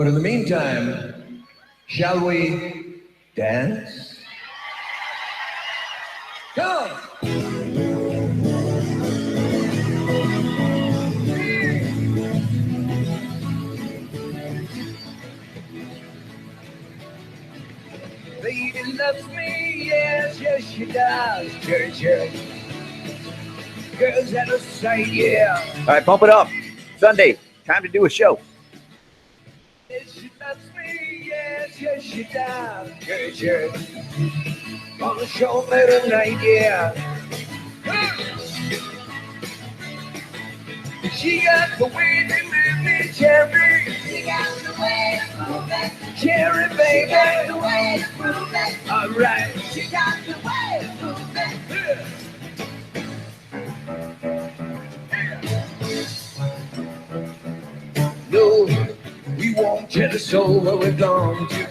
But in the meantime, shall we dance? Come! Lady loves me, yes, yes she does. Church, church. Girls out of sight, yeah. All right, pump it up. Sunday, time to do a show. Yes, she loves me, yes, yes she does. Church, church. On the show me tonight, yeah. She got the way to move me, Cherry. She got the way to move it. Cherry, baby. She got the way to move it. All right. She got the way to move it. No, we won't tell us all where we're going to.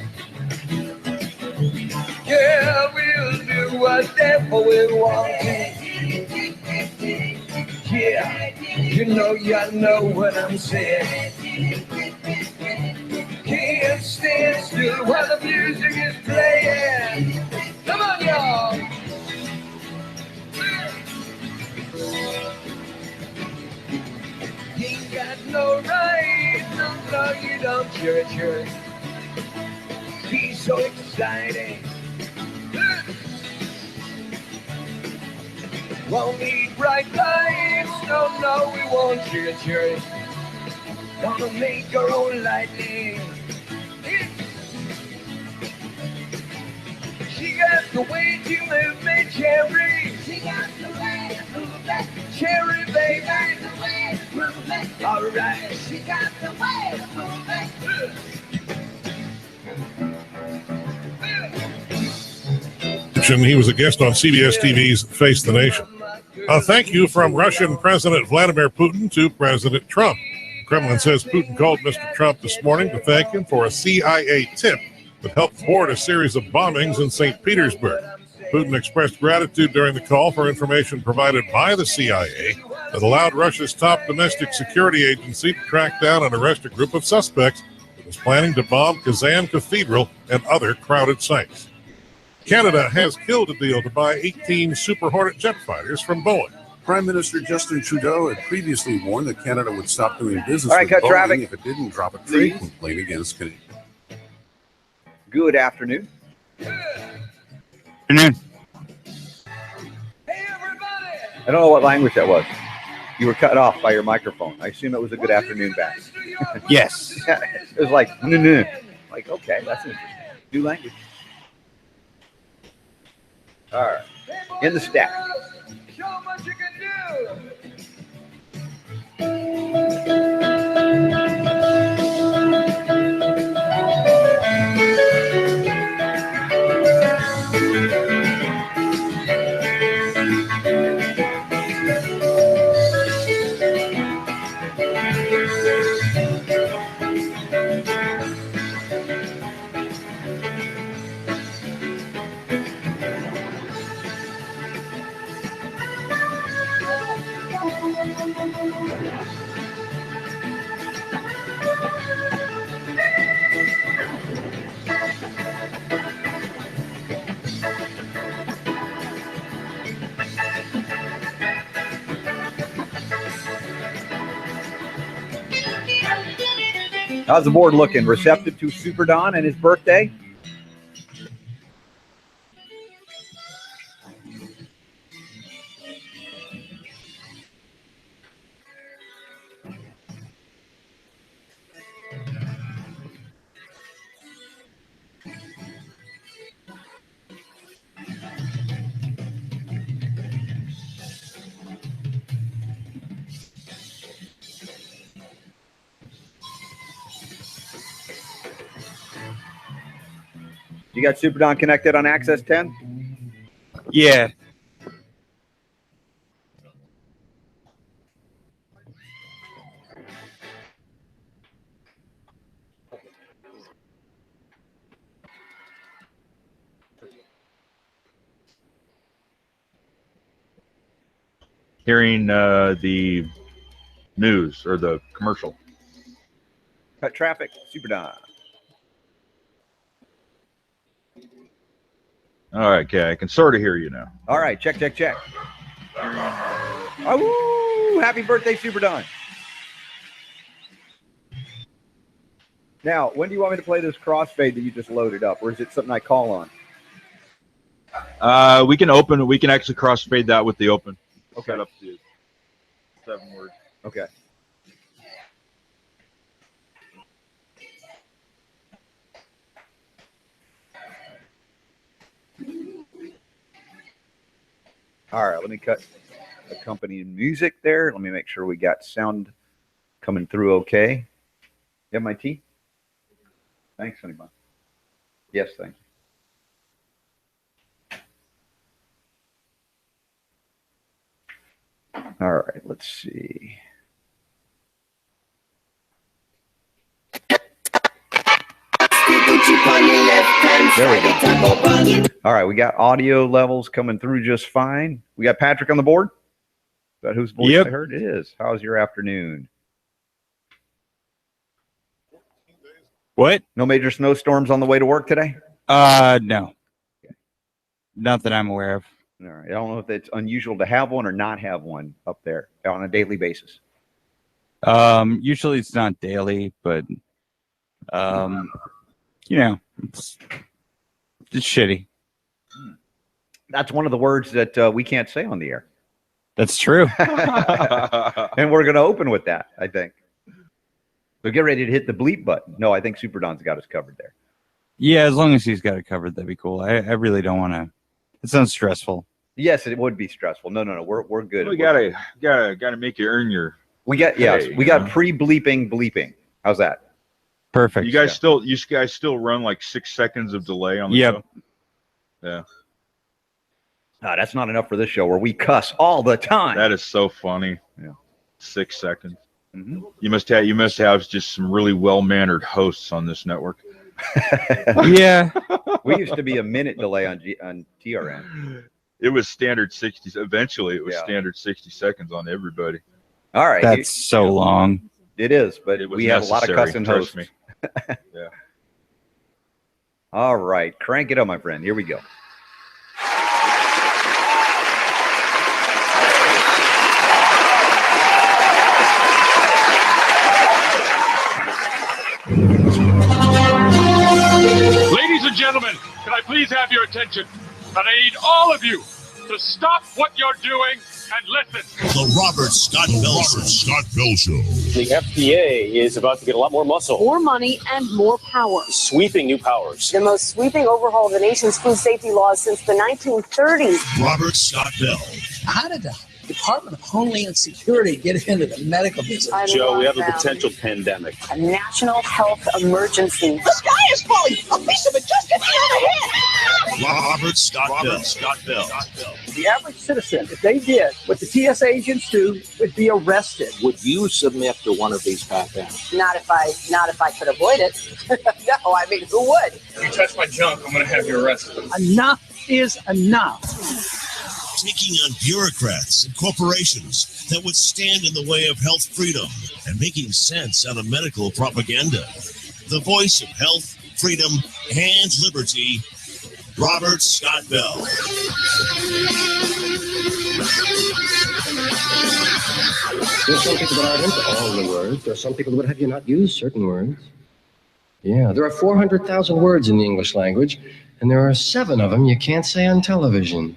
Yeah, we'll do whatever we want to. Yeah, you know what I'm saying. Can't stand still while the music is playing. Come on, y'all. You ain't got no right, no, you don't, church. He's so exciting. Won't need bright lights, no, we won't, church. Gonna make our own lightning. She got the way to move me, Cherry. She got the way to move it. Cherry, baby. She got the way to move it. All right. She got the way to move it. He was a guest on CBS TV's Face the Nation. A thank you from Russian President Vladimir Putin to President Trump. The Kremlin says Putin called Mr. Trump this morning to thank him for a CIA tip that helped thwart a series of bombings in St. Petersburg. Putin expressed gratitude during the call for information provided by the CIA that allowed Russia's top domestic security agency to track down and arrest a group of suspects that was planning to bomb Kazan Cathedral and other crowded sites. Canada has killed a deal to buy 18 Super Hornet jet fighters from Boeing. Prime Minister Justin Trudeau had previously warned that Canada would stop doing business with Boeing traffic. if it didn't drop a trade complaint against Canada. Good afternoon. Afternoon. Hey, everybody. I don't know what language that was. You were cut off by your microphone. I assume it was a good afternoon back. Yes. It was like, no. Like, okay, that's interesting. New language. All right. In the stack. Show what you can do. How's the board looking? Receptive to Super Don and his birthday? You got Super Don connected on Access 10? Yeah. Hearing the news or the commercial. Cut traffic, Super Don. All right, okay, I can sort of hear you now. All right, check. Oh, woo, happy birthday, Super Don. Now, when do you want me to play this crossfade that you just loaded up, or is it something I call on? We can actually crossfade that with the open. Okay. Set up to 7 words. Okay. All right, let me cut accompanying music there. Let me make sure we got sound coming through okay. You have my tea? Thanks, honey bun. Yes, thank you. All right, let's see. There we go. All right, we got audio levels coming through just fine. We got Patrick on the board. Is that whose voice I heard? It is. How's your afternoon? What? No major snowstorms on the way to work today? No. Not that I'm aware of. All right. I don't know if it's unusual to have one or not have one up there on a daily basis. Usually it's not daily, but it's shitty. That's one of the words that we can't say on the air. That's true. And we're going to open with that, I think. So get ready to hit the bleep button. No, I think Super Don's got us covered there. Yeah, as long as he's got it covered, that'd be cool. I really don't want to. It sounds stressful. Yes, it would be stressful. No. We're good. We gotta make you earn your. We got pre-bleeping bleeping. How's that? Perfect. You guys still run like 6 seconds of delay on the show? Yeah. That's not enough for this show where we cuss all the time. That is so funny. Yeah. 6 seconds. Mm-hmm. You must have just some really well-mannered hosts on this network. Yeah. We used to be a minute delay on TRN. It was standard 60. Eventually, it was standard 60 seconds on everybody. All right. That's so long. It is, but we have a lot of cussing hosts. Me. Yeah. All right. Crank it up, my friend. Here we go. Ladies and gentlemen, can I please have your attention? And I need all of you to stop what you're doing and listen. The Robert Scott Bell Show. The FDA is about to get a lot more muscle. More money and more power. Sweeping new powers. The most sweeping overhaul of the nation's food safety laws since the 1930s. Robert Scott Bell. How did the Department of Homeland Security get into the medical business? Joe, we have a potential pandemic. A national health emergency. The sky is falling. A piece of it just hit me on the head. Robert Scott Bell. The average citizen, if they did what the TSA agents do, would be arrested. Would you submit to one of these pat-downs? Not if I could avoid it. No, I mean, who would? If you touch my junk, I'm going to have you arrested. Enough is enough. Taking on bureaucrats and corporations that would stand in the way of health freedom and making sense out of medical propaganda. The voice of health, freedom, and liberty, Robert Scott Bell. There's some people that aren't into all the words. There are some people that would have you not use certain words. Yeah, there are 400,000 words in the English language, and there are 7 of them you can't say on television.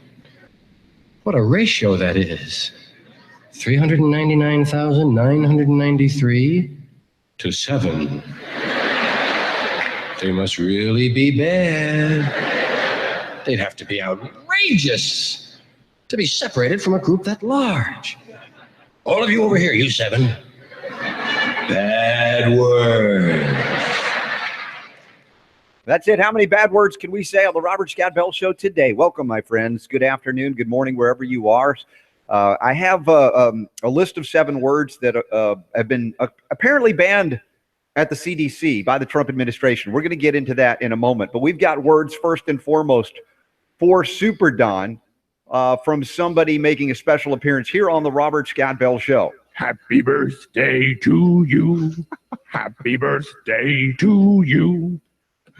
What a ratio that is. 399,993 to 7. They must really be bad. They'd have to be outrageous to be separated from a group that large. All of you over here, you 7. Bad words. That's it. How many bad words can we say on the Robert Scott Bell Show today? Welcome, my friends. Good afternoon. Good morning, wherever you are. I have a list of 7 words that have been apparently banned at the CDC by the Trump administration. We're going to get into that in a moment. But we've got words first and foremost for Super Don from somebody making a special appearance here on the Robert Scott Bell Show. Happy birthday to you. Happy birthday to you.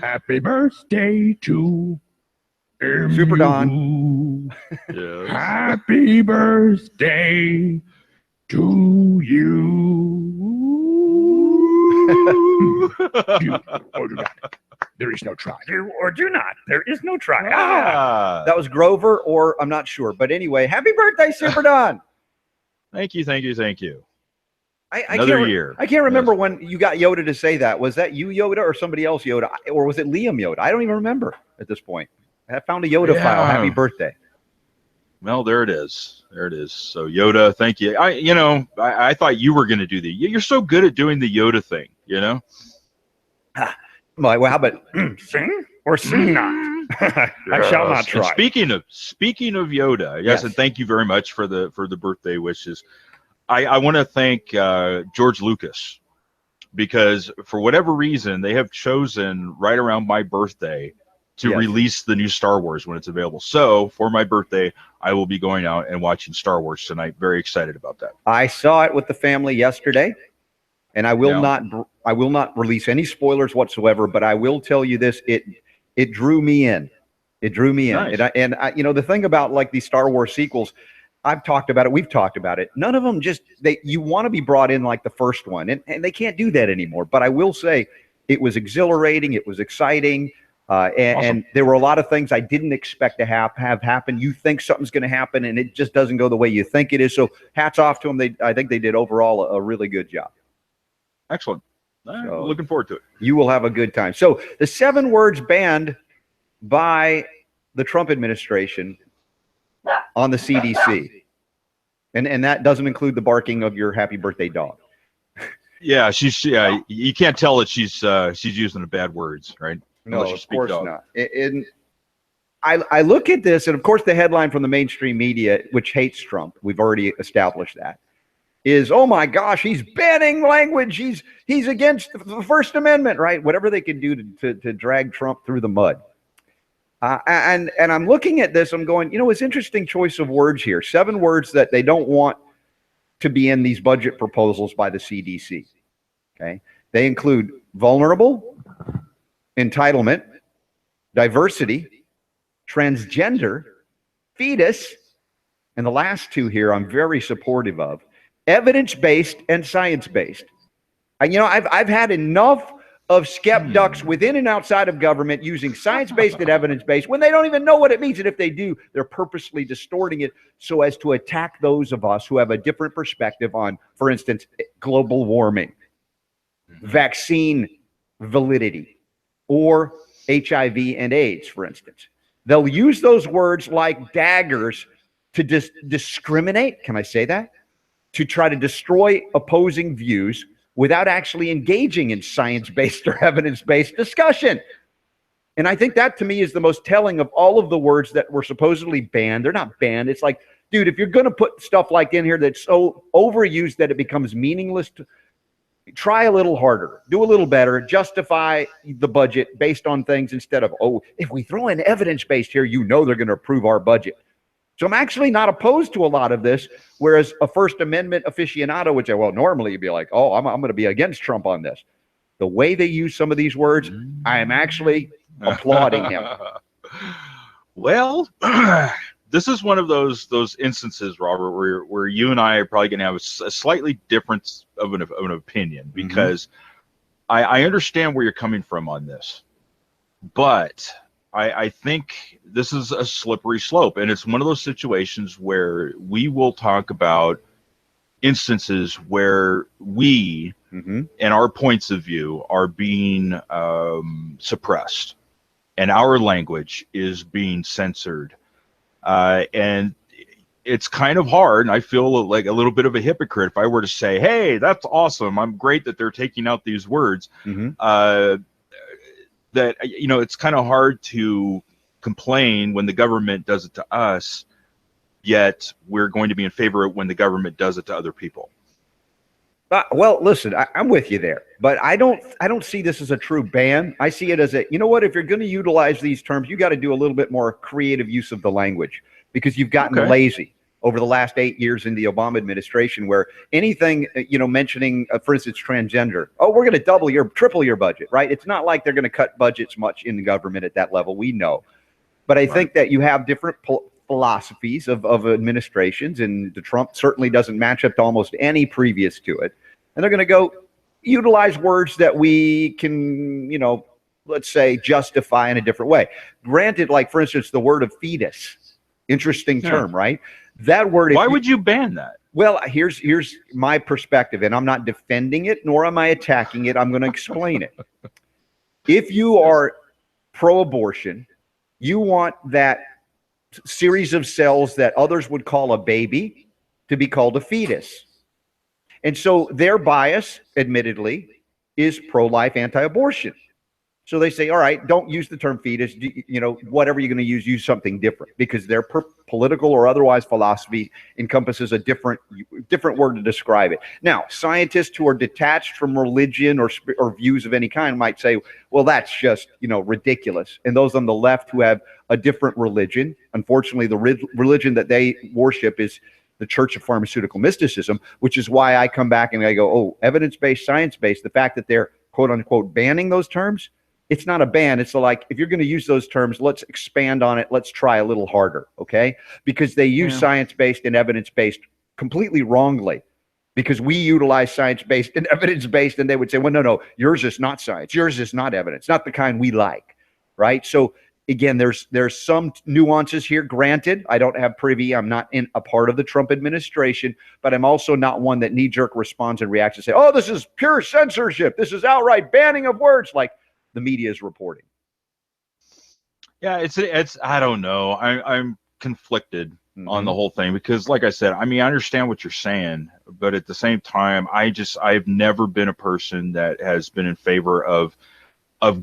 Happy birthday to Super Don. Yes. Happy birthday to you. Do or do not. There is no try. Do or do not. There is no try. Ah. That was Grover, or I'm not sure. But anyway, happy birthday, Super Don. Thank you, thank you, thank you. Another year. I can't remember when you got Yoda to say that. Was that you, Yoda, or somebody else, Yoda? Or was it Liam Yoda? I don't even remember at this point. I found a Yoda file. Happy birthday. Well, there it is. There it is. So Yoda, thank you. I thought you were going to do you're so good at doing the Yoda thing, you know? Well, how about sing or sing not? I shall not try. And speaking of Yoda, yes, and thank you very much for the birthday wishes. I want to thank George Lucas, because for whatever reason they have chosen right around my birthday to release the new Star Wars when it's available. So for my birthday, I will be going out and watching Star Wars tonight. Very excited about that. I saw it with the family yesterday, and I will not release any spoilers whatsoever. But I will tell you this: it drew me in. It drew me in. Nice. And I, the thing about like these Star Wars sequels, I've talked about it. We've talked about it. None of them you want to be brought in like the first one, and they can't do that anymore. But I will say it was exhilarating. It was exciting. Awesome. And there were a lot of things I didn't expect to have happen. You think something's going to happen, and it just doesn't go the way you think it is. So hats off to them. I think they did overall a really good job. Excellent. Looking forward to it. You will have a good time. So the 7 words banned by the Trump administration on the CDC, and that doesn't include the barking of your happy birthday dog. Yeah, you can't tell that she's using the bad words, right? No, of course not. And I look at this, and of course the headline from the mainstream media, which hates Trump, we've already established that, is, oh my gosh, he's banning language. He's against the First Amendment, right? Whatever they can do to drag Trump through the mud. And I'm looking at this, I'm going, it's interesting choice of words here. 7 words that they don't want to be in these budget proposals by the CDC. Okay. They include vulnerable, entitlement, diversity, transgender, fetus, and the last 2 here I'm very supportive of: evidence-based and science-based. I've had enough of skepducks within and outside of government using science-based and evidence-based when they don't even know what it means. And if they do, they're purposely distorting it so as to attack those of us who have a different perspective on, for instance, global warming, vaccine validity, or HIV and AIDS, for instance. They'll use those words like daggers to discriminate. Can I say that? To try to destroy opposing views without actually engaging in science-based or evidence-based discussion. And I think that, to me, is the most telling of all of the words that were supposedly banned. They're not banned. It's like, dude, if you're going to put stuff like in here that's so overused that it becomes meaningless, try a little harder, do a little better, justify the budget based on things instead of, if we throw in evidence-based here, they're going to approve our budget. So I'm actually not opposed to a lot of this, whereas a First Amendment aficionado would say, well, normally you'd be like, I'm going to be against Trump on this. The way they use some of these words, I am actually applauding him. Well, this is one of those instances, Robert, where you and I are probably going to have a slightly different of an opinion, because I understand where you're coming from on this, but I think this is a slippery slope, and it's one of those situations where we will talk about instances where we and our points of view are being suppressed, and our language is being censored, and it's kind of hard. And I feel like a little bit of a hypocrite if I were to say, hey, that's awesome, I'm great that they're taking out these words. That, it's kind of hard to complain when the government does it to us, yet we're going to be in favor of when the government does it to other people. Well, listen, I'm with you there, but I don't see this as a true ban. I see it as if you're going to utilize these terms, you got to do a little bit more creative use of the language, because you've gotten lazy. over the last 8 years in the Obama administration, where anything, mentioning, for instance, transgender, oh, we're going to triple your budget, right? It's not like they're going to cut budgets much in the government at that level. We know. But I think that you have different philosophies of administrations, and the Trump certainly doesn't match up to almost any previous to it. And they're going to go utilize words that we can, let's say, justify in a different way. Granted, like, for instance, the word of fetus, interesting term, right? That word. Why would you ban that? Well, here's my perspective, and I'm not defending it, nor am I attacking it. I'm going to explain it. If you are pro-abortion, you want that series of cells that others would call a baby to be called a fetus. And so their bias, admittedly, is pro-life, anti-abortion. So they say, all right, don't use the term fetus, whatever you're going to use something different, because their political or otherwise philosophy encompasses a different word to describe it. Now, scientists who are detached from religion or views of any kind might say, well, that's just, ridiculous. And those on the left who have a different religion, unfortunately, the religion that they worship is the Church of Pharmaceutical Mysticism, which is why I come back and I go, oh, evidence-based, science-based, the fact that they're quote unquote banning those terms, it's not a ban. It's like, if you're going to use those terms, let's expand on it. Let's try a little harder. Okay. Because they use science-based and evidence-based completely wrongly, because we utilize science-based and evidence-based, and they would say, well, no, yours is not science. Yours is not evidence, not the kind we like. Right. So again, there's some nuances here. Granted, I don't have privy. I'm not in a part of the Trump administration, but I'm also not one that knee-jerk responds and reacts and say, oh, this is pure censorship. This is outright banning of words, like the media is reporting. Yeah, it's I don't know. I'm conflicted on the whole thing, because like I said, I understand what you're saying, but at the same time, I've never been a person that has been in favor of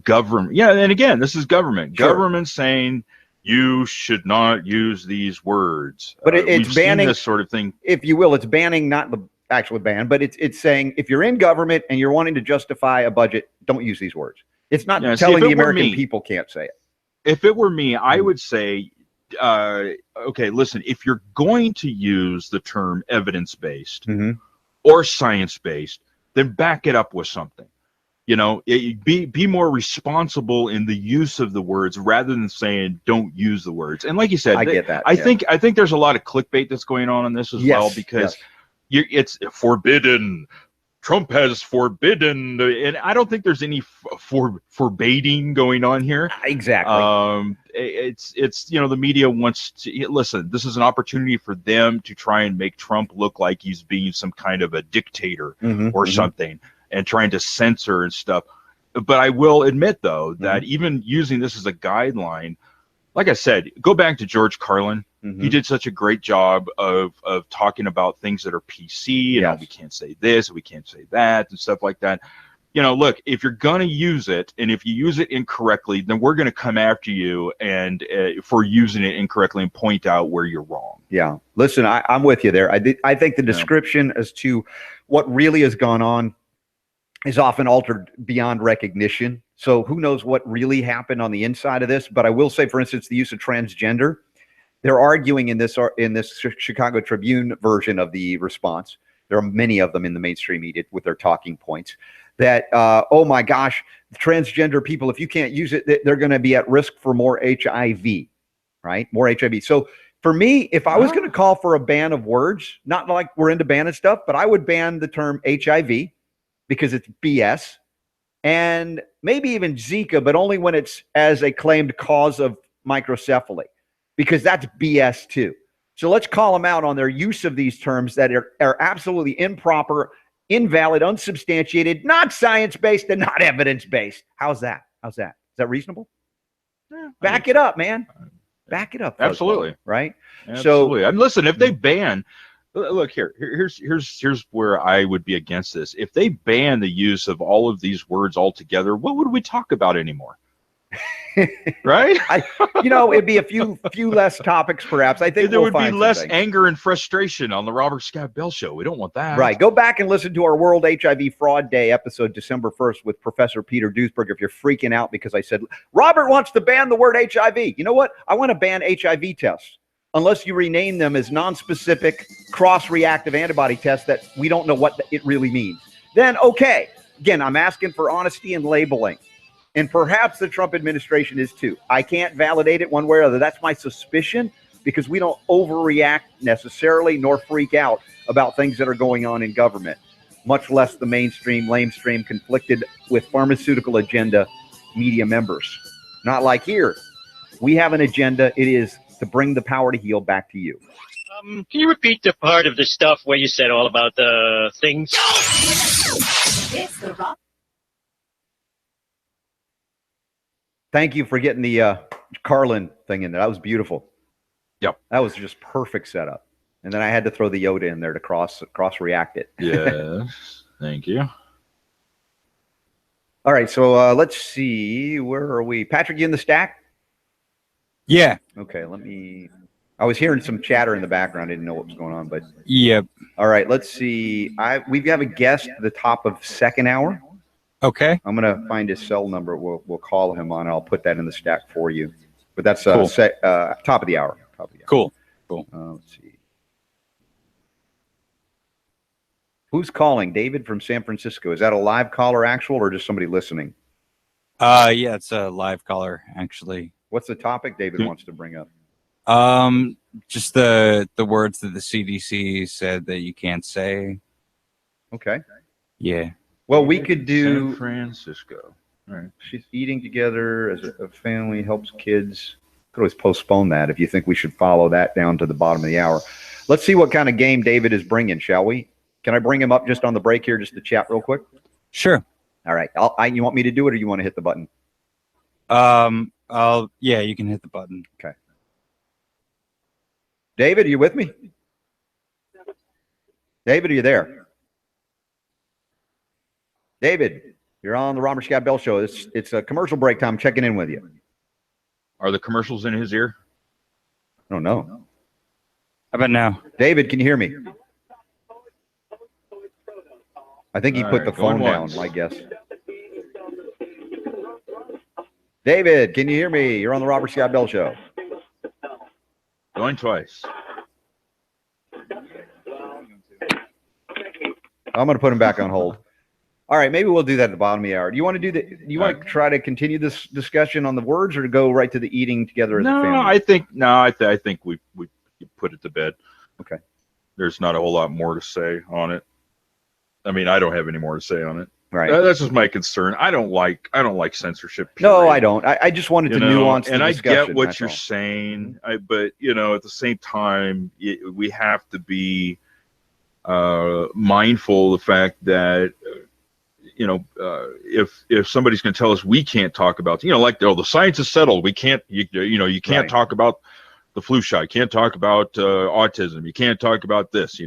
government. Yeah, and again, this is government. Sure. Government saying you should not use these words. But it's banning this sort of thing, if you will. It's banning, not the actual ban, but it's saying if you're in government and you're wanting to justify a budget, don't use these words. It's not telling the American people can't say it. If it were me, I would say, okay, listen, if you're going to use the term evidence-based or science-based, then back it up with something. Be more responsible in the use of the words rather than saying don't use the words. And like you said, I get that. I think there's a lot of clickbait that's going on this as well, because it's forbidden. Trump has forbidden, and I don't think there's any forbidding going on here. Exactly. It's the media wants to listen. This is an opportunity for them to try and make Trump look like he's being some kind of a dictator or something, and trying to censor and stuff. But I will admit, though, that even using this as a guideline, like I said, go back to George Carlin. He did such a great job of talking about things that are PC, and we can't say this, we can't say that, and stuff like that. Look, if you're going to use it, and if you use it incorrectly, then we're going to come after you and for using it incorrectly and point out where you're wrong. Yeah. Listen, I'm with you there. I think the description as to what really has gone on is often altered beyond recognition. So who knows what really happened on the inside of this? But I will say, for instance, the use of transgender. They're arguing in this Chicago Tribune version of the response. There are many of them in the mainstream media with their talking points that, oh my gosh, transgender people, if you can't use it, they're going to be at risk for more HIV, right? More HIV. So for me, if I was going to call for a ban of words, not like we're into banning stuff, but I would ban the term HIV because it's BS, and maybe even Zika, but only when it's as a claimed cause of microcephaly, because that's BS too. So let's call them out on their use of these terms that are absolutely improper, invalid, unsubstantiated, not science-based, and not evidence-based. How's that? Is that reasonable? Yeah, back it up, man. Back it up. Absolutely. Right? Absolutely. And listen, if they ban, look here's where I would be against this. If they ban the use of all of these words altogether, what would we talk about anymore? Right? It'd be a few less topics, perhaps. I think there would be less anger and frustration on the Robert Scott Bell Show. We don't want that. Right. Go back and listen to our World HIV Fraud Day episode, December 1st, with Professor Peter Duesberg. If you're freaking out because I said Robert wants to ban the word HIV, you know what? I want to ban HIV tests. unless you rename them as non-specific cross-reactive antibody tests that we don't know what it really means. Then, okay. Again, I'm asking for honesty and labeling. And perhaps the Trump administration is too. I can't validate it one way or other. That's my suspicion, because we don't overreact necessarily nor freak out about things that are going on in government, much less the mainstream, lamestream, conflicted with pharmaceutical agenda media members. Not like here. We have an agenda. It is to bring the power to heal back to you. Can you repeat the part of the stuff where you said all about the things? Thank you for getting the Carlin thing in there. That was beautiful. Yep. That was just perfect setup. And then I had to throw the Yoda in there to cross react it. Yes. Thank you. All right. So let's see. Where are we? Patrick, you in the stack? Yeah. Okay. I was hearing some chatter in the background. I didn't know what was going on, but. Yep. All right. Let's see. We have a guest at the top of second hour. Okay. I'm going to find his cell number. We'll call him on. I'll put that in the stack for you. But that's Cool. top of the hour. Cool. Let's see. Who's calling? David from San Francisco. Is that a live caller actual or just somebody listening? Yeah, it's a live caller, actually. What's the topic David wants to bring up? Just the words that the CDC said that you can't say. Okay. Yeah. Well, we could do San Francisco. All right. She's eating together as a family, helps kids. Could always postpone that if you think we should follow that down to the bottom of the hour. Let's see what kind of game David is bringing, shall we? Can I bring him up just on the break here, just to chat real quick? Sure. All right. You want me to do it, or you want to hit the button? Yeah, you can hit the button. Okay. David, are you with me? David, are you there? David, you're on the Robert Scott Bell Show. It's a commercial break time. Checking in with you. Are the commercials in his ear? I don't know. How about now? David, can you hear me? I think he put the phone down, once. my guess. David, can you hear me? You're on the Robert Scott Bell Show. Going twice. I'm going to put him back on hold. All right, maybe we'll do that at the bottom of the hour. Do you want to do that? Do you want to try to continue this discussion on the words, or to go right to the eating together as a family? I think we put it to bed. Okay. There's not a whole lot more to say on it. I mean, I don't have any more to say on it. Right. That's just my concern. I don't like censorship. No, I don't. I just wanted to nuance the and discussion. I get what you're saying, but at the same time, we have to be mindful of the fact that if somebody's going to tell us we can't talk about, the science is settled, we can't, you can't Right. talk about the flu shot, you can't talk about autism, you can't talk about this,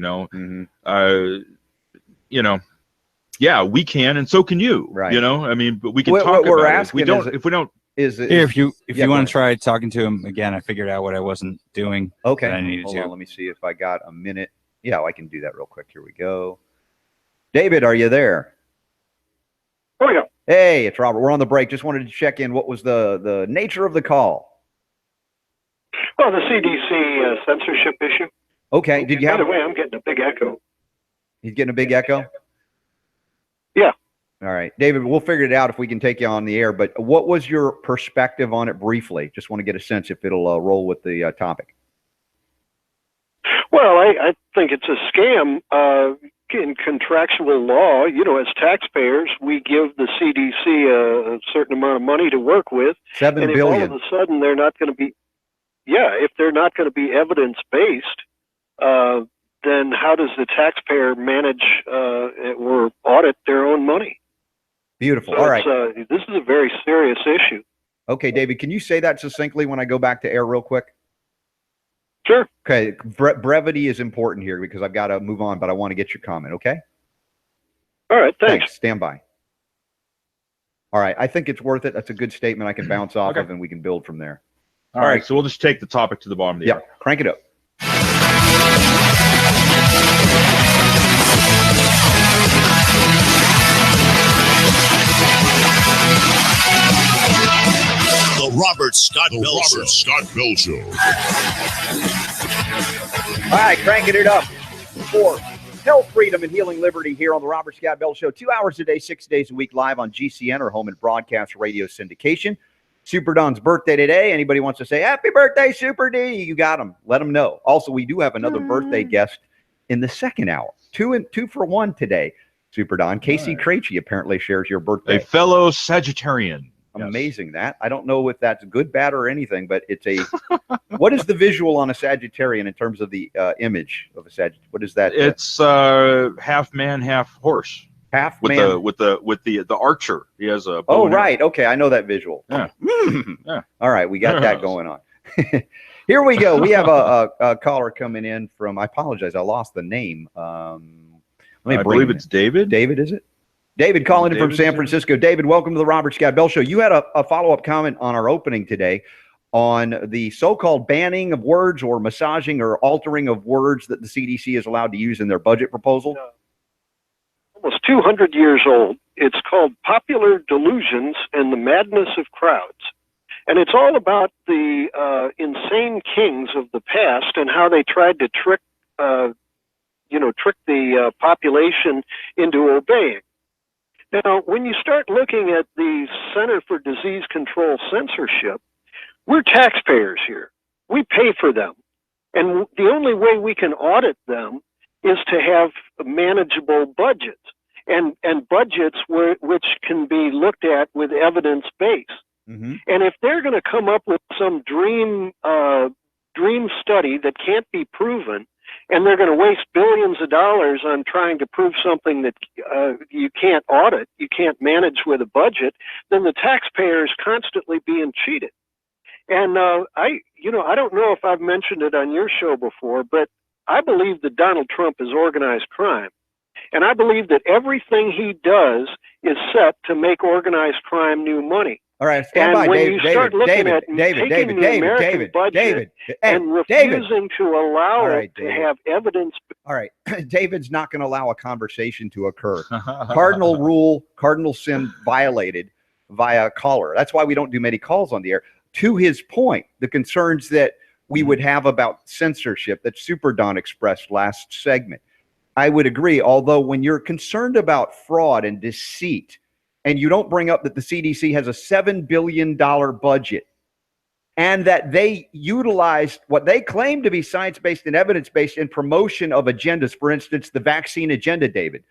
yeah, we can, and so can you, Right. I mean, but we can What talk we're about it. asking If we don't, Here, if you Yeah, go want ahead. to try talking to him again, I figured out what I wasn't doing. Okay. that I needed Hold to. on, let me see if I got a minute. Yeah, I can do that real quick. Here we go. David, are you there? Oh, yeah. Hey, it's Robert. We're on the break. Just wanted to check in. What was the nature of the call? Well, the CDC censorship issue. Okay. Did you By have? the way, I'm getting a big echo. He's getting a big echo. Yeah. All right, David. We'll figure it out if we can take you on the air. But what was your perspective on it briefly? Just want to get a sense if it'll roll with the topic. Well, I think it's a scam. In contractual law, as taxpayers, we give the CDC a certain amount of money to work with. $7 and if billion. all of a sudden they're not going to be, if they're not going to be evidence-based, then how does the taxpayer manage or audit their own money? Beautiful. So All right. This is a very serious issue. Okay, David, can you say that succinctly when I go back to air real quick? Sure. Okay, brevity is important here because I've got to move on, but I want to get your comment, okay? All right, thanks. Stand by. All right, I think it's worth it. That's a good statement I can bounce off of, and we can build from there. all right, so we'll just take the topic to the bottom of the Yeah, hour. crank it up. The Robert Scott Bell Show. Scott Bell Show. All right, cranking it up for health, freedom, and healing liberty here on the Robert Scott Bell Show. 2 hours a day, 6 days a week, live on GCN, or home and broadcast radio syndication. Super Don's birthday today. Anybody wants to say happy birthday, Super D? You got them. Let them know. Also, we do have another birthday guest in the second hour. Two for one today, Super Don. Casey Craichy apparently shares your birthday. A fellow Sagittarian. Amazing that. I don't know if that's good, bad, or anything, but it's a. What is the visual on a Sagittarian in terms of the image of a Sagittarian? What is that? It's half man, half horse. Half with man with the archer. He has a. Oh right, okay, I know that visual. Yeah. Yeah. All right, we got that going on. Here we go. We have a caller coming in from. I apologize, I lost the name. I believe it's David. David, is it? David calling in from San Francisco. David, welcome to the Robert Scott Bell Show. You had a follow-up comment on our opening today on the so-called banning of words or massaging or altering of words that the CDC is allowed to use in their budget proposal. Almost 200 years old. It's called Popular Delusions and the Madness of Crowds. And it's all about the insane kings of the past and how they tried to trick the population into obeying. Now, when you start looking at the Center for Disease Control censorship, we're taxpayers here. We pay for them. And the only way we can audit them is to have manageable budgets and budgets which can be looked at with evidence base. Mm-hmm. And if they're going to come up with some dream study that can't be proven, and they're going to waste billions of dollars on trying to prove something that you can't audit, you can't manage with a budget, then the taxpayer is constantly being cheated. And I don't know if I've mentioned it on your show before, but I believe that Donald Trump is organized crime. And I believe that everything he does is set to make organized crime new money. All right, stand by, David, and refusing to allow it to have evidence. All right, David's not going to allow a conversation to occur. Cardinal sin violated via caller. That's why we don't do many calls on the air. To his point, the concerns that we would have about censorship that Super Don expressed last segment, I would agree. Although when you're concerned about fraud and deceit, and you don't bring up that the CDC has a $7 billion budget and that they utilize what they claim to be science-based and evidence-based in promotion of agendas, for instance, the vaccine agenda, David.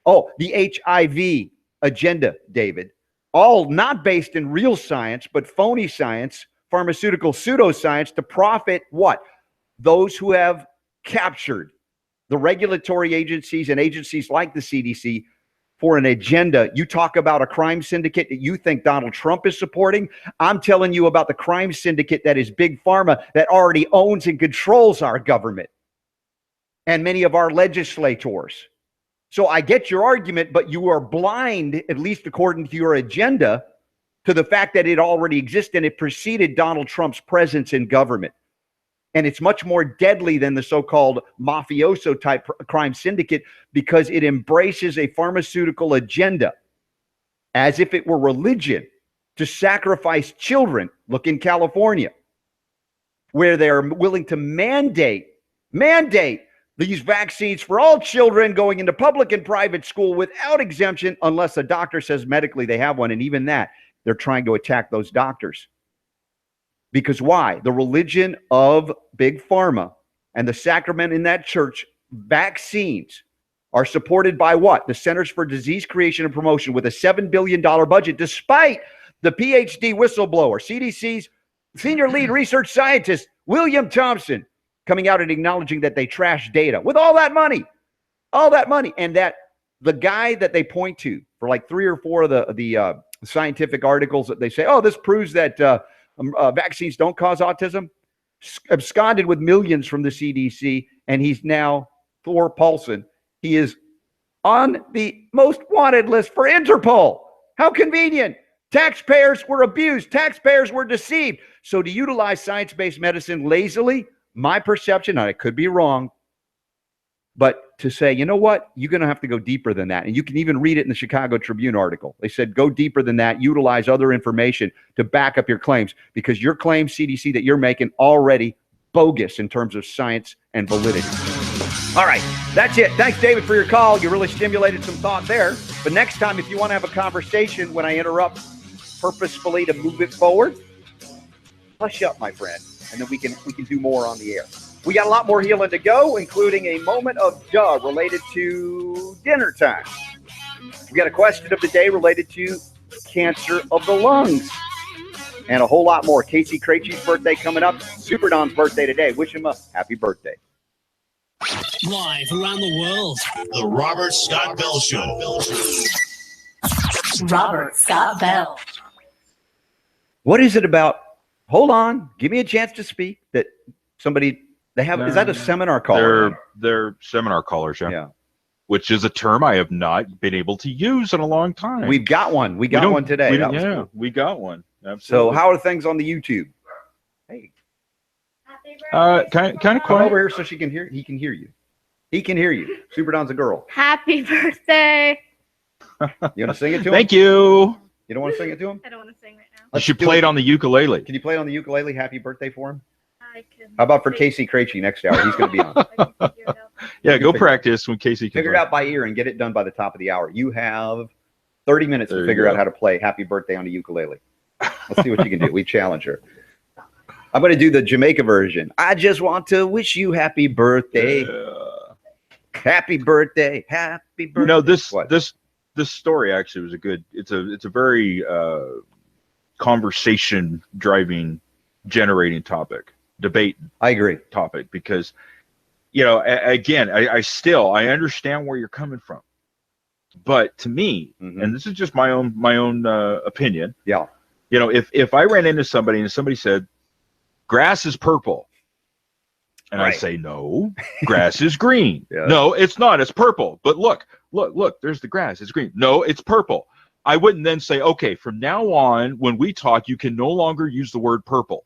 Oh, the HIV agenda, David. All not based in real science, but phony science, pharmaceutical pseudoscience to profit what? Those who have captured the regulatory agencies and agencies like the CDC for an agenda. You talk about a crime syndicate that you think Donald Trump is supporting. I'm telling you about the crime syndicate that is Big Pharma that already owns and controls our government and many of our legislators. So I get your argument, but you are blind, at least according to your agenda, to the fact that it already exists and it preceded Donald Trump's presence in government. And it's much more deadly than the so-called mafioso type crime syndicate because it embraces a pharmaceutical agenda as if it were religion to sacrifice children. Look in California, where they're willing to mandate these vaccines for all children going into public and private school without exemption unless a doctor says medically they have one. And even that, they're trying to attack those doctors. Because why? The religion of Big Pharma and the sacrament in that church, vaccines, are supported by what? The Centers for Disease Creation and Promotion with a $7 billion budget, despite the PhD whistleblower, CDC's senior lead research scientist, William Thompson, coming out and acknowledging that they trash data with all that money, and that the guy that they point to for like 3 or 4 of the scientific articles that they say, oh, this proves that vaccines don't cause autism, absconded with millions from the CDC, and he's now, Thor Paulson, he is on the most wanted list for Interpol. How convenient. Taxpayers were abused. Taxpayers were deceived. So to utilize science-based medicine lazily, my perception, and I could be wrong, But to say, you know what, you're going to have to go deeper than that. And you can even read it in the Chicago Tribune article. They said, go deeper than that, utilize other information to back up your claims, because your claims, CDC, that you're making already bogus in terms of science and validity. All right, that's it. Thanks, David, for your call. You really stimulated some thought there. But next time, if you want to have a conversation when I interrupt purposefully to move it forward, hush up, my friend, and then we can do more on the air. We got a lot more healing to go, including a moment of duh related to dinner time. We got a question of the day related to cancer of the lungs, and a whole lot more. Casey Craichy's birthday coming up. Super Don's birthday today. Wish him a happy birthday. Live around the world, the Robert Scott Bell Show. Robert Scott Bell. What is it about? Hold on, give me a chance to speak. That somebody they have is that a seminar caller? They're seminar callers, yeah. Yeah. Which is a term I have not been able to use in a long time. We've got one. We got one today. That was cool. We got one. Absolutely. So how are things on the YouTube? Hey. Kind of Come quiet. over here so she can hear. He can hear you. He can hear you. Super Don's a girl. Happy birthday. You want to sing it to him? Thank you. You don't want to sing it to him? I don't want to sing right now. You should play it on the ukulele. Can you play it on the ukulele? Happy birthday for him? I can. How about for Casey Craichy next hour? He's going to be on. Yeah, go practice when Casey can Figure it play. out by ear and get it done by the top of the hour. You have 30 minutes to figure out how to play Happy Birthday on the ukulele. Let's see what you can do. We challenge her. I'm going to do the Jamaica version. I just want to wish you happy birthday. Happy birthday. Happy birthday. You know, this story actually was it's a very conversation driving, generating topic, debate. I agree. Topic, because, you know, again, I understand where you're coming from, but to me, and this is just my own opinion. Yeah. You know, if I ran into somebody and somebody said, grass is purple, and I say, no, grass is green. No, it's not. It's purple. But look, there's the grass. It's green. No, it's purple. I wouldn't then say, okay, from now on, when we talk, you can no longer use the word purple.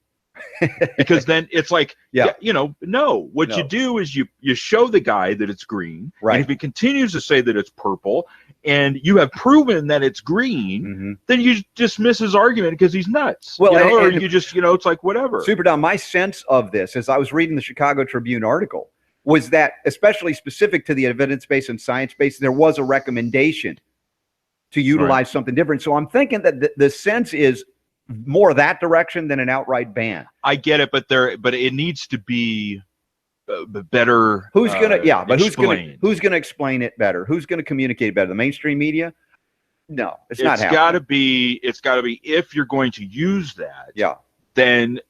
Because then it's like, you know, no. What you do is you show the guy that it's green. Right. And if he continues to say that it's purple, and you have proven that it's green, then you dismiss his argument because he's nuts. Well, you know, or and you just, you know, it's like whatever. Super Don, my sense of this, as I was reading the Chicago Tribune article, was that, especially specific to the evidence-based and science-based, there was a recommendation to utilize something different. So I'm thinking that the sense is more that direction than an outright ban. I get it, but it needs to be better. Who's gonna explained. who's gonna explain it better? Who's gonna communicate it better? The mainstream media? No, it's not happening. It's gotta be if you're going to use that. Yeah. Then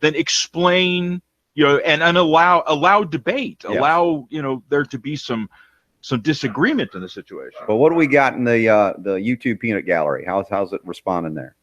explain, you know, and allow debate. Yeah. Allow, you know, there to be some disagreement in the situation. But what do we got in the YouTube peanut gallery? How's it responding there?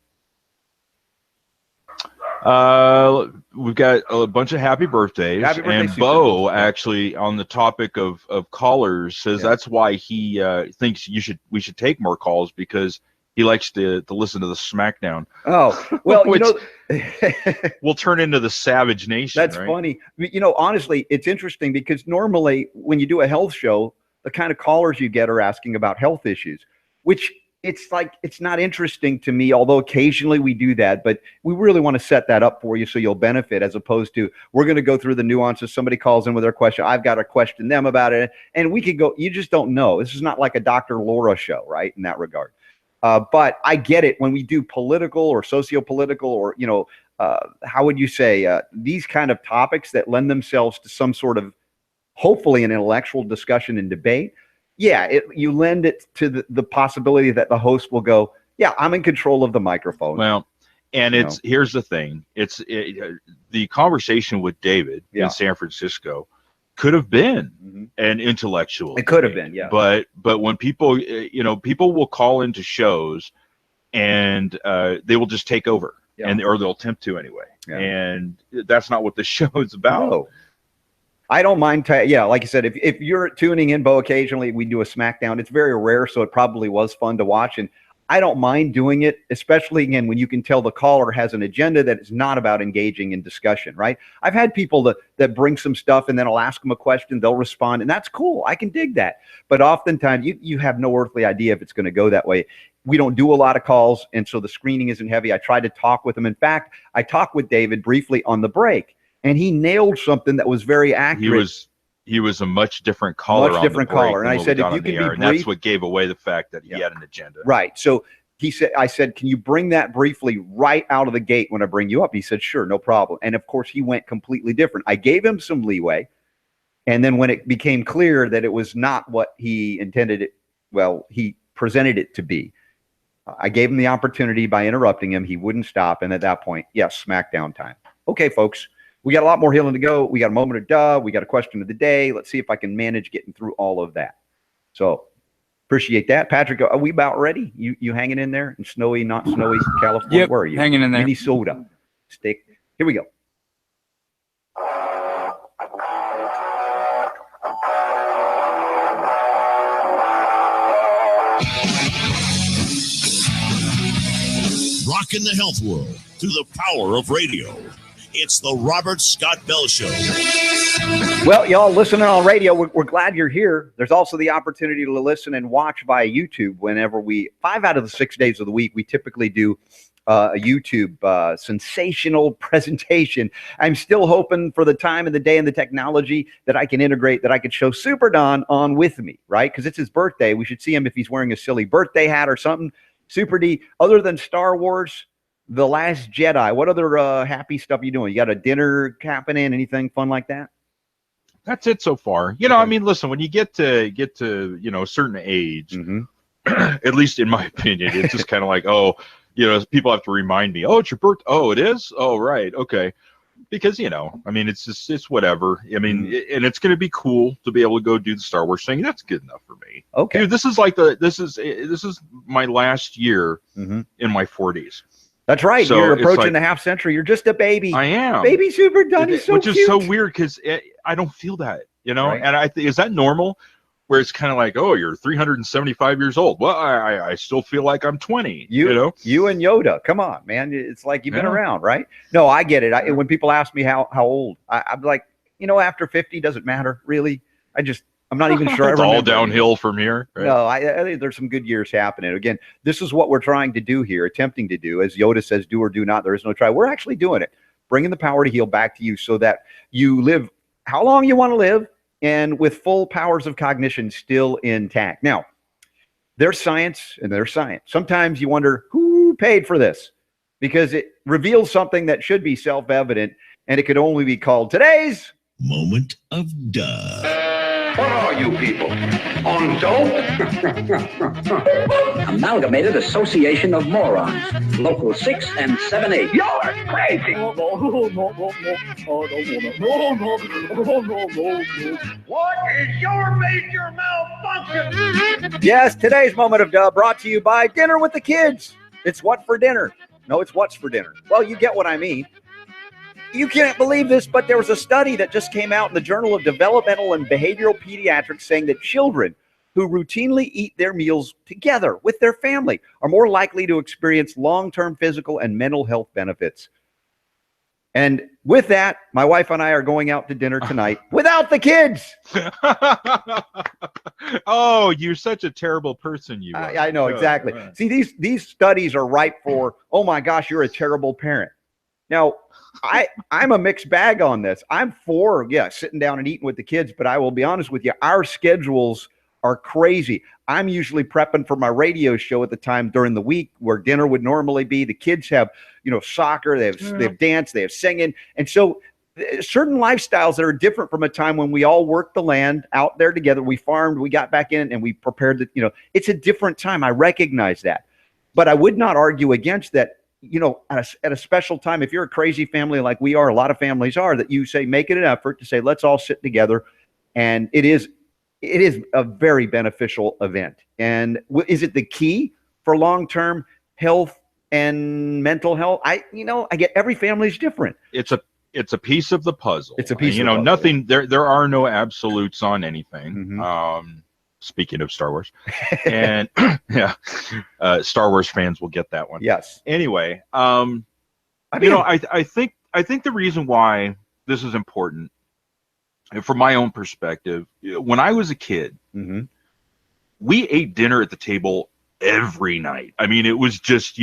We've got a bunch of happy birthdays, and Bo actually, on the topic of callers, says that's why he thinks we should take more calls, because he likes to listen to the SmackDown. Oh, well, which you know, will turn into the Savage Nation. That's right? funny. You know, honestly, it's interesting because normally when you do a health show, the kind of callers you get are asking about health issues, which it's like, it's not interesting to me, although occasionally we do that, but we really want to set that up for you so you'll benefit, as opposed to we're going to go through the nuances. Somebody calls in with their question, I've got to question them about it, and we could go, you just don't know. This is not like a Dr. Laura show, right, in that regard. But I get it when we do political or socio-political, or, you know, how would you say, these kind of topics that lend themselves to some sort of, hopefully, an intellectual discussion and debate. Yeah, you lend it to the possibility that the host will go, yeah, I'm in control of the microphone. Well, and here's the thing. The conversation with David in San Francisco could have been an intellectual. It could have been, yeah. But when people, you know, people will call into shows and they will just take over, or they'll attempt to anyway. Yeah. And that's not what the show is about. No. I don't mind. Like you said, if you're tuning in, Bo, occasionally we do a SmackDown. It's very rare, so it probably was fun to watch. And I don't mind doing it, especially again when you can tell the caller has an agenda that is not about engaging in discussion, right? I've had people that bring some stuff and then I'll ask them a question, they'll respond, and that's cool. I can dig that. But oftentimes you have no earthly idea if it's going to go that way. We don't do a lot of calls, and so the screening isn't heavy. I tried to talk with him. In fact, I talked with David briefly on the break, and he nailed something that was very accurate. He was a much different caller. Much different caller. And I said, if you can be brief, and that's what gave away the fact that he had an agenda. Right. So I said, can you bring that briefly right out of the gate when I bring you up? He said, sure, no problem. And of course, he went completely different. I gave him some leeway. And then when it became clear that it was not what he intended it, well, he presented it to be. I gave him the opportunity by interrupting him. He wouldn't stop. And at that point, yes, smackdown time. Okay, folks. We got a lot more healing to go. We got a moment of duh. We got a question of the day. Let's see if I can manage getting through all of that. So appreciate that. Patrick, are we about ready? You hanging in there in snowy, not snowy California? Yep, where are you? hanging in there. Minnesota. Stick. Here we go. Rocking the health world through the power of radio. It's the Robert Scott Bell Show. Well, y'all listening on radio, we're glad you're here. There's also the opportunity to listen and watch via YouTube whenever 5 out of the 6 days of the week, we typically do a YouTube sensational presentation. I'm still hoping for the time of the day and the technology that I can integrate, that I could show Super Don on with me, right? Because it's his birthday. We should see him if he's wearing a silly birthday hat or something. Super D, other than Star Wars, The Last Jedi, what other happy stuff are you doing? You got a dinner happening? Anything fun like that? That's it so far. You know, I mean, listen, when you get to a certain age, at least in my opinion, it's just kind of like, oh, people have to remind me, oh, it's your birthday. Oh, it is? Oh, right. Okay. Because, I mean, it's whatever. I mean, and it's going to be cool to be able to go do the Star Wars thing. That's good enough for me. Okay. Dude, this is my last year in my 40s. That's right. So you're approaching like, the half century. You're just a baby. I am. Baby Super Don. He's so which cute. is so weird because I don't feel that, Right. And is that normal? Where it's kind of like, oh, you're 375 years old. Well, I still feel like I'm 20. You and Yoda. Come on, man. It's like you've been around, right? No, I get it. When people ask me how old, I'm like, after 50 doesn't matter really. I'm not even sure. It's all downhill from here. Right? No, I think there's some good years happening. Again, this is what we're trying to do here, attempting to do. As Yoda says, do or do not. There is no try. We're actually doing it, bringing the power to heal back to you so that you live how long you want to live and with full powers of cognition still intact. Now, there's science and there's science. Sometimes you wonder who paid for this because it reveals something that should be self-evident, and it could only be called today's Moment of Duh. What are you people? On dope? Amalgamated Association of Morons. Local 6 and 7-8. You're crazy! What is your major malfunction? Yes, today's Moment of Duh brought to you by Dinner with the Kids. It's what for dinner? No, it's what's for dinner. Well, you get what I mean. You can't believe this, but there was a study that just came out in the Journal of Developmental and Behavioral Pediatrics saying that children who routinely eat their meals together with their family are more likely to experience long-term physical and mental health benefits. And with that, my wife and I are going out to dinner tonight without the kids. Oh, you're such a terrible person, you are. I know, exactly. Right. See, these studies are ripe for, oh my gosh, you're a terrible parent. Now, I'm a mixed bag on this. I'm for, sitting down and eating with the kids, but I will be honest with you, our schedules are crazy. I'm usually prepping for my radio show at the time during the week where dinner would normally be. The kids have, soccer, they have dance, they have singing. And so certain lifestyles that are different from a time when we all worked the land out there together. We farmed, we got back in and we prepared it's a different time. I recognize that, but I would not argue against that. At a special time, if you're a crazy family like we are, a lot of families are, that you say, make it an effort to say, let's all sit together. And it is a very beneficial event. And is it the key for long-term health and mental health? I get every family's different. It's a piece of the puzzle. It's a piece of the puzzle. Nothing, there are no absolutes on anything. Speaking of Star Wars, and yeah, Star Wars fans will get that one. Yes. Anyway, I mean, I think the reason why this is important, from my own perspective, when I was a kid, we ate dinner at the table every night. I mean, it was just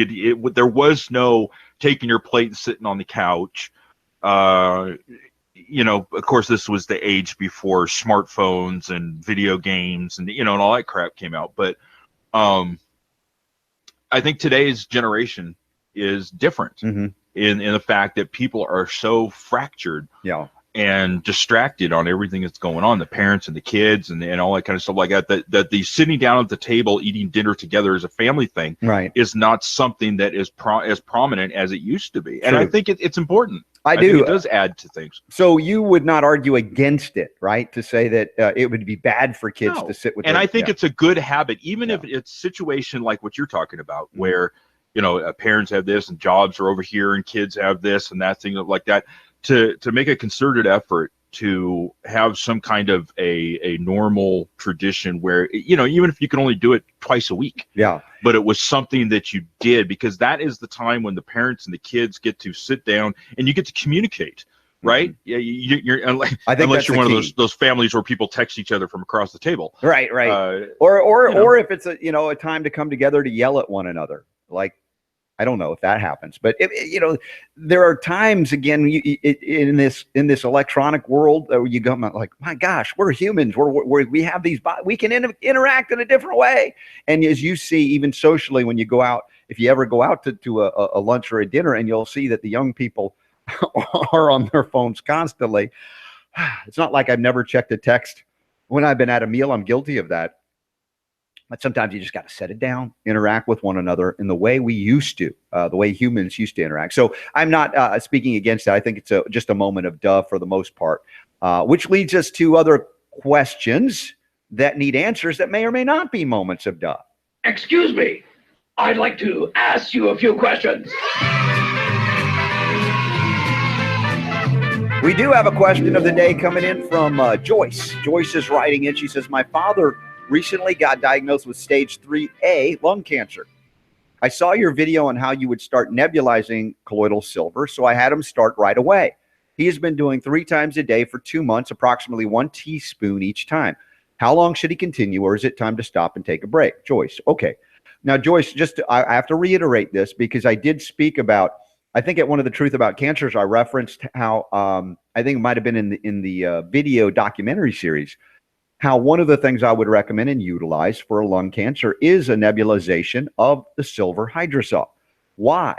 there was no taking your plate and sitting on the couch. Of course, this was the age before smartphones and video games and and all that crap came out. But I think today's generation is different in the fact that people are so fractured. Yeah. And distracted on everything that's going on, the parents and the kids and all that kind of stuff like that the sitting down at the table eating dinner together as a family thing is not something that is as prominent as it used to be. And I think it's important. I think it does add to things. So you would not argue against it, right? To say that it would be bad for kids to sit with and I think it's a good habit, even if it's a situation like what you're talking about, where parents have this and jobs are over here and kids have this and that thing like that. To make a concerted effort to have some kind of a normal tradition where, even if you can only do it twice a week, but it was something that you did, because that is the time when the parents and the kids get to sit down and you get to communicate, right? You're unless you're one of those families where people text each other from across the table, right? Or if it's a time to come together to yell at one another, like. I don't know if that happens, but there are times again in this electronic world where you go like, my gosh, we're humans. We have these. We can interact in a different way. And as you see, even socially, when you go out, if you ever go out to a lunch or a dinner, and you'll see that the young people are on their phones constantly. It's not like I've never checked a text when I've been at a meal. I'm guilty of that. But sometimes you just got to set it down, interact with one another in the way we used to, the way humans used to interact. So I'm not speaking against that. I think it's just a moment of duh for the most part, which leads us to other questions that need answers that may or may not be moments of duh. Excuse me. I'd like to ask you a few questions. We do have a question of the day coming in from Joyce. Joyce is writing in. She says, my father recently got diagnosed with stage 3A lung cancer. I saw your video on how you would start nebulizing colloidal silver, so I had him start right away. He has been doing 3 times a day for 2 months, approximately 1 teaspoon each time. How long should he continue, or is it time to stop and take a break? Joyce. Okay. Now, Joyce, I have to reiterate this because I did speak about, I think at one of the Truth About Cancers, I referenced how, I think it might have been in the video documentary series, how one of the things I would recommend and utilize for a lung cancer is a nebulization of the silver hydrosol. Why?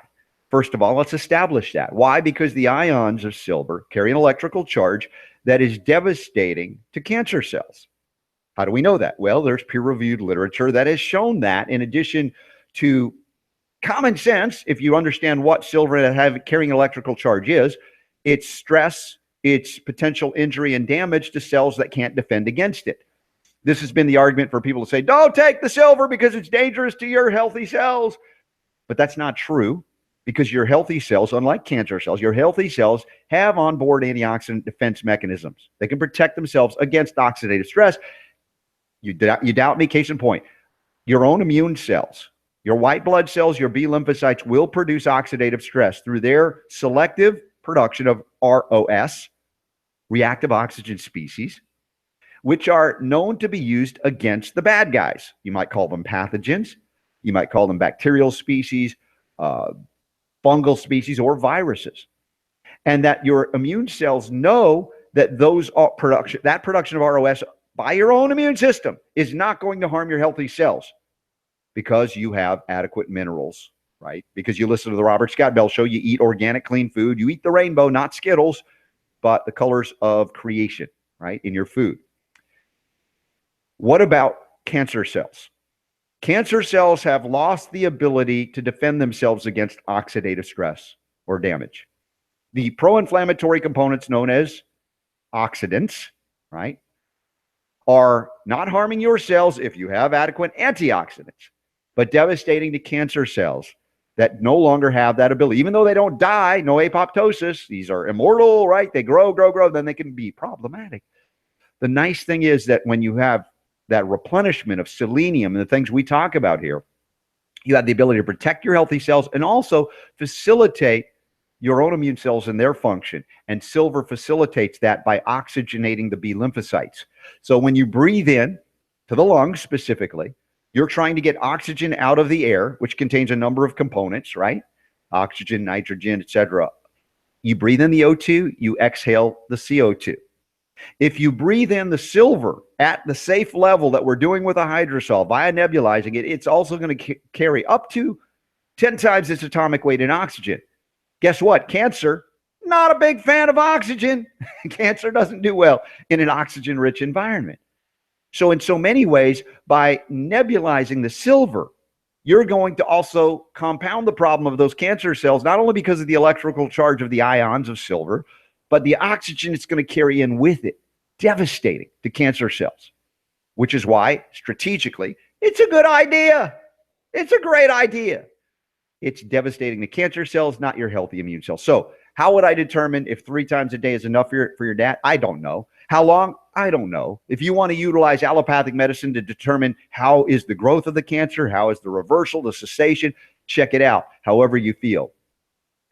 First of all, let's establish that. Why? Because the ions of silver carry an electrical charge that is devastating to cancer cells. How do we know that? Well, there's peer-reviewed literature that has shown that, in addition to common sense, if you understand what silver carrying electrical charge is, it's stress, it's potential injury and damage to cells that can't defend against it. This has been the argument for people to say, don't take the silver because it's dangerous to your healthy cells. But that's not true, because your healthy cells, unlike cancer cells, your healthy cells have onboard antioxidant defense mechanisms. They can protect themselves against oxidative stress. You doubt me? Case in point, your own immune cells, your white blood cells, your B lymphocytes will produce oxidative stress through their selective production of ROS, reactive oxygen species, which are known to be used against the bad guys. You might call them pathogens. You might call them bacterial species, fungal species, or viruses. And that your immune cells know that that production of ROS by your own immune system is not going to harm your healthy cells because you have adequate minerals, right? Because you listen to the Robert Scott Bell Show, you eat organic, clean food. You eat the rainbow, not Skittles, but the colors of creation, right, in your food. What about cancer cells? Cancer cells have lost the ability to defend themselves against oxidative stress or damage. The pro-inflammatory components known as oxidants, right, are not harming your cells if you have adequate antioxidants, but devastating to cancer cells that no longer have that ability. Even though they don't die, no apoptosis, these are immortal, right? They grow, then they can be problematic. The nice thing is that when you have that replenishment of selenium and the things we talk about here, you have the ability to protect your healthy cells and also facilitate your own immune cells and their function. And silver facilitates that by oxygenating the B lymphocytes. So when you breathe in to the lungs specifically, you're trying to get oxygen out of the air, which contains a number of components, right? Oxygen, nitrogen, etc. You breathe in the O2, you exhale the CO2. If you breathe in the silver at the safe level that we're doing with a hydrosol via nebulizing it, it's also going to carry up to 10 times its atomic weight in oxygen. Guess what? Cancer, not a big fan of oxygen. Cancer doesn't do well in an oxygen-rich environment. So in so many ways, by nebulizing the silver, you're going to also compound the problem of those cancer cells, not only because of the electrical charge of the ions of silver, but the oxygen it's going to carry in with it. Devastating to cancer cells, which is why, strategically, it's a good idea. It's a great idea. It's devastating to cancer cells, not your healthy immune cells. So how would I determine if 3 times a day is enough for your dad? I don't know. How long? I don't know. If you want to utilize allopathic medicine to determine how is the growth of the cancer, how is the reversal, the cessation, check it out, however you feel.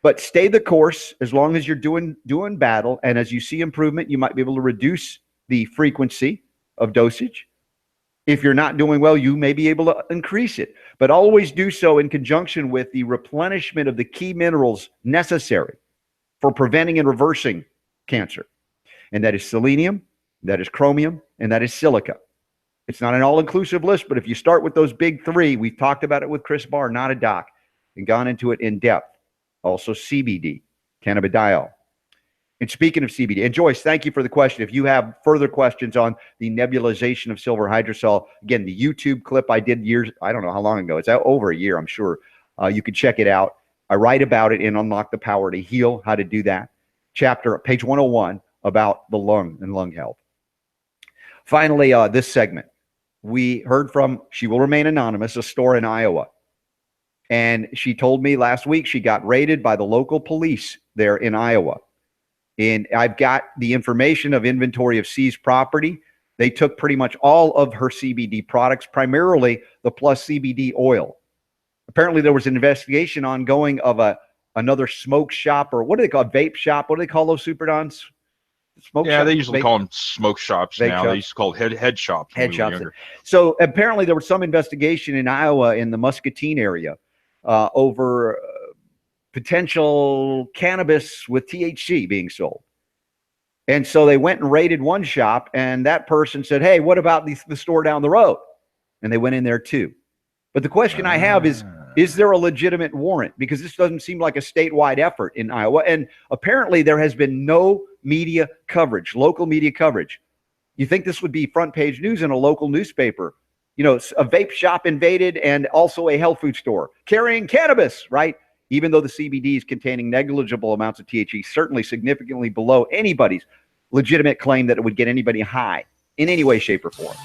But stay the course as long as you're doing battle. And as you see improvement, you might be able to reduce the frequency of dosage. If you're not doing well, you may be able to increase it. But always do so in conjunction with the replenishment of the key minerals necessary for preventing and reversing cancer. And that is selenium, that is chromium, and that is silica. It's not an all-inclusive list, but if you start with those big 3, we've talked about it with Chris Barr, not a doc, and gone into it in depth. Also CBD, cannabidiol. And speaking of CBD, and Joyce, thank you for the question. If you have further questions on the nebulization of silver hydrosol, again, the YouTube clip I did years, I don't know how long ago, it's over a year, I'm sure. You can check it out. I write about it in Unlock the Power to Heal, how to do that. Page 101 about the lung and lung health. Finally, this segment, we heard from, she will remain anonymous, a store in Iowa. And she told me last week she got raided by the local police there in Iowa. And I've got the information of inventory of seized property. They took pretty much all of her CBD products, primarily the Plus CBD oil. Apparently there was an investigation ongoing of another smoke shop, or what do they call it? Vape shop? What do they call those, Super Dons? Smoke shop? They usually call them smoke shops now. Shops. They used to call it head shops. Head shops. So apparently there was some investigation in Iowa in the Muscatine area over potential cannabis with THC being sold. And so they went and raided one shop, and that person said, hey, what about the store down the road? And they went in there too. But the question I have is there a legitimate warrant? Because this doesn't seem like a statewide effort in Iowa. And apparently there has been no media coverage, local media coverage. You think this would be front page news in a local newspaper? You know, a vape shop invaded and also a health food store carrying cannabis, right? Even though the CBD is containing negligible amounts of THC, certainly significantly below anybody's legitimate claim that it would get anybody high in any way, shape, or form.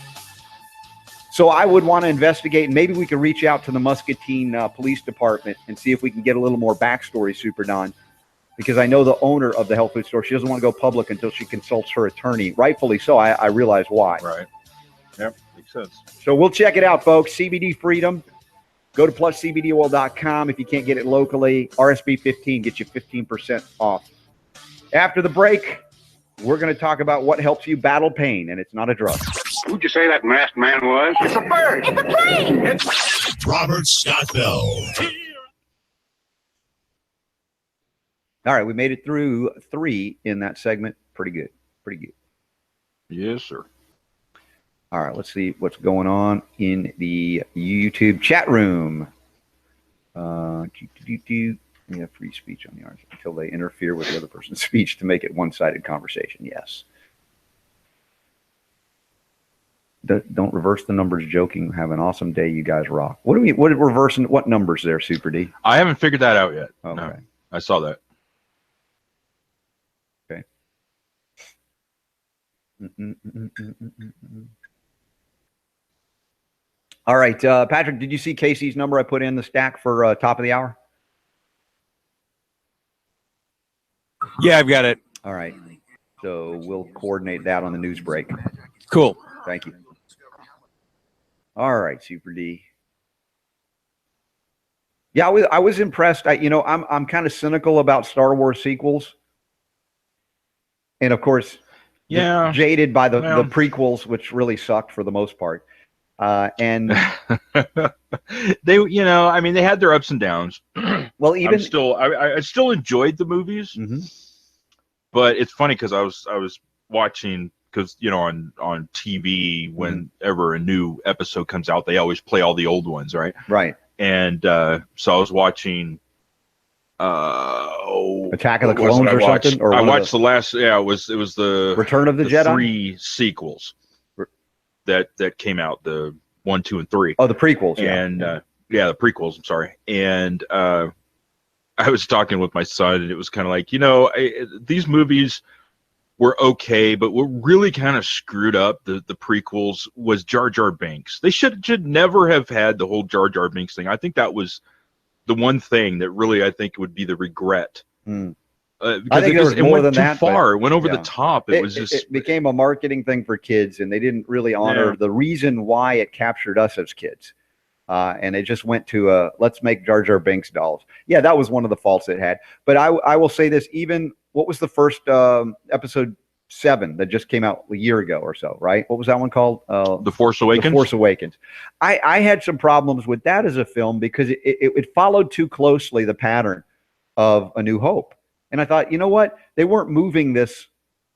So I would want to investigate, and maybe we could reach out to the Muscatine Police Department and see if we can get a little more backstory, Super Don, because I know the owner of the health food store. She doesn't want to go public until she consults her attorney. Rightfully so. I realize why. Right. Yep. Makes sense. So we'll check it out, folks. CBD Freedom. Go to pluscbdoil.com. If you can't get it locally, RSB 15 gets you 15% off. After the break, we're going to talk about what helps you battle pain, and it's not a drug. Who'd you say that masked man was? It's a bird. It's a plane. It's Robert Scott Bell. All right, we made it through 3 in that segment. Pretty good. Pretty good. Yes, sir. All right, let's see what's going on in the YouTube chat room. We have free speech on the arms until they interfere with the other person's speech to make it one-sided conversation. Yes. Don't reverse the numbers. Joking. Have an awesome day. You guys rock. What reversing? What numbers there, Super D? I haven't figured that out yet. Okay. No, I saw that. Okay. All right, Patrick, did you see Casey's number I put in the stack for top of the hour? Yeah, I've got it. All right. So we'll coordinate that on the news break. Cool. Thank you. All right, Super D. Yeah, I was impressed. I'm kind of cynical about Star Wars sequels, and of course, jaded by the prequels, which really sucked for the most part. And they, I mean, they had their ups and downs. Well, even I still enjoyed the movies, but it's funny because I was watching, because on TV, whenever a new episode comes out, they always play all the old ones, right? Right. And so I was watching Attack of the Clones or something. Or I watched the last. Yeah, it was the Return of the Jedi. 3 sequels that came out, the 1, 2, and 3. Oh, the prequels. And the prequels. I'm sorry. And I was talking with my son, and it was kind of like, these movies were okay, but what really kind of screwed up the prequels was Jar Jar Binks. They should never have had the whole Jar Jar Binks thing. I think that was the one thing that really, I think, would be the regret. I Because think there was more than that. Too far. It went over the top. It became a marketing thing for kids, and they didn't really honor the reason why it captured us as kids. And it just went to let's make Jar Jar Binks dolls. Yeah, that was one of the faults it had. But I will say this: even what was the first episode 7 that just came out a year ago or so? Right? What was that one called? The Force Awakens. The Force Awakens. I had some problems with that as a film because it followed too closely the pattern of A New Hope. And I thought, you know what? They weren't moving this.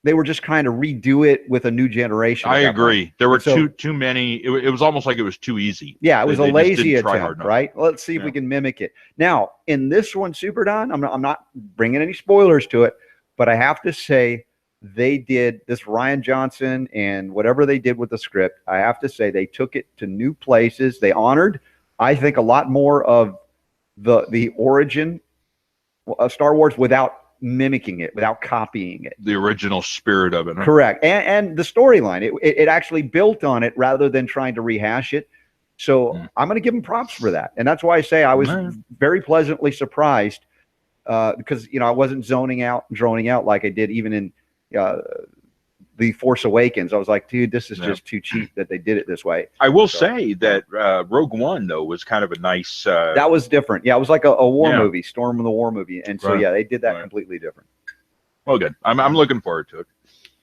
They were just trying to redo it with a new generation. I agree. There were too many. It was almost like it was too easy. Yeah, it was a lazy attempt, right? Let's see if we can mimic it. Now, in this one, Super Don, I'm not bringing any spoilers to it, but I have to say they did this, Rian Johnson, and whatever they did with the script, I have to say they took it to new places. They honored, I think, a lot more of the origin of Star Wars without mimicking it, without copying it, the original spirit of it. Huh? Correct. And the storyline, it actually built on it rather than trying to rehash it. So I'm going to give them props for that. And that's why I say I was very pleasantly surprised because, I wasn't droning out like I did even in The Force Awakens. I was like, dude, this is just too cheap that they did it this way. I will say that Rogue One, though, was kind of a nice... that was different. Yeah, it was like a war movie, Storm of the War movie. And so, they did that completely different. Well, good. I'm looking forward to it.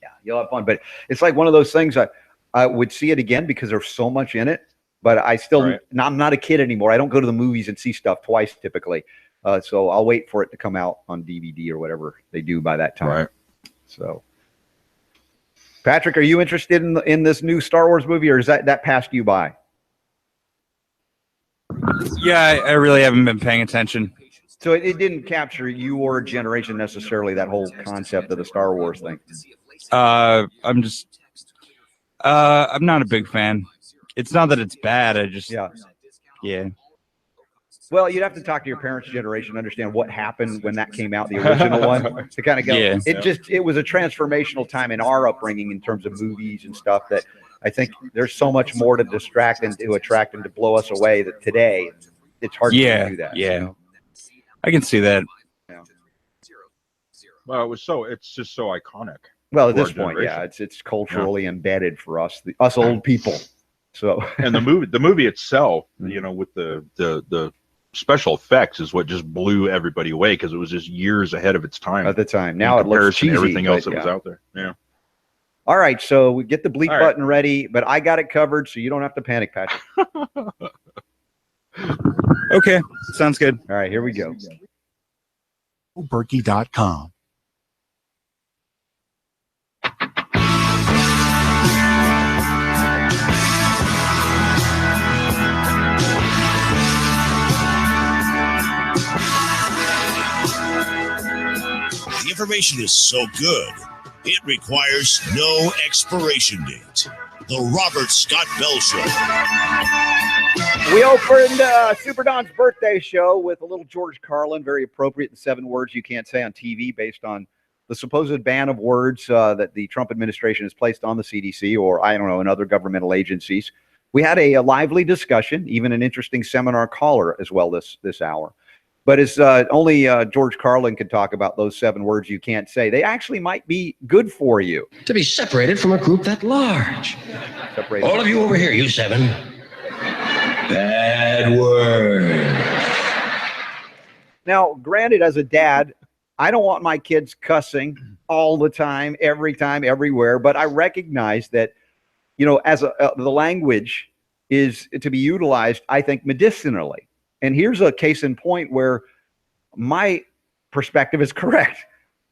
Yeah, you'll have fun. But it's like one of those things I would see it again because there's so much in it. But I still, I'm not a kid anymore. I don't go to the movies and see stuff twice typically. So I'll wait for it to come out on DVD or whatever they do by that time. Right. So... Patrick, are you interested in this new Star Wars movie, or is that passed you by? Yeah, I really haven't been paying attention. So it didn't capture your generation necessarily, that whole concept of the Star Wars thing. I'm not a big fan. It's not that it's bad. I just yeah. Well, you'd have to talk to your parents' generation, understand what happened when that came out, the original one, to kind of go. Yeah. It was a transformational time in our upbringing in terms of movies and stuff that I think there's so much more to distract and to attract and to blow us away that today it's hard to do that. Yeah, I can see that. Yeah. Well, it's just so iconic. Well, at this point, it's culturally embedded for us old people. So and the movie itself, with the special effects is what just blew everybody away because it was just years ahead of its time at the time. Now it looks cheesy, everything else that was out there. Yeah. All right, so we get the bleep button ready, but I got it covered, so you don't have to panic, Patrick. Okay, sounds good. All right, here we go. Berkey.com. The information is so good, it requires no expiration date. The Robert Scott Bell Show. We opened Super Don's birthday show with a little George Carlin, very appropriate, the 7 words you can't say on TV based on the supposed ban of words that the Trump administration has placed on the CDC or, I don't know, in other governmental agencies. We had a lively discussion, even an interesting seminar caller as well this hour. But as only George Carlin could talk about those 7 words you can't say, they actually might be good for you. To be separated from a group that large. Separated. All of you over here, you 7. Bad word. Now, granted, as a dad, I don't want my kids cussing all the time, everywhere. But I recognize that, as the language is to be utilized, I think, medicinally. And here's a case in point where my perspective is correct.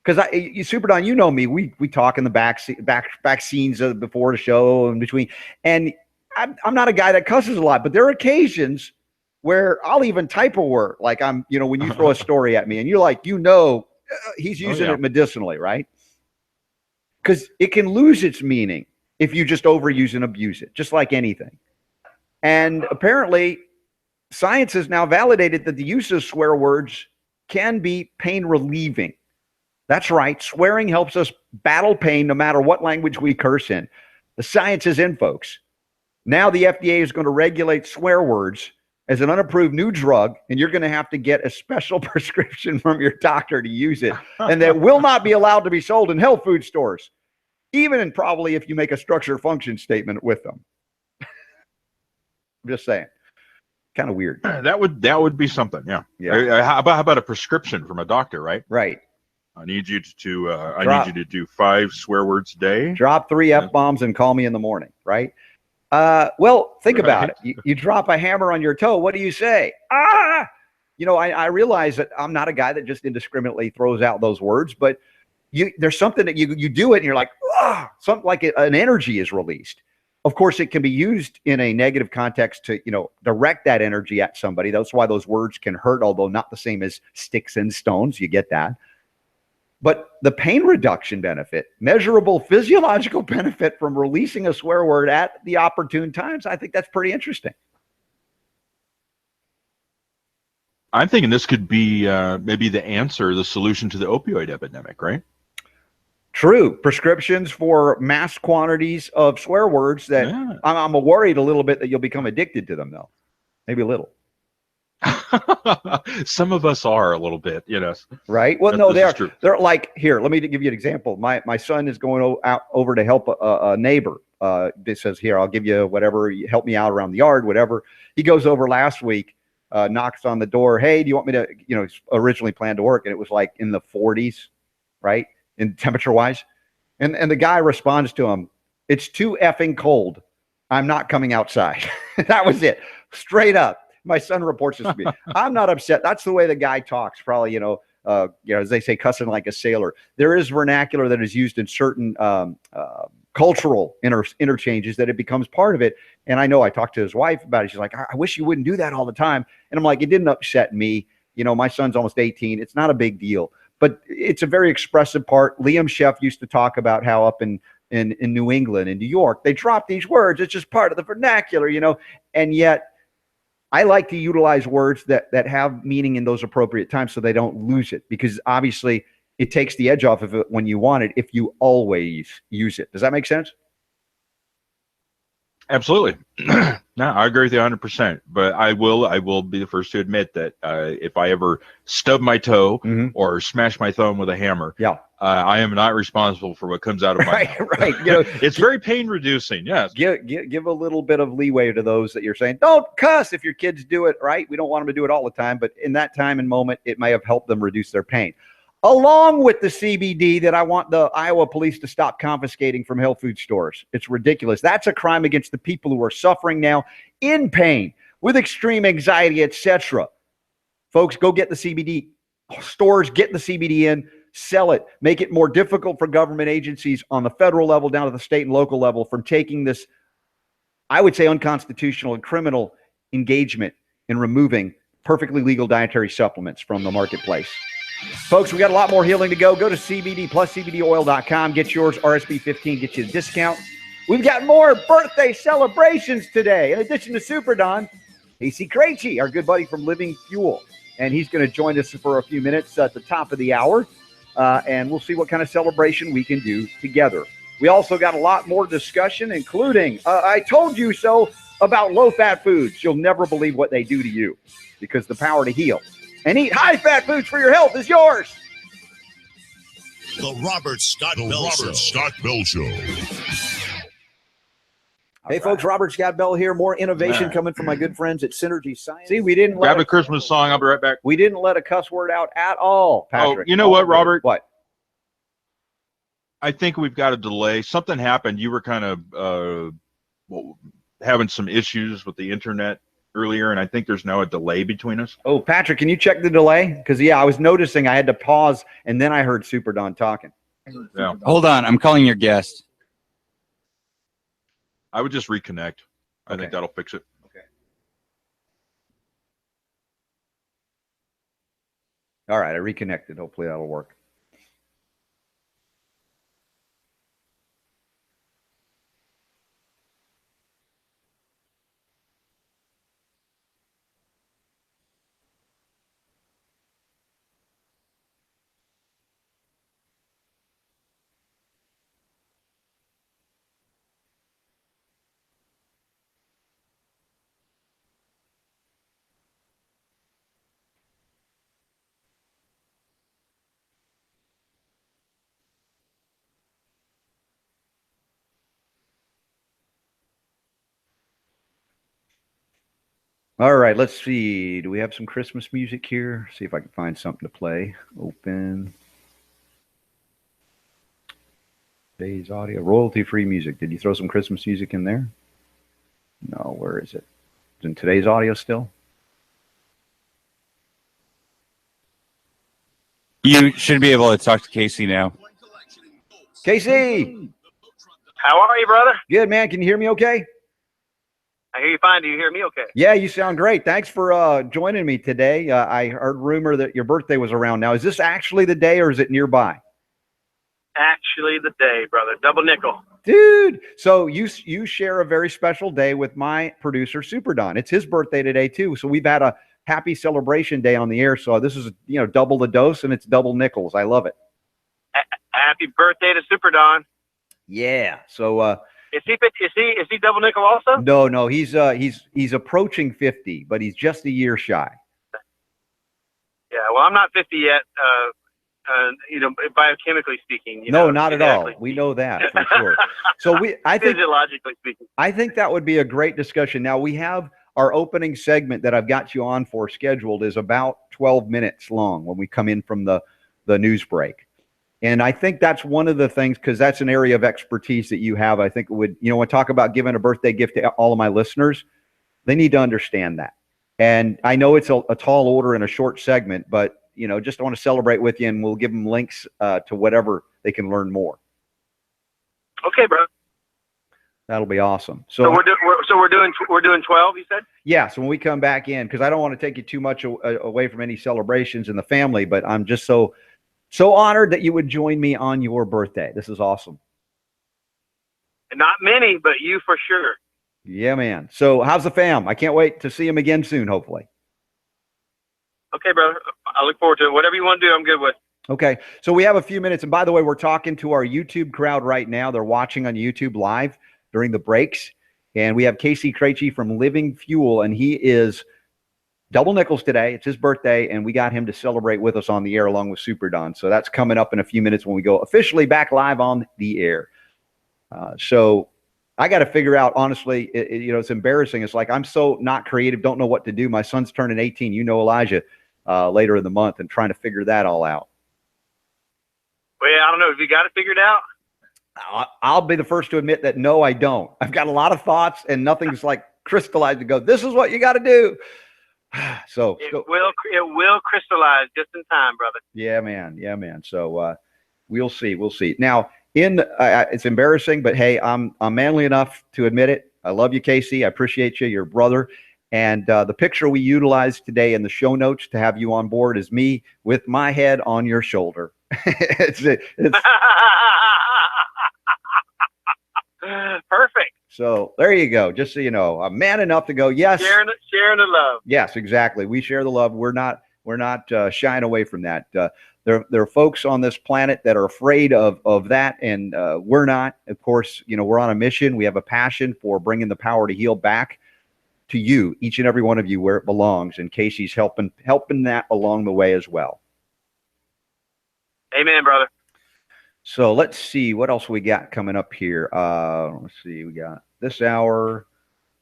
Because Super Don, you know me, we talk in the back scenes before the show and between, and I'm not a guy that cusses a lot, but there are occasions where I'll even type a word, like when you throw a story at me and you're like, he's using it medicinally, right? Because it can lose its meaning if you just overuse and abuse it, just like anything. And apparently, science has now validated that the use of swear words can be pain relieving. That's right. Swearing helps us battle pain no matter what language we curse in. The science is in, folks. Now the FDA is going to regulate swear words as an unapproved new drug, and you're going to have to get a special prescription from your doctor to use it. And that will not be allowed to be sold in health food stores, even probably if you make a structure function statement with them. I'm just saying. Kind of weird. That would be something, yeah. How about a prescription from a doctor, right? Right. I need you to do 5 swear words a day. Drop 3 F-bombs and call me in the morning, right? Well, think about it. You drop a hammer on your toe. What do you say? Ah! I realize that I'm not a guy that just indiscriminately throws out those words, but there's something that you do it and you're like, something like an energy is released. Of course, it can be used in a negative context to, direct that energy at somebody. That's why those words can hurt, although not the same as sticks and stones. You get that. But the pain reduction benefit, measurable physiological benefit from releasing a swear word at the opportune times, I think that's pretty interesting. I'm thinking this could be maybe the solution to the opioid epidemic, right? True. Prescriptions for mass quantities of swear words that I'm worried a little bit that you'll become addicted to them, though. Maybe a little. Some of us are a little bit, Right. Well, no, they're like, here, let me give you an example. My son is going over to help a neighbor. He says, here, I'll give you whatever, you help me out around the yard, whatever. He goes over last week, knocks on the door. Hey, do you want me to, originally planned to work. And it was like in the 40s, right? In temperature wise. And the guy responds to him, it's too effing cold. I'm not coming outside. That was it. Straight up. My son reports this to me. I'm not upset. That's the way the guy talks. Probably, as they say, cussing like a sailor. There is vernacular that is used in certain cultural interchanges that it becomes part of it. And I know I talked to his wife about it. She's like, I wish you wouldn't do that all the time. And I'm like, it didn't upset me. My son's almost 18. It's not a big deal. But it's a very expressive part. Liam Sheff used to talk about how up in New England, in New York, they drop these words. It's just part of the vernacular, and yet I like to utilize words that have meaning in those appropriate times so they don't lose it, because obviously it takes the edge off of it when you want it if you always use it. Does that make sense? Absolutely. No, I agree with you 100%. But I will be the first to admit that if I ever stub my toe or smash my thumb with a hammer, I am not responsible for what comes out of my mouth. Right. It's very pain reducing. Yes. Give a little bit of leeway to those that you're saying, don't cuss if your kids do it right. We don't want them to do it all the time, but in that time and moment, it may have helped them reduce their pain. Along with the CBD that I want the Iowa police to stop confiscating from health food stores. It's ridiculous. That's a crime against the people who are suffering now in pain with extreme anxiety, etc. Folks, go get the CBD. Stores, get the CBD in, sell it, make it more difficult for government agencies on the federal level down to the state and local level from taking this, I would say, unconstitutional and criminal engagement in removing perfectly legal dietary supplements from the marketplace. Folks, we got a lot more healing to go. Go to CBD+CBDoil.com. Get yours. RSB 15 gets you a discount. We've got more birthday celebrations today. In addition to Super Don, AC Craichy, our good buddy from Living Fuel. And he's going to join us for a few minutes at the top of the hour. And we'll see what kind of celebration we can do together. We also got a lot more discussion, including I told you so about low-fat foods. You'll never believe what they do to you, because the power to heal and eat high-fat foods for your health is yours. The Robert Scott Bell Show. All Hey, folks, Robert Scott Bell here. More innovation coming from my good friends at Synergy Science. See, we didn't Grab a Christmas song. I'll be right back. We didn't let a cuss word out at all, Patrick. Oh, you know what, Robert? What? I think we've got a delay. Something happened. You were kind of having some issues with the internet earlier, and I think there's now a delay between us. Oh, Patrick, can you check the delay? Because, yeah, I was noticing I had to pause, and then I heard Super Don talking. Yeah. Hold on. I'm calling your guest. I would just reconnect. I think that'll fix it. Okay. All right, I reconnected. Hopefully that'll work. All right, let's see. Do we have some Christmas music here? See if I can find something to play. Open. Today's audio. Royalty-free music. Did you throw some Christmas music in there? No, where is it? Is it in today's audio still? You should be able to talk to Casey now. Casey! How are you, brother? Good, man. Can you hear me okay? I hear you fine. Do you hear me okay? Yeah, you sound great. Thanks for joining me today. I heard rumor that your birthday was around now. Is this actually the day or is it nearby? Actually, the day, brother. Double nickel. Dude, so you share a very special day with my producer, Super Don. It's his birthday today, too. So we've had a happy celebration day on the air. So this is, double the dose, and it's double nickels. I love it. Happy birthday to Super Don. Yeah. So Is he double nickel also? no, he's approaching 50, but he's just a year shy. Yeah, well, I'm not 50 yet. Biochemically speaking. No, not at all. We know that for sure. So I think physiologically speaking. I think that would be a great discussion. Now we have our opening segment that I've got you on for scheduled is about 12 minutes long when we come in from the news break. And I think that's one of the things, because that's an area of expertise that you have. I think it would, when I talk about giving a birthday gift to all of my listeners, they need to understand that. And I know it's a tall order in a short segment, but, just want to celebrate with you, and we'll give them links to whatever they can learn more. Okay, bro. That'll be awesome. So we're doing 12, you said? Yeah, so when we come back in, because I don't want to take you too much away from any celebrations in the family, but I'm just so honored that you would join me on your birthday. This is awesome. Not many, but you for sure. Yeah, man. So how's the fam? I can't wait to see him again soon, hopefully. Okay, brother. I look forward to it. Whatever you want to do, I'm good with. Okay. So we have a few minutes. And by the way, we're talking to our YouTube crowd right now. They're watching on YouTube live during the breaks. And we have Casey Craichy from Living Fuel, and he is double nickels today. It's his birthday, and we got him to celebrate with us on the air along with Super Don. So that's coming up in a few minutes when we go officially back live on the air. So I got to figure out, honestly, it's embarrassing. It's like I'm so not creative, don't know what to do. My son's turning 18, Elijah, later in the month, and trying to figure that all out. Well, I don't know. Have you got it figured out? I'll be the first to admit that, no, I don't. I've got a lot of thoughts, and nothing's like crystallized to go, this is what you got to do. So it will crystallize just in time, brother. Yeah, man. So we'll see. Now, it's embarrassing, but hey, I'm manly enough to admit it. I love you, Casey. I appreciate you, your brother. And the picture we utilized today in the show notes to have you on board is me with my head on your shoulder. it's perfect. So there you go. Just so you know, I'm man enough to go, yes. Sharing the love. Yes, exactly. We share the love. We're not shying away from that. There are folks on this planet that are afraid of that, and we're not. Of course, we're on a mission. We have a passion for bringing the power to heal back to you, each and every one of you, where it belongs. And Casey's helping that along the way as well. Amen, brother. So let's see what else we got coming up here. Let's see. We got this hour.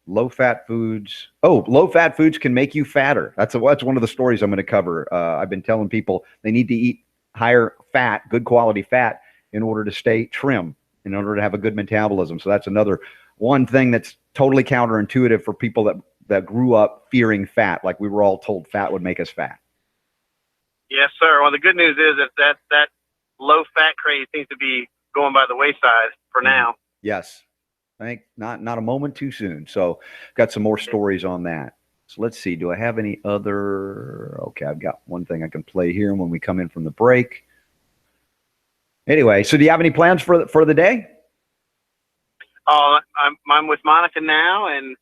Low-fat foods. Oh, low-fat foods can make you fatter. That's one of the stories I'm going to cover. I've been telling people they need to eat higher fat, good quality fat, in order to stay trim, in order to have a good metabolism. So that's another one thing that's totally counterintuitive for people that grew up fearing fat, like we were all told fat would make us fat. Yes, sir. Well, the good news is that low fat craze seems to be going by the wayside for now. Yes. I think not a moment too soon. So got some more stories on that. So let's see. Do I have any other? Okay, I've got one thing I can play here when we come in from the break. Anyway, so do you have any plans for the day? Oh, I'm with Monica now, and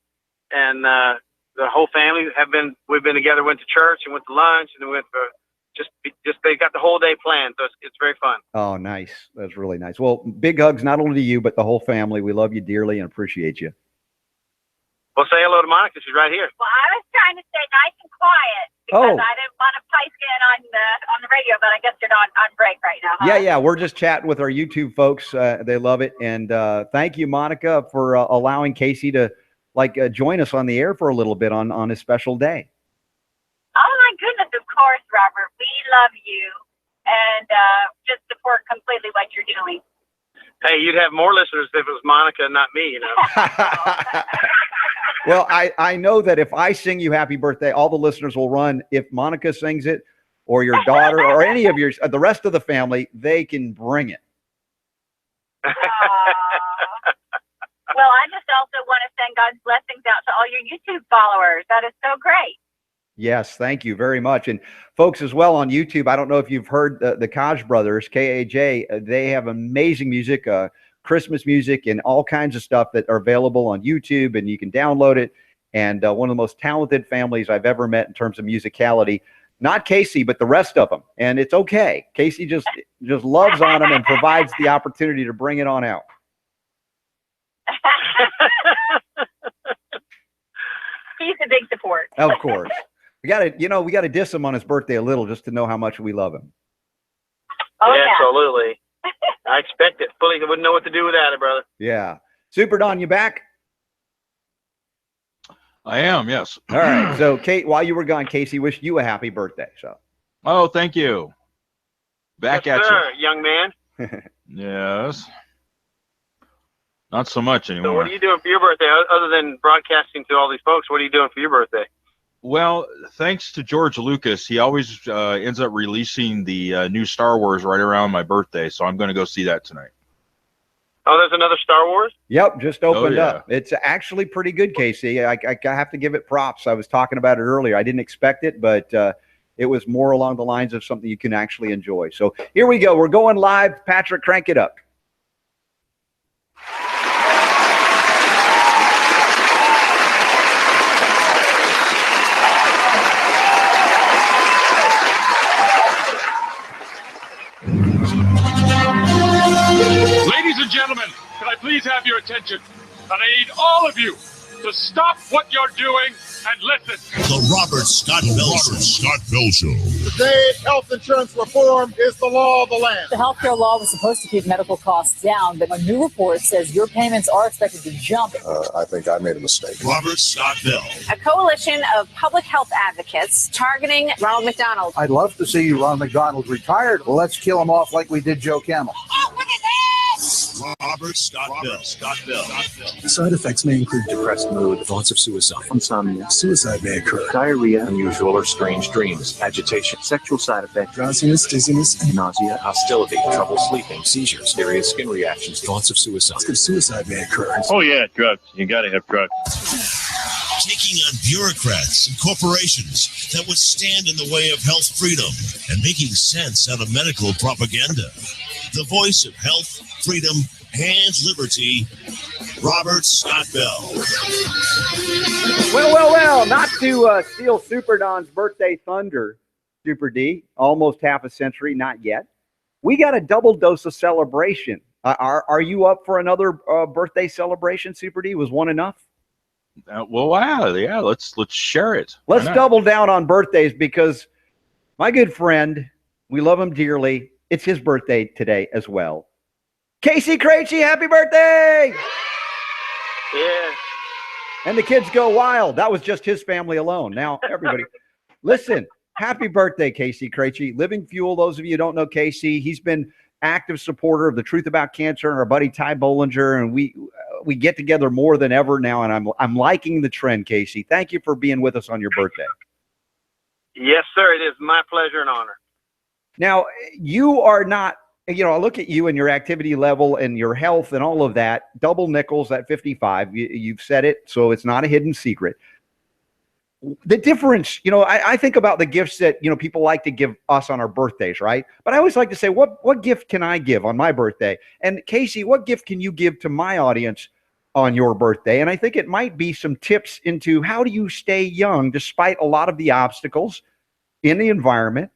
the whole family we've been together. Went to church and went to lunch, and went for just they got the whole day planned, so it's very fun. Oh, nice. That's really nice. Well, big hugs not only to you but the whole family. We love you dearly and appreciate you. Well, say hello to Monica. She's right here. Well, I was trying to stay nice and quiet because I didn't want to pipe in on the radio, but I guess you're on break right now, huh? Yeah. We're just chatting with our YouTube folks. They love it. And thank you, Monica, for allowing Casey to join us on the air for a little bit on his special day. Oh, my goodness, of course, Robert. We love you and just support completely what you're doing. Hey, you'd have more listeners if it was Monica and not me, you know. Well, I know that if I sing you happy birthday, all the listeners will run. If Monica sings it or your daughter or any of yours, the rest of the family, they can bring it. Well, I just also want to send God's blessings out to all your YouTube followers. That is so great. Yes, thank you very much. And folks as well on YouTube, I don't know if you've heard the Kaj brothers, KAJ, they have amazing music, Christmas music and all kinds of stuff that are available on YouTube, and you can download it. And one of the most talented families I've ever met in terms of musicality. Not Casey, but the rest of them. And it's okay. Casey just loves on them and provides the opportunity to bring it on out. He's a big support. Of course. We got to diss him on his birthday a little just to know how much we love him. Oh, yeah, absolutely. I expect it. Fully, I wouldn't know what to do without it, brother. Yeah. Super Don, you back? I am, yes. All right. So, Kate, while you were gone, Casey wished you a happy birthday. So. Oh, thank you. Back yes, at sir, you, young man. Yes. Not so much anymore. So, what are you doing for your birthday other than broadcasting to all these folks? What are you doing for your birthday? Well, thanks to George Lucas, he always ends up releasing the new Star Wars right around my birthday, so I'm going to go see that tonight. Oh, there's another Star Wars? Yep, just opened yeah. up. It's actually pretty good, Casey. I have to give it props. I was talking about it earlier. I didn't expect it, but it was more along the lines of something you can actually enjoy. So here we go. We're going live. Patrick, crank it up. Ladies and gentlemen, can I please have your attention? And I need all of you to stop what you're doing and listen. The Robert Scott Bell Show. Today, health insurance reform is the law of the land. The healthcare law was supposed to keep medical costs down, but a new report says your payments are expected to jump. I think I made a mistake. Robert Scott Bell. A coalition of public health advocates targeting Ronald McDonald. I'd love to see Ronald McDonald retired. Let's kill him off like we did Joe Camel. Robert Scott Bell. The side effects may include depressed mood, thoughts of suicide, insomnia, suicide may occur, diarrhea, unusual or strange dreams, agitation, sexual side effects, drowsiness, dizziness, nausea, hostility, trouble sleeping, seizures, serious skin reactions, thoughts of suicide. Suicide may occur. Oh, yeah, drugs. You got to have drugs. Taking on bureaucrats and corporations that would stand in the way of health freedom and making sense out of medical propaganda. The voice of health, freedom, and liberty, Robert Scott Bell. Well, not to steal Super Don's birthday thunder, Super D, almost half a century, not yet. We got a double dose of celebration. Are you up for another birthday celebration, Super D? Was one enough? Wow, yeah, let's share it. Let's double down on birthdays because my good friend, we love him dearly. It's his birthday today as well. Casey Craichy, happy birthday! Yeah. And the kids go wild. That was just his family alone. Now, everybody, listen, happy birthday, Casey Craichy. Living Fuel, those of you who don't know Casey, he's been active supporter of the Truth About Cancer and our buddy Ty Bollinger, and we get together more than ever now, and I'm liking the trend, Casey. Thank you for being with us on your birthday. Yes, sir. It is my pleasure and honor. Now, you are not, I look at you and your activity level and your health and all of that, double nickels at 55. You've said it, so it's not a hidden secret. The difference, I think about the gifts that, people like to give us on our birthdays, right? But I always like to say, what gift can I give on my birthday? And Casey, what gift can you give to my audience on your birthday? And I think it might be some tips into how do you stay young despite a lot of the obstacles in the environment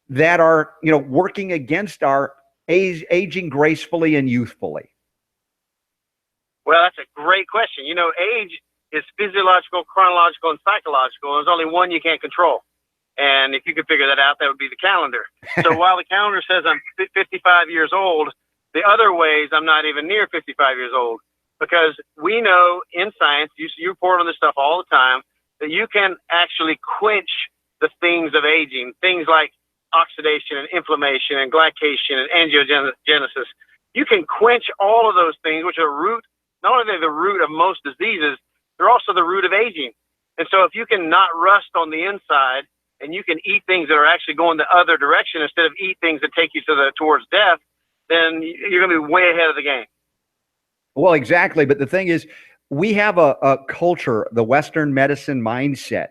that are, working against our aging gracefully and youthfully. Well, that's a great question. Age is physiological, chronological, and psychological. There's only one you can't control. And if you could figure that out, that would be the calendar. So while the calendar says I'm 55 years old, the other ways I'm not even near 55 years old. Because we know in science, you report on this stuff all the time, that you can actually quench the things of aging, things like oxidation and inflammation and glycation and angiogenesis. You can quench all of those things, which are not only are they the root of most diseases, they're also the root of aging. And so if you can not rust on the inside and you can eat things that are actually going the other direction instead of eat things that take you towards death, then you're going to be way ahead of the game. Well, exactly. But the thing is, we have a culture, the Western medicine mindset,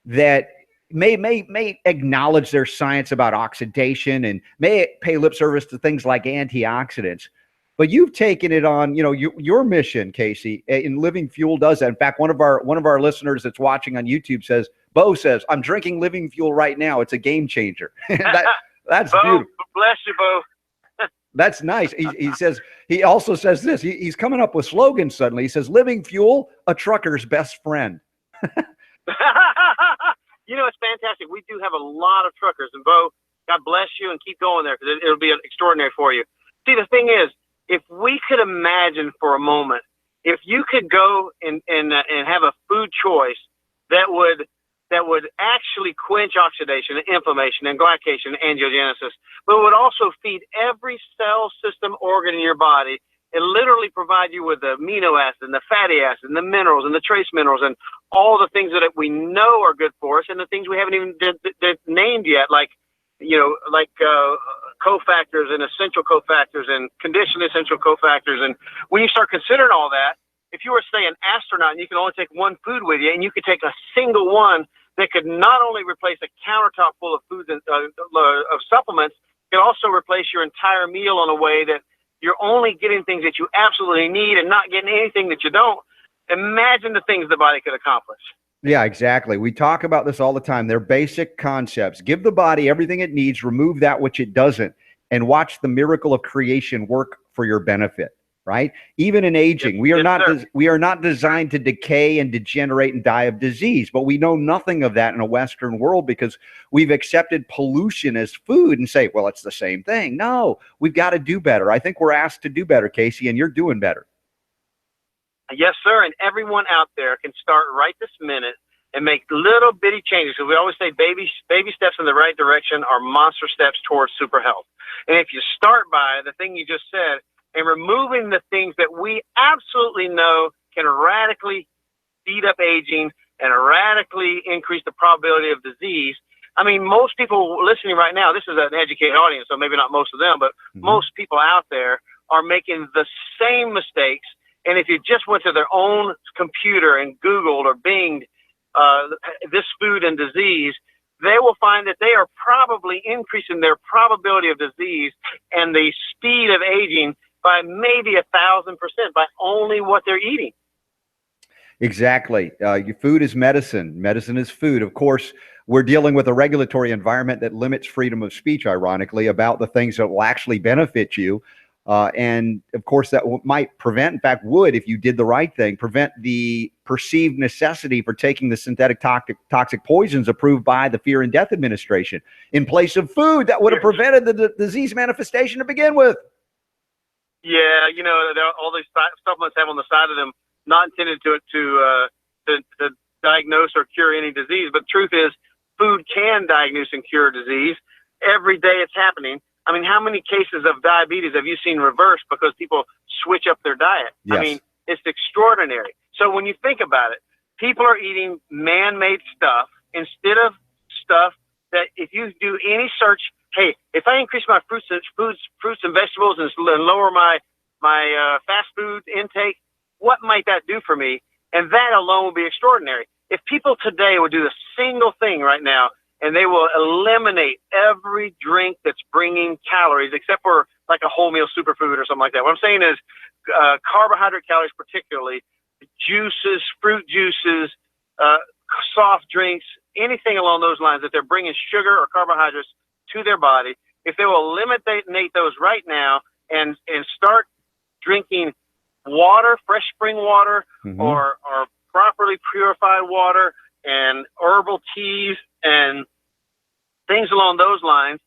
that may acknowledge their science about oxidation and may pay lip service to things like antioxidants. But you've taken it on, your mission, Casey, in Living Fuel does that. In fact, one of our listeners that's watching on YouTube Bo says, I'm drinking Living Fuel right now. It's a game changer. That's Bo, beautiful. Bless you, Bo. That's nice. He also says this. He's coming up with slogans suddenly. He says, Living Fuel, a trucker's best friend. It's fantastic. We do have a lot of truckers. And Bo, God bless you and keep going there because it'll be extraordinary for you. See, the thing is, if we could imagine for a moment, if you could go and have a food choice that would actually quench oxidation and inflammation and glycation and angiogenesis, but would also feed every cell, system, organ in your body and literally provide you with the amino acid and the fatty acid and the minerals and the trace minerals and all the things that we know are good for us and the things we haven't even named yet, like cofactors and essential cofactors and conditionally essential cofactors. And when you start considering all that, if you were, say, an astronaut and you can only take one food with you and you could take a single one that could not only replace a countertop full of foods and of supplements, it could also replace your entire meal in a way that you're only getting things that you absolutely need and not getting anything that you don't. Imagine the things the body could accomplish. Yeah, exactly. We talk about this all the time. They're basic concepts. Give the body everything it needs, remove that which it doesn't, and watch the miracle of creation work for your benefit, right? Even in aging, we are not designed to decay and degenerate and die of disease, but we know nothing of that in a Western world because we've accepted pollution as food and say, well, it's the same thing. No, we've got to do better. I think we're asked to do better, Casey, and you're doing better. Yes, sir. And everyone out there can start right this minute and make little bitty changes. Because we always say baby steps in the right direction are monster steps towards super health. And if you start by the thing you just said and removing the things that we absolutely know can radically speed up aging and radically increase the probability of disease. I mean, most people listening right now, this is an educated audience, so maybe not most of them, but most people out there are making the same mistakes. And if you just went to their own computer and Googled or Binged this food and disease, they will find that they are probably increasing their probability of disease and the speed of aging by maybe 1,000% by only what they're eating. Exactly. Your food is medicine. Medicine is food. Of course, we're dealing with a regulatory environment that limits freedom of speech, ironically, about the things that will actually benefit you. And of course, that might prevent, in fact, would, if you did the right thing, prevent the perceived necessity for taking the synthetic toxic poisons approved by the Fear and Death Administration in place of food that would have prevented the disease manifestation to begin with. Yeah, all these supplements have on the side of them not intended to diagnose or cure any disease. But the truth is, food can diagnose and cure disease. Every day it's happening. I mean, how many cases of diabetes have you seen reversed because people switch up their diet? Yes. I mean, it's extraordinary. So when you think about it, people are eating man-made stuff instead of stuff that if you do any search, hey, if I increase my fruits and vegetables and lower my fast food intake, what might that do for me? And that alone will be extraordinary. If people today would do a single thing right now, and they will eliminate every drink that's bringing calories, except for like a wholemeal superfood or something like that. What I'm saying is carbohydrate calories, particularly juices, fruit juices, soft drinks, anything along those lines that they're bringing sugar or carbohydrates to their body. If they will eliminate those right now and start drinking water, fresh spring water, or properly purified water, and herbal teas and things along those lines,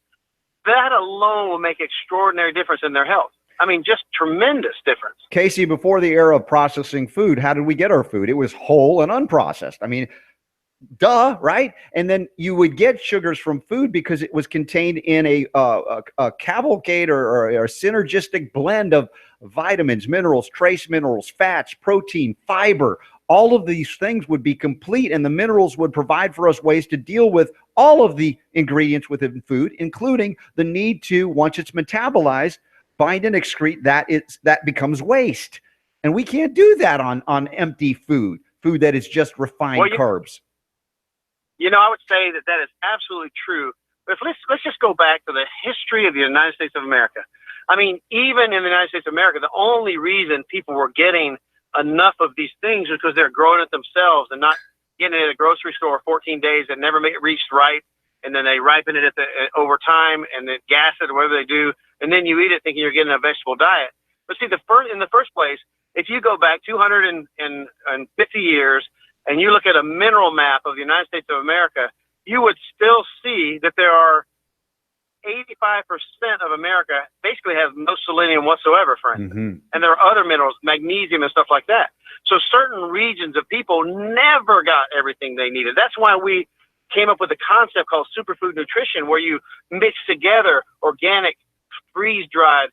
that alone will make extraordinary difference in their health. I mean, just tremendous difference. Casey, before the era of processing food, how did we get our food? It was whole and unprocessed. I mean, duh, right? And then you would get sugars from food because it was contained in a cavalcade or a synergistic blend of vitamins, minerals, trace minerals, fats, protein, fiber. All of these things would be complete, and the minerals would provide for us ways to deal with all of the ingredients within food, including the need to, once it's metabolized, bind and excrete that becomes waste. And we can't do that on empty food that is just refined carbs. You know, I would say that is absolutely true. But let's just go back to the history of the United States of America. I mean, even in the United States of America, the only reason people were getting enough of these things is because they're growing it themselves and not getting it at a grocery store 14 days and never reached ripe, and then they ripen it over time and then gas it or whatever they do, and then you eat it thinking you're getting a vegetable diet. But see, in the first place, if you go back 250 years and you look at a mineral map of the United States of America, you would still see that there are 85% of America basically has no selenium whatsoever, for instance. And there are other minerals, magnesium and stuff like that. So certain regions of people never got everything they needed. That's why we came up with a concept called superfood nutrition, where you mix together organic, freeze-dried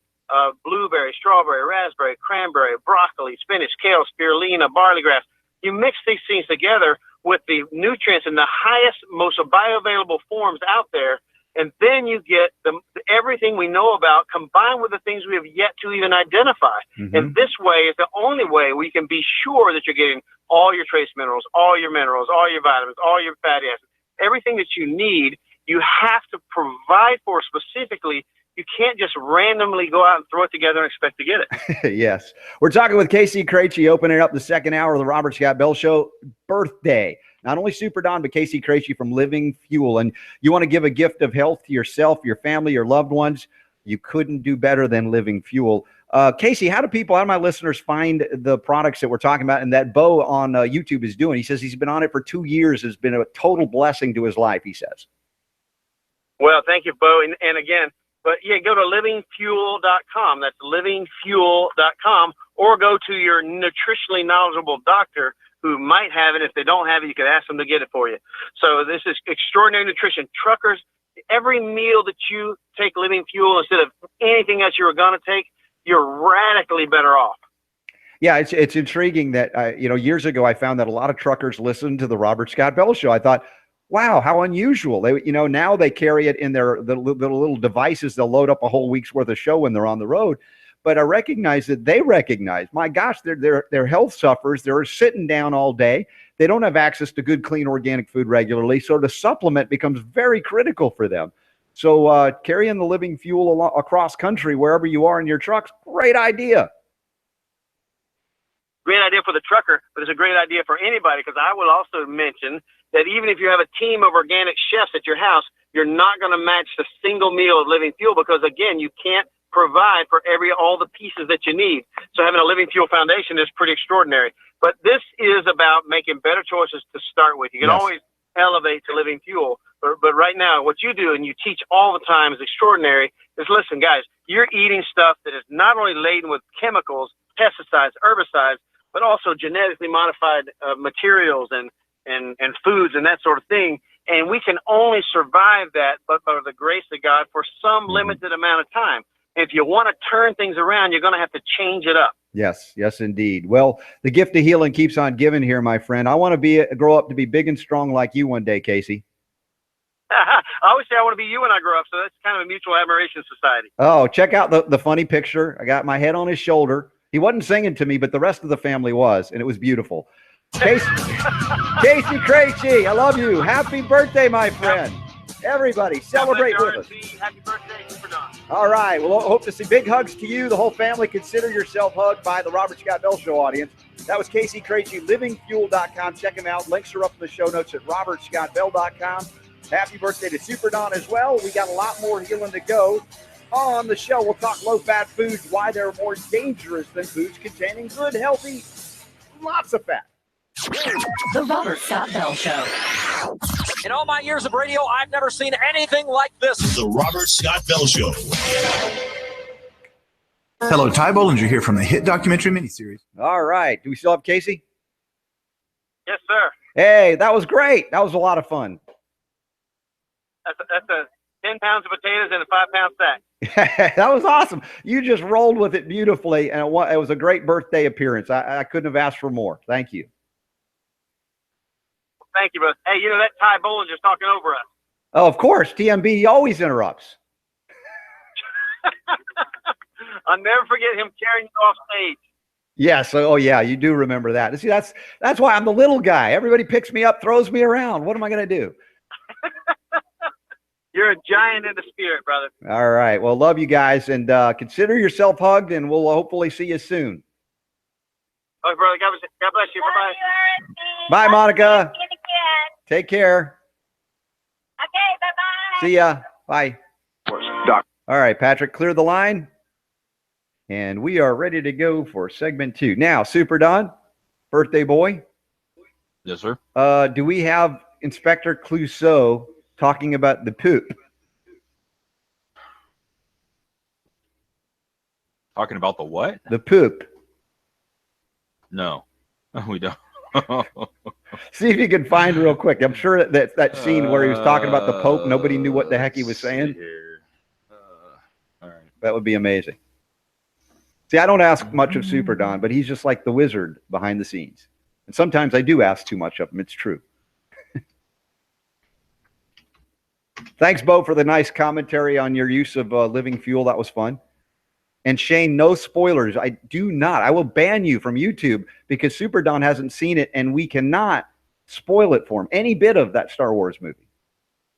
blueberry, strawberry, raspberry, cranberry, broccoli, spinach, kale, spirulina, barley grass. You mix these things together with the nutrients in the highest, most bioavailable forms out there, and then you get everything we know about combined with the things we have yet to even identify. And this way is the only way we can be sure that you're getting all your trace minerals, all your vitamins, all your fatty acids, everything that you need. You have to provide for specifically. You can't just randomly go out and throw it together and expect to get it. Yes. We're talking with Casey Craichy, opening up the second hour of the Robert Scott Bell Show. Birthday. Not only Super Don, but Casey Craichy from Living Fuel. And you want to give a gift of health to yourself, your family, your loved ones, you couldn't do better than Living Fuel. Casey, how do my listeners find the products that we're talking about and that Bo on YouTube is doing? He says he's been on it for 2 years. It's been a total blessing to his life, he says. Well, thank you, Bo. And again, but yeah, go to livingfuel.com. That's livingfuel.com, or go to your nutritionally knowledgeable doctor who might have it. If they don't have it, you can ask them to get it for you. So this is extraordinary nutrition. Truckers, every meal that you take Living Fuel instead of anything else you were going to take, you're radically better off. Yeah, it's intriguing that, years ago I found that a lot of truckers listened to the Robert Scott Bell Show. I thought, wow, how unusual. They, now they carry it in their little devices. They'll load up a whole week's worth of show when they're on the road. But I recognize that they recognize, my gosh, their health suffers. They're sitting down all day. They don't have access to good, clean, organic food regularly. So the supplement becomes very critical for them. So carrying the Living Fuel across country, wherever you are in your trucks, great idea. Great idea for the trucker, but it's a great idea for anybody, because I will also mention that even if you have a team of organic chefs at your house, you're not going to match the single meal of Living Fuel, because, again, you can't provide for all the pieces that you need. So having a Living Fuel foundation is pretty extraordinary. But this is about making better choices to start with. You can always elevate to Living Fuel. But right now, what you do and you teach all the time is extraordinary. Is, listen, guys, you're eating stuff that is not only laden with chemicals, pesticides, herbicides, but also genetically modified materials and foods and that sort of thing. And we can only survive that, but by the grace of God, for some limited amount of time. If you want to turn things around, you're going to have to change it up. Yes, yes, indeed. Well, the gift of healing keeps on giving here, my friend. I want to grow up to be big and strong like you one day, Casey. I always say I want to be you when I grow up, so that's kind of a mutual admiration society. Oh, check out the funny picture. I got my head on his shoulder. He wasn't singing to me, but the rest of the family was, and it was beautiful. Casey Craichy, I love you. Happy birthday, my friend. Everybody, celebrate with us. Happy birthday, Super Don. All right. Well, I hope to see big hugs to you, the whole family. Consider yourself hugged by the Robert Scott Bell Show audience. That was Casey Craichy, livingfuel.com. Check him out. Links are up in the show notes at robertscottbell.com. Happy birthday to Super Don as well. We got a lot more healing to go. On the show, we'll talk low-fat foods, why they're more dangerous than foods containing good, healthy, lots of fat. The Robert Scott Bell Show. In all my years of radio, I've never seen anything like this. The Robert Scott Bell Show. Hello, Ty Bollinger here from the hit documentary miniseries. All right. Do we still have Casey? Yes, sir. Hey, that was great. That was a lot of fun. That's a 10 pounds of potatoes and a 5-pound sack. That was awesome. You just rolled with it beautifully, and it was a great birthday appearance. I couldn't have asked for more. Thank you. Thank you, brother. Hey, you know that Ty Bollinger's talking over us. Oh, of course. TMB always interrupts. I'll never forget him carrying you off stage. Yes. Oh, yeah. You do remember that. See, that's why I'm the little guy. Everybody picks me up, throws me around. What am I going to do? You're a giant in the spirit, brother. All right. Well, love you guys, and consider yourself hugged, and we'll hopefully see you soon. Oh, brother. God bless you. Bye-bye. Bye, Monica. Take care. Okay, bye-bye. See ya. Bye. All right, Patrick, clear the line. And we are ready to go for segment 2. Now, Super Don, birthday boy. Yes, sir. Do we have Inspector Clouseau talking about the poop? Talking about the what? The poop. No, we don't. See if you can find real quick. I'm sure that scene where he was talking about the Pope, nobody knew what the heck he was saying. All right. That would be amazing. See, I don't ask much of Super Don, but he's just like the wizard behind the scenes. And sometimes I do ask too much of him. It's true. Thanks, Bo, for the nice commentary on your use of Living Fuel. That was fun. And Shane, no spoilers. I do not. I will ban you from YouTube because Super Don hasn't seen it, and we cannot spoil it for him. Any bit of that Star Wars movie.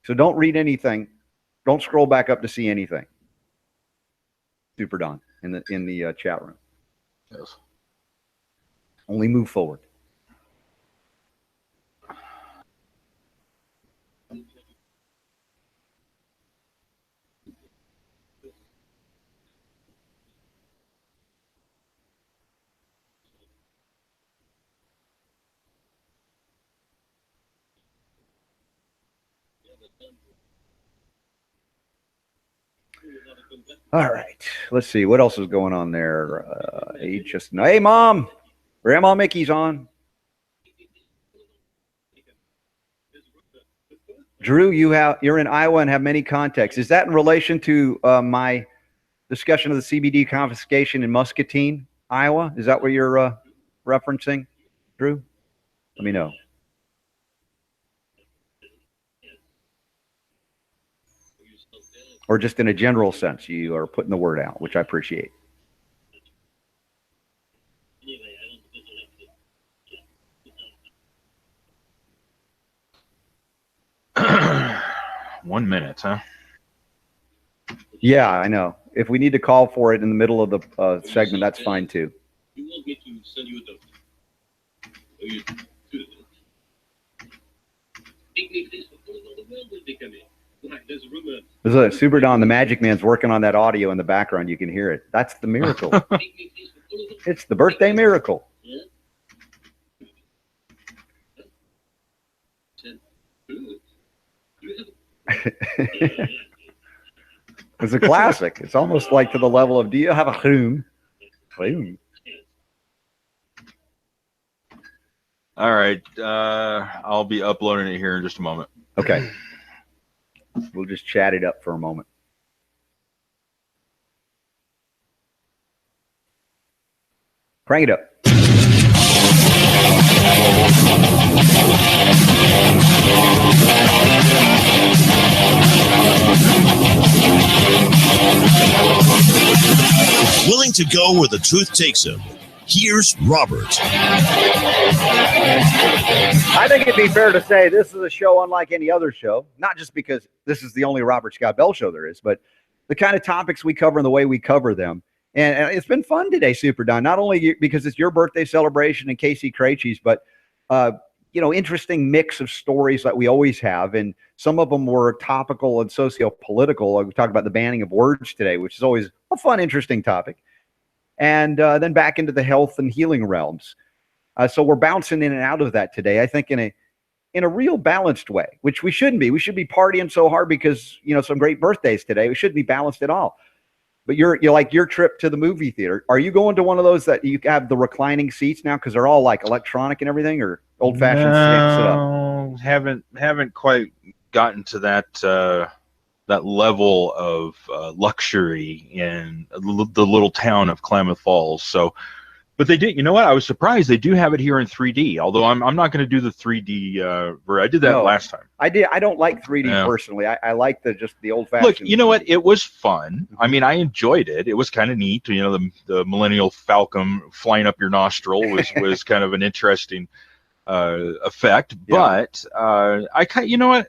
So don't read anything. Don't scroll back up to see anything. Super Don in the chat room. Yes. Only move forward. All right. Let's see. What else is going on there? Hey, Mom. Grandma Mickey's on. Drew, you're in Iowa and have many contacts. Is that in relation to my discussion of the CBD confiscation in Muscatine, Iowa? Is that what you're referencing, Drew? Let me know. Or just in a general sense, you are putting the word out, which I appreciate. One minute, huh? Yeah, I know. If we need to call for it in the middle of the segment, that's fine too. You want me to send you a doctor? Or you to the doctor? Take me this before the world will be coming. Like there's a rumor. There's a Super Don, the Magic Man's working on that audio in the background. You can hear it. That's the miracle. It's the birthday miracle. Yeah. It's a classic. It's almost like to the level of, do you have a room? Room. All right. I'll be uploading it here in just a moment. Okay. We'll just chat it up for a moment. Crank it up. Willing to go where the truth takes him. Here's Robert. I think it'd be fair to say this is a show unlike any other show, not just because this is the only Robert Scott Bell show there is, but the kind of topics we cover and the way we cover them. And it's been fun today, Super Don, not only because it's your birthday celebration and Casey Craichy's, but, interesting mix of stories that we always have. And some of them were topical and socio-political. We talked about the banning of words today, which is always a fun, interesting topic. And then back into the health and healing realms. So we're bouncing in and out of that today, I think, in a real balanced way, which we shouldn't be. We should be partying so hard because, some great birthdays today. We shouldn't be balanced at all. But you're like your trip to the movie theater. Are you going to one of those that you have the reclining seats now because they're all like electronic and everything, or old-fashioned sit up? No, haven't quite gotten to that level of luxury in the little town of Klamath Falls. So, but they did. You know what? I was surprised they do have it here in 3D. Although I'm not going to do the 3D. I did that last time. I did. I don't like 3D personally. I like the old-fashioned. Look, you know what? It was fun. I mean, I enjoyed it. It was kind of neat. The Millennial Falcon flying up your nostril was kind of an interesting effect. Yeah. But I kind, you know what?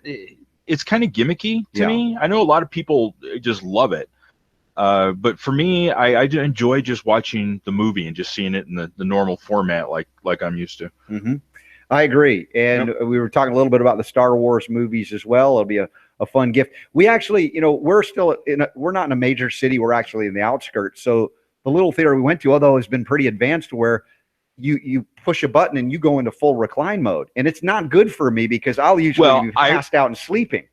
It's kind of gimmicky to me. I know a lot of people just love it. But for me, I enjoy just watching the movie and just seeing it in the normal format like I'm used to. Mm-hmm. I agree. And we were talking a little bit about the Star Wars movies as well. It'll be a fun gift. We actually, we're still we're not in a major city. We're actually in the outskirts. So the little theater we went to, although it's been pretty advanced, where you push a button and you go into full recline mode. And it's not good for me because I'll usually be passed out and sleeping.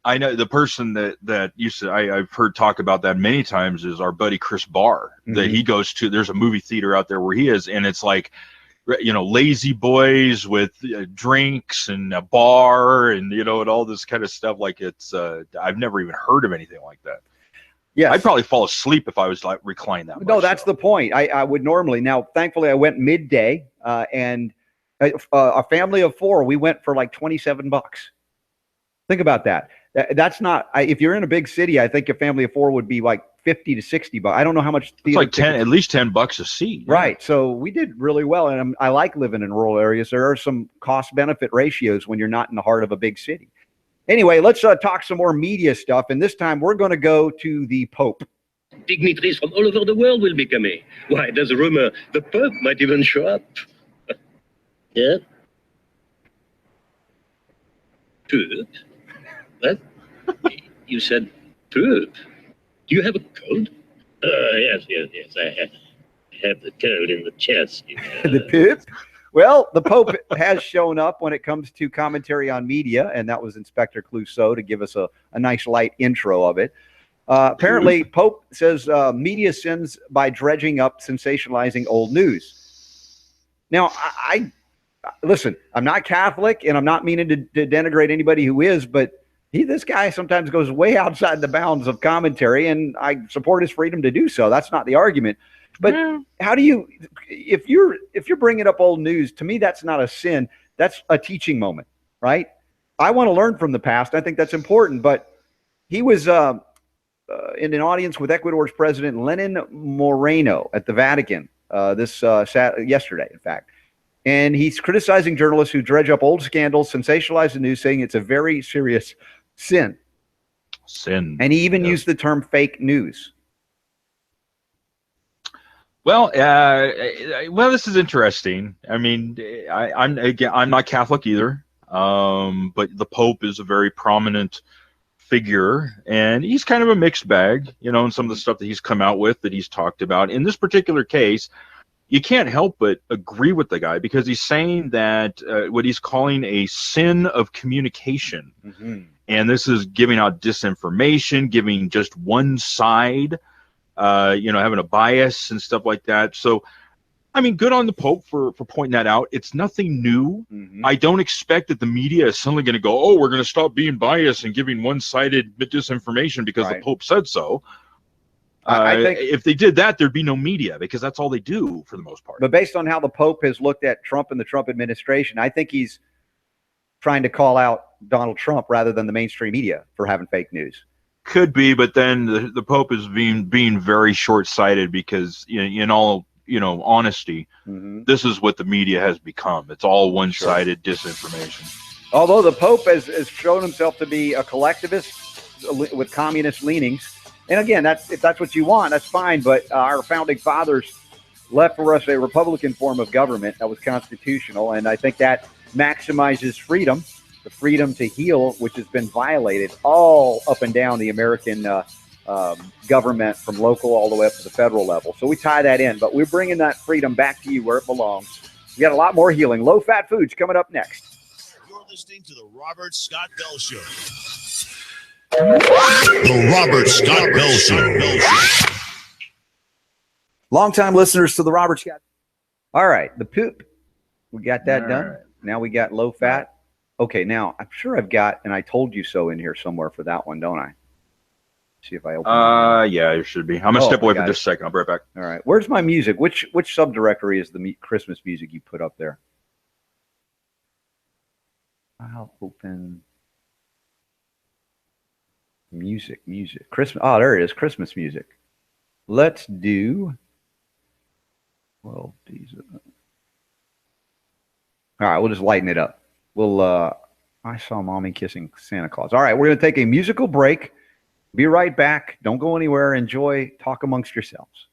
I know the person that used to, I've heard talk about that many times is our buddy Chris Barr, that he goes to. There's a movie theater out there where he is, and it's like, lazy boys with drinks and a bar and, and all this kind of stuff. Like it's, I've never even heard of anything like that. Yeah, I'd probably fall asleep if I was like reclined that much. No, that's the point. I would normally. Now, thankfully, I went midday, and a family of 4, we went for like $27. Think about that. That's not. If you're in a big city, I think a family of 4 would be like $50 to $60. I don't know how much. It's like at least $10 a seat. Right. So we did really well, and I like living in rural areas. There are some cost-benefit ratios when you're not in the heart of a big city. Anyway, let's talk some more media stuff, and this time we're going to go to the Pope. Dignitaries from all over the world will be coming. Why, there's a rumor the Pope might even show up. Yeah? Pope? What? You said Pope? Do you have a code? Yes. I have the code in the chest. The Pope? Well, the Pope has shown up when it comes to commentary on media, and that was Inspector Clouseau to give us a nice light intro of it. Apparently, Pope says media sins by dredging up sensationalizing old news. Now, I listen, I'm not Catholic, and I'm not meaning to denigrate anybody who is, but this guy sometimes goes way outside the bounds of commentary, and I support his freedom to do so. That's not the argument. But how do you, if you're bringing up old news, to me, that's not a sin. That's a teaching moment, right? I want to learn from the past. I think that's important. But he was in an audience with Ecuador's President Lenin Moreno at the Vatican yesterday, in fact. And he's criticizing journalists who dredge up old scandals, sensationalize the news, saying it's a very serious sin. And he even used the term fake news. Well, this is interesting. I mean, I'm not Catholic either, but the Pope is a very prominent figure, and he's kind of a mixed bag, in some of the stuff that he's come out with, that he's talked about. In this particular case, you can't help but agree with the guy, because he's saying that what he's calling a sin of communication, and this is giving out disinformation, giving just one side. Having a bias and stuff like that. So I mean, good on the Pope for pointing that out. It's nothing new. Mm-hmm. I don't expect that the media is suddenly going to go, oh, we're going to stop being biased and giving one-sided disinformation because the Pope said so. I think if they did that, there'd be no media because that's all they do for the most part. But based on how the Pope has looked at Trump and the Trump administration, I think he's trying to call out Donald Trump rather than the mainstream media for having fake news. Could be, but then the Pope is being very short-sighted because in all honesty, this is what the media has become. It's all one-sided disinformation. Although the Pope has shown himself to be a collectivist with communist leanings, and again, if that's what you want, that's fine. But our founding fathers left for us a republican form of government that was constitutional, and I think that maximizes freedom, the freedom to heal, which has been violated all up and down the American government, from local all the way up to the federal level. So we tie that in, but we're bringing that freedom back to you where it belongs. We got a lot more healing, low-fat foods coming up next. You're listening to the Robert Scott Bell Show. The Robert Scott Bell Show. Longtime listeners to the Robert Scott. All right, the poop. We got that All done. right. Now we got low fat. Okay, now I'm sure I've got, and I told you so in here somewhere for that one, don't I? See if I open it. Yeah, it should be. I'm gonna step away for got just a second. I'll be right back. All right. Where's my music? Which subdirectory is the Christmas music you put up there? I'll open music. Christmas. Oh, there it is. Christmas music. Let's do. Well, these. All right, we'll just lighten it up. We'll. I saw mommy kissing Santa Claus. All right, we're gonna take a musical break. Be right back. Don't go anywhere. Enjoy. Talk amongst yourselves.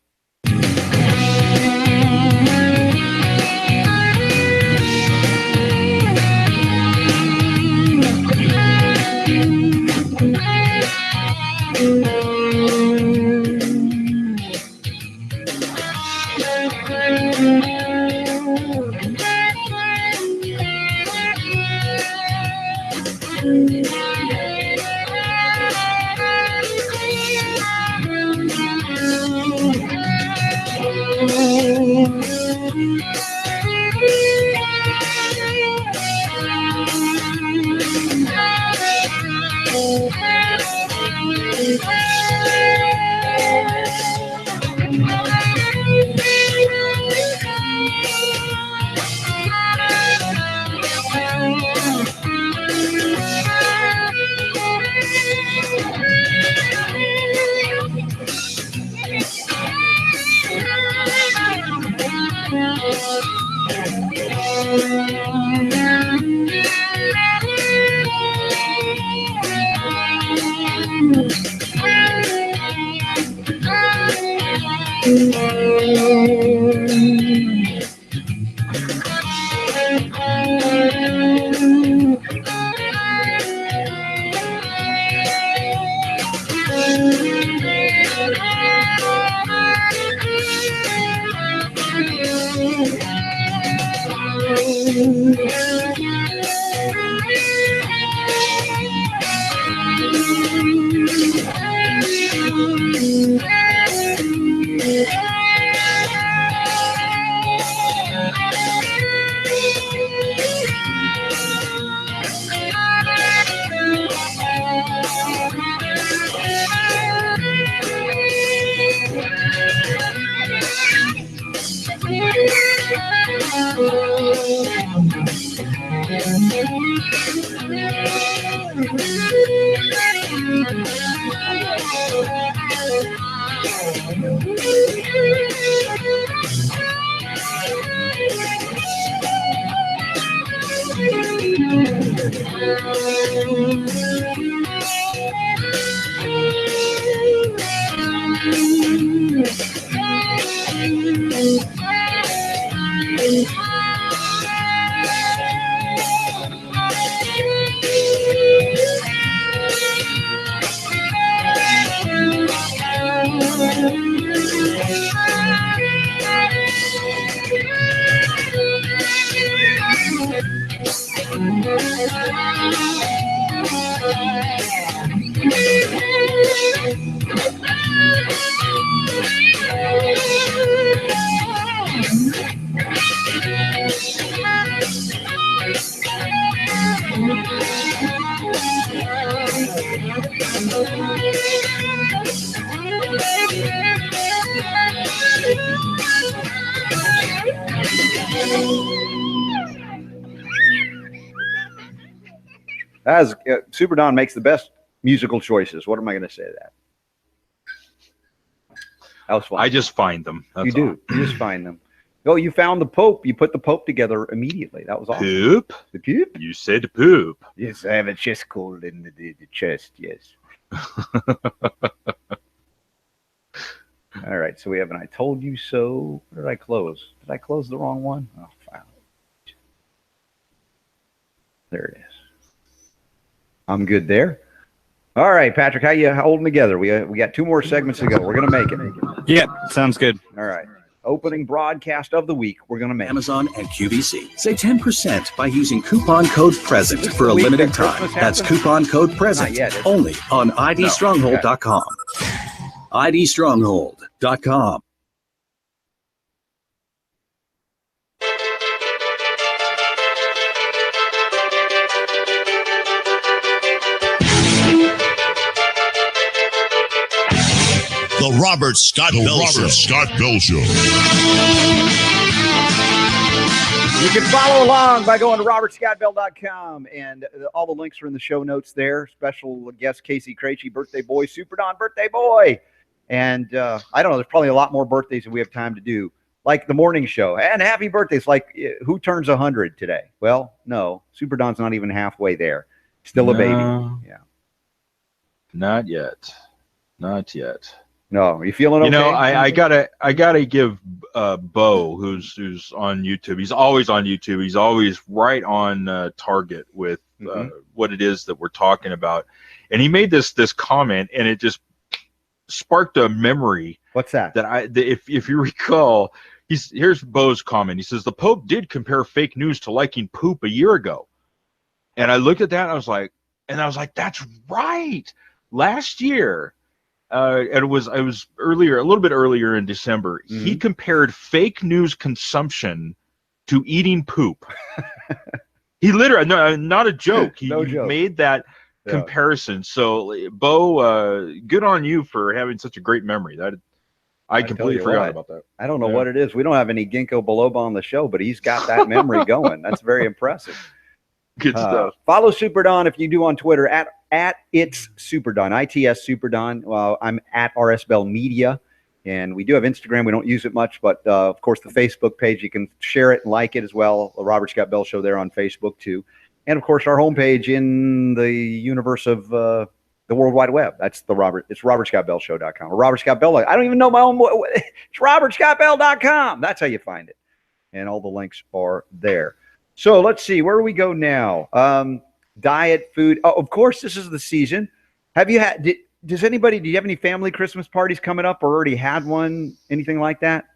As Super Don makes the best musical choices. What am I going to say to that? That was fun. I just find them. That's you do. all. You just find them. Oh, you found the Pope. You put the Pope together immediately. That was awesome. Poop? The poop? You said poop. Yes, I have a chest cold in the chest. Yes. All right. So we have an I told you so. Where did I close? Did I close the wrong one? Oh, file. There it is. I'm good there. All right, Patrick, how you holding together? We got 2 more segments to go. We're gonna make it. Yeah, sounds good. All right. Opening broadcast of the week. We're gonna make Amazon and QVC. Save 10% by using coupon code PRESENT for a limited time. That's coupon code PRESENT only on idstronghold.com. idstronghold.com. The Robert Scott Bell Show. You can follow along by going to robertscottbell.com, and all the links are in the show notes there. Special guest Casey Craichy, birthday boy, Super Don, birthday boy. And I don't know, there's probably a lot more birthdays than we have time to do, like the morning show. And happy birthdays, like who turns 100 today? Well, no, Super Don's not even halfway there. Still a baby. Yeah. Not yet. Not yet. No, you feeling okay? You know, I gotta give Bo, who's on YouTube. He's always on YouTube. He's always right on target with what it is that we're talking about. And he made this comment, and it just sparked a memory. What's that? If you recall, here's Bo's comment. He says the Pope did compare fake news to liking poop a year ago, and I looked at that, and I was like, that's right. Last year. And it was earlier, a little bit earlier in December. Mm-hmm. He compared fake news consumption to eating poop. He literally, no, not a joke. He made that comparison. So, Bo, good on you for having such a great memory. I completely forgot about that. I don't know what it is. We don't have any Ginkgo biloba on the show, but he's got that memory going. That's very impressive. Good stuff. Follow Super Don if you do on Twitter at it's Super Don, ITS Super Don. Well, I'm at RS Bell Media, and we do have Instagram. We don't use it much, but of course the Facebook page, you can share it and like it as well. The Robert Scott Bell Show there on Facebook too, and of course our homepage in the universe of the World Wide Web. It's robertscottbellshow.com or Robert Scott Bell. I don't even know my own. It's robertscottbell.com. That's how you find it, and all the links are there. So let's see, where do we go now? Diet food. Oh, of course, this is the season. Have you had, do you have any family Christmas parties coming up or already had one? Anything like that?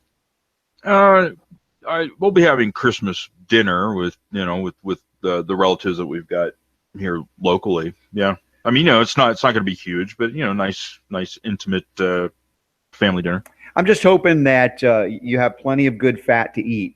We'll be having Christmas dinner with the relatives that we've got here locally. Yeah. I mean, it's not going to be huge, but nice intimate family dinner. I'm just hoping that you have plenty of good fat to eat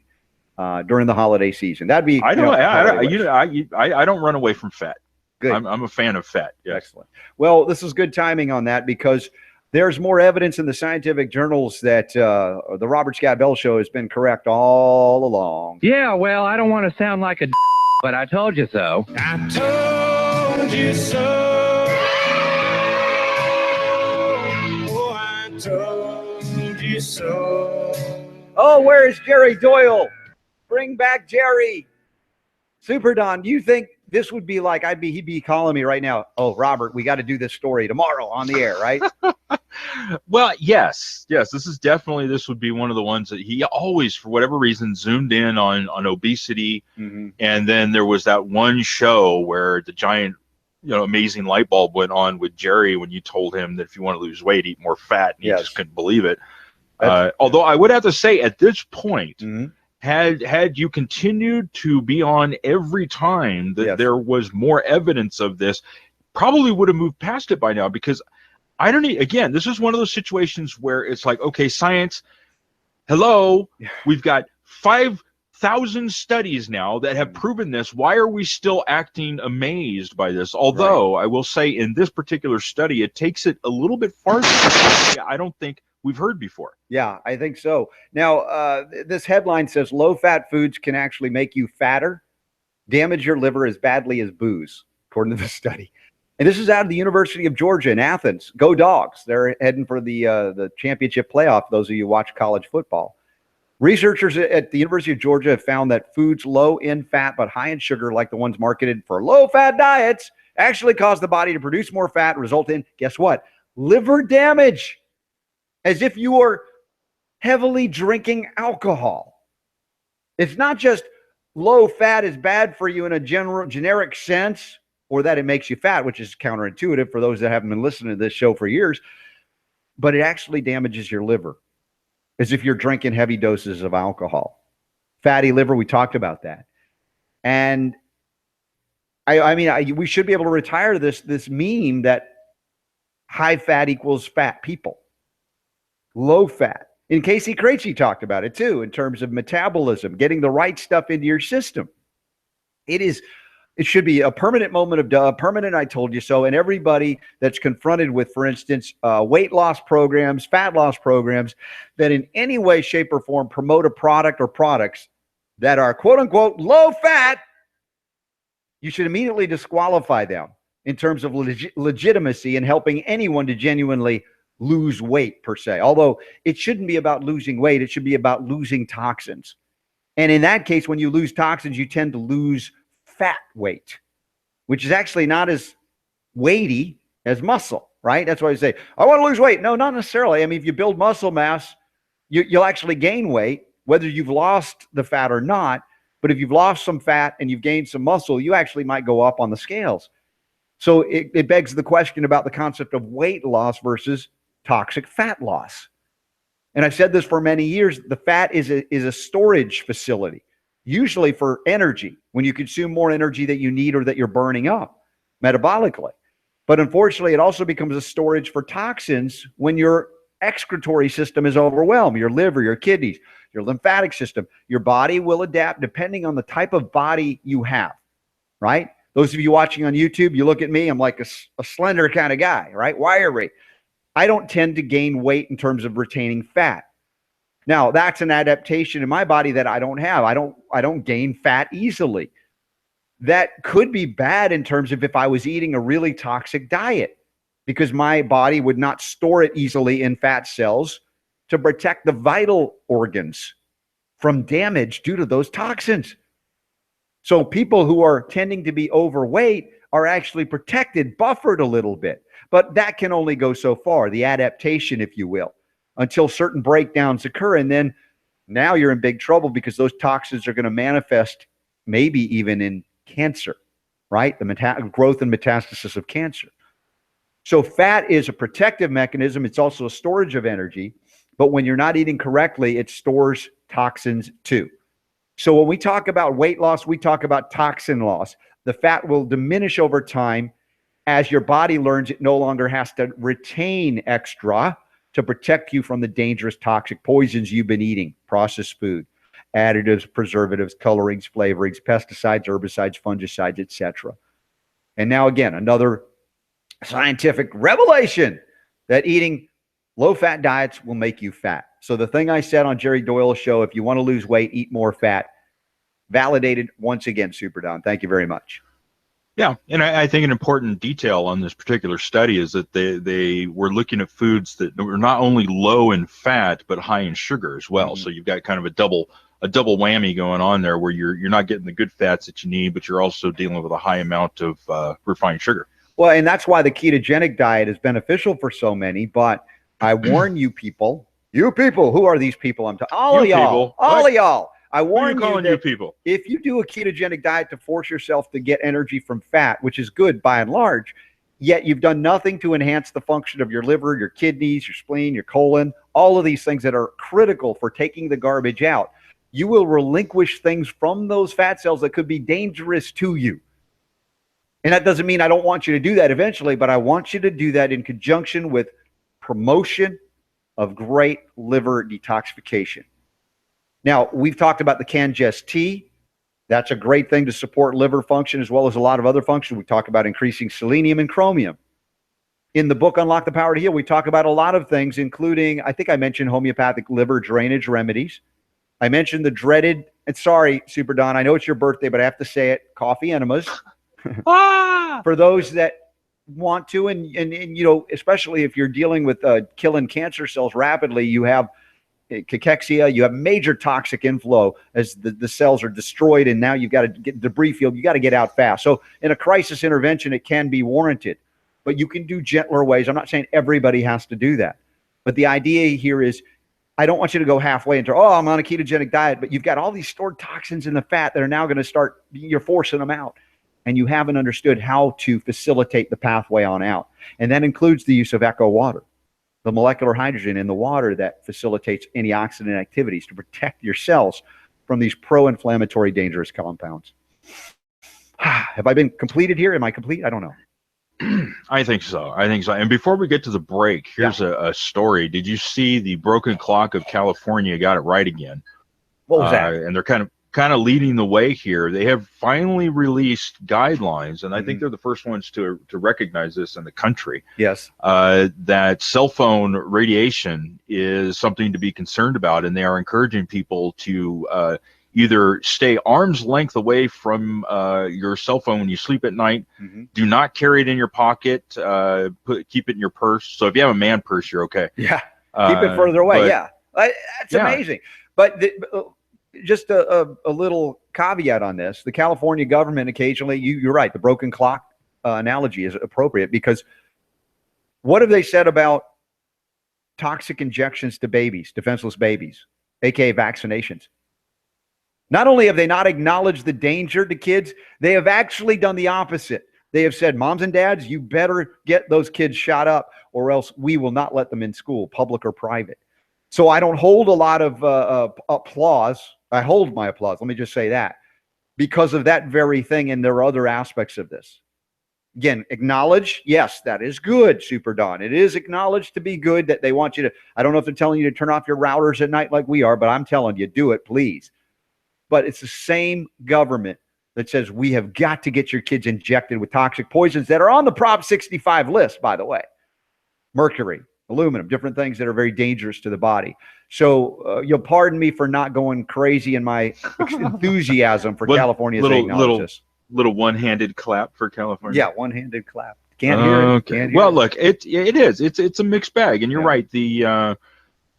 during the holiday season. That'd be. I don't run away from fat. Good. I'm a fan of fat. Yes. Excellent. Well, this is good timing on that because there's more evidence in the scientific journals that the Robert Scott Bell Show has been correct all along. Yeah, well, I don't want to sound like a but I told you so. I told you so. Oh, I told you so. Oh, where is Jerry Doyle? Bring back Jerry. Super Don, do you think this would be like he'd be calling me right now? Oh, Robert, we got to do this story tomorrow on the air, right? Well, yes. This would be one of the ones that he always, for whatever reason, zoomed in on obesity. Mm-hmm. And then there was that one show where the giant, amazing light bulb went on with Jerry when you told him that if you want to lose weight, eat more fat. And he just couldn't believe it. Although I would have to say at this point, mm-hmm. Had you continued to be on every time that there was more evidence of this, probably would have moved past it by now, because I don't need, again, this is one of those situations where it's like, okay, science, hello, we've got 5,000 studies now that have proven this. Why are we still acting amazed by this? Although I will say in this particular study, it takes it a little bit farther. I don't think we've heard before. Yeah, I think so. Now, this headline says low-fat foods can actually make you fatter, damage your liver as badly as booze, according to the study. And this is out of the University of Georgia in Athens. Go Dogs. They're heading for the championship playoff, those of you who watch college football. Researchers at the University of Georgia have found that foods low in fat but high in sugar, like the ones marketed for low-fat diets, actually cause the body to produce more fat, result in, guess what? Liver damage. As if you are heavily drinking alcohol. It's not just low fat is bad for you in a generic sense, or that it makes you fat, which is counterintuitive for those that haven't been listening to this show for years, but it actually damages your liver, as if you're drinking heavy doses of alcohol. Fatty liver, we talked about that. And we should be able to retire this meme that high fat equals fat people. Low fat. And Casey Craichy talked about it too, in terms of metabolism, getting the right stuff into your system. It should be a permanent moment of permanent I told you so. And everybody that's confronted with, for instance, weight loss programs, fat loss programs that in any way, shape, or form promote a product or products that are quote unquote low fat, you should immediately disqualify them in terms of legitimacy and helping anyone to genuinely lose weight per se. Although it shouldn't be about losing weight, it should be about losing toxins. And in that case, when you lose toxins, you tend to lose fat weight, which is actually not as weighty as muscle, right? That's why I say, I want to lose weight. No, not necessarily. I mean, if you build muscle mass, you'll actually gain weight, whether you've lost the fat or not. But if you've lost some fat and you've gained some muscle, you actually might go up on the scales. So it begs the question about the concept of weight loss versus toxic fat loss. And I've said this for many years, the fat is a storage facility, usually for energy, when you consume more energy that you need or that you're burning up metabolically. But unfortunately, it also becomes a storage for toxins when your excretory system is overwhelmed, your liver, your kidneys, your lymphatic system. Your body will adapt depending on the type of body you have, right? Those of you watching on YouTube, you look at me, I'm like a slender kind of guy, right? Wiry. I don't tend to gain weight in terms of retaining fat. Now, that's an adaptation in my body that I don't have. I don't gain fat easily. That could be bad in terms of if I was eating a really toxic diet, because my body would not store it easily in fat cells to protect the vital organs from damage due to those toxins. So people who are tending to be overweight are actually protected, buffered a little bit. But that can only go so far, the adaptation, if you will, until certain breakdowns occur. And then now you're in big trouble because those toxins are going to manifest maybe even in cancer, right? The growth and metastasis of cancer. So fat is a protective mechanism. It's also a storage of energy. But when you're not eating correctly, it stores toxins too. So when we talk about weight loss, we talk about toxin loss. The fat will diminish over time as your body learns it no longer has to retain extra to protect you from the dangerous toxic poisons you've been eating, processed food, additives, preservatives, colorings, flavorings, pesticides, herbicides, fungicides, etc. And now again, another scientific revelation that eating low-fat diets will make you fat. So the thing I said on Jerry Doyle's show, if you want to lose weight, eat more fat, validated once again, Super Don. Thank you very much. Yeah, and I think an important detail on this particular study is that they were looking at foods that were not only low in fat but high in sugar as well. So you've got kind of a double whammy going on there, where you're not getting the good fats that you need, but you're also dealing with a high amount of refined sugar. Well, and that's why the ketogenic diet is beneficial for so many. But I warn you people, who are these people? All of y'all. I warn you that people, if you do a ketogenic diet to force yourself to get energy from fat, which is good by and large, yet you've done nothing to enhance the function of your liver, your kidneys, your spleen, your colon, all of these things that are critical for taking the garbage out, you will relinquish things from those fat cells that could be dangerous to you. And that doesn't mean I don't want you to do that eventually, but I want you to do that in conjunction with promotion of great liver detoxification. Now, we've talked about the Cangest tea. That's a great thing to support liver function as well as a lot of other functions. We talk about increasing selenium and chromium. In the book, Unlock the Power to Heal, we talk about a lot of things, including, I think I mentioned homeopathic liver drainage remedies. I mentioned the dreaded, and sorry, Super Don, I know it's your birthday, but I have to say it, coffee enemas. For those that want to, and you know, especially if you're dealing with killing cancer cells rapidly, you have cachexia, you have major toxic inflow as the cells are destroyed, and now you've got to get debris field, you got to get out fast. So in a crisis intervention, it can be warranted, but you can do gentler ways. I'm not saying everybody has to do that, but the idea here is I don't want you to go halfway into, oh, I'm on a ketogenic diet, but you've got all these stored toxins in the fat that are now going to start, you're forcing them out, and you haven't understood how to facilitate the pathway on out. And that includes the use of echo water, the molecular hydrogen in the water that facilitates antioxidant activities to protect your cells from these pro-inflammatory dangerous compounds. Have I been completed here? Am I complete? I don't know. I think so. And before we get to the break, here's a story. Did you see the broken clock of California got it right again? What was that? And they're kind of leading the way here. They have finally released guidelines, and I think they're the first ones to recognize this in the country. Yes. That cell phone radiation is something to be concerned about, and they are encouraging people to either stay arm's length away from your cell phone when you sleep at night. Do not carry it in your pocket. Keep it in your purse. So if you have a man purse, you're okay. Yeah. Keep it further away. That's amazing. But just a little caveat on this. The California government occasionally, you're right, the broken clock analogy is appropriate, because what have they said about toxic injections to babies, defenseless babies, aka vaccinations? Not only have they not acknowledged the danger to kids, they have actually done the opposite. They have said, moms and dads, you better get those kids shot up, or else we will not let them in school, public or private. So I don't hold a lot of applause. I hold my applause. Let me just say that, because of that very thing. And there are other aspects of this. Again, acknowledge, yes, that is good, Super Don. It is acknowledged to be good that they want you to, I don't know if they're telling you to turn off your routers at night like we are, but I'm telling you, do it, please. But it's the same government that says we have got to get your kids injected with toxic poisons that are on the Prop 65 list, by the way. Mercury, aluminum, different things that are very dangerous to the body. So you'll pardon me for not going crazy in my enthusiasm for California's acknowledged. Little one-handed clap for California. Yeah, one-handed clap. Can't hear it. Okay. Can't hear well, it. Look, it is. It's a mixed bag, and you're right. The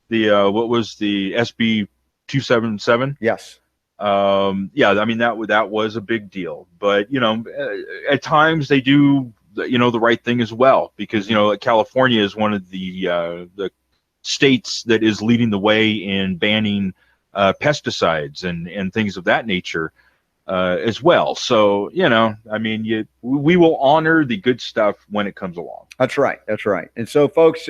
what was the SB 277? Yes. Yeah, I mean that was a big deal, but at times they do the right thing as well, because California is one of the states that is leading the way in banning pesticides and things of that nature as well. So I mean, we will honor the good stuff when it comes along. That's right. That's right. And so, folks,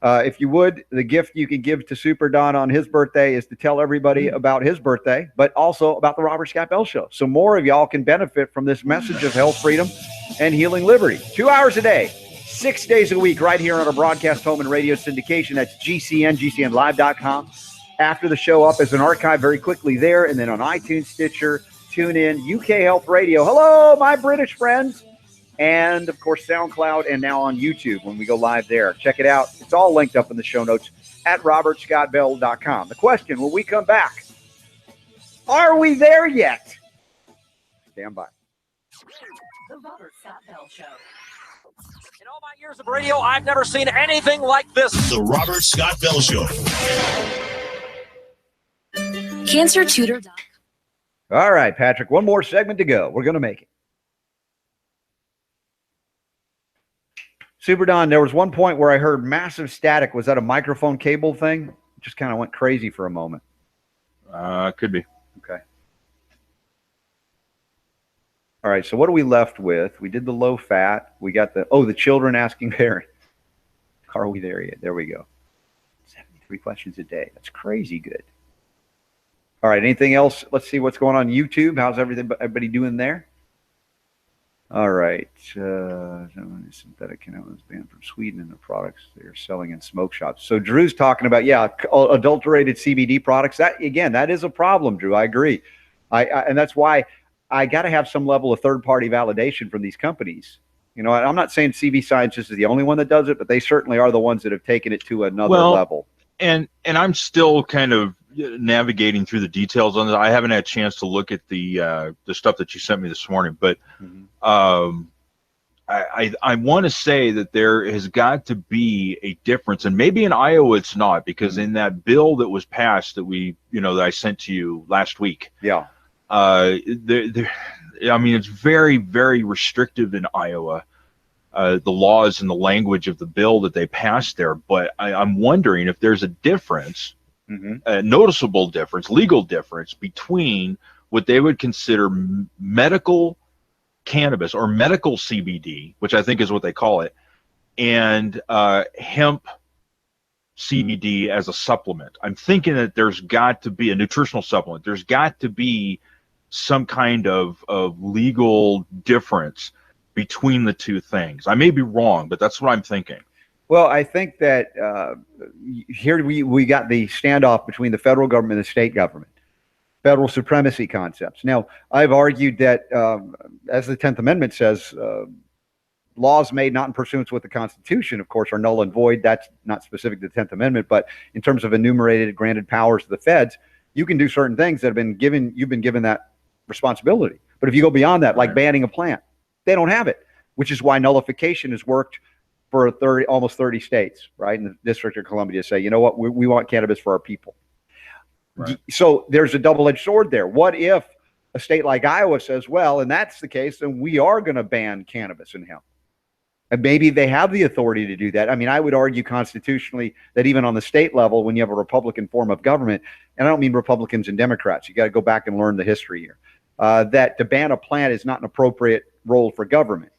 if you would, the gift you can give to Super Don on his birthday is to tell everybody about his birthday, but also about the Robert Scott Bell Show. So more of y'all can benefit from this message of health, freedom, and healing liberty. 2 hours a day, 6 days a week, right here on our broadcast home and radio syndication. That's GCN, GCNlive.com. After the show, up as an archive very quickly there, and then on iTunes, Stitcher, TuneIn, UK Health Radio. Hello, my British friends. And, of course, SoundCloud, and now on YouTube when we go live there. Check it out. It's all linked up in the show notes at robertscottbell.com. The question when we come back, are we there yet? Stand by. The Robert Scott Bell Show. In all my years of radio, I've never seen anything like this. The Robert Scott Bell Show. CancerTutor.com. All right, Patrick, one more segment to go. We're going to make it. Super Don, there was one point where I heard massive static. Was that a microphone cable thing? It just kind of went crazy for a moment. Could be. Okay. All right, so what are we left with? We did the low fat. We got the children asking parents. Are we there yet? There we go. 73 questions a day. That's crazy good. All right, anything else? Let's see what's going on YouTube. How's everybody doing there? All right. Synthetic cannabis banned from Sweden and the products they're selling in smoke shops. So Drew's talking about, adulterated CBD products. That is a problem, Drew. I agree. And that's why I got to have some level of third-party validation from these companies You know, I'm not saying CV Sciences is the only one that does it, but they certainly are the ones that have taken it to another level. And I'm still kind of navigating through the details on this. I haven't had a chance to look at the stuff that you sent me this morning, but I want to say that there has got to be a difference, and maybe in Iowa it's not, because in that bill that was passed that that I sent to you last week, I mean, it's very, very restrictive in Iowa, the laws and the language of the bill that they passed there. But I'm wondering if there's a difference, a noticeable difference, legal difference between what they would consider medical cannabis or medical CBD, which I think is what they call it, and hemp CBD as a supplement. I'm thinking that there's got to be a nutritional supplement. There's got to be some kind of legal difference between the two things. I may be wrong, but that's what I'm thinking. Well, I think that here we got the standoff between the federal government and the state government, federal supremacy concepts. Now, I've argued that, as the 10th Amendment says, laws made not in pursuance with the Constitution, of course, are null and void. That's not specific to the 10th Amendment, but in terms of enumerated, granted powers to the feds, you can do certain things that have been given. You've been given that responsibility. But if you go beyond that, like banning a plant, they don't have it, which is why nullification has worked for almost 30 states, right? In the District of Columbia, say, you know what, we want cannabis for our people. Right. So there's a double-edged sword there. What if a state like Iowa says, well, and that's the case, then we are going to ban cannabis and hemp? And maybe they have the authority to do that. I mean, I would argue constitutionally that even on the state level, when you have a Republican form of government, and I don't mean Republicans and Democrats, you got to go back and learn the history here, that to ban a plant is not an appropriate role for government.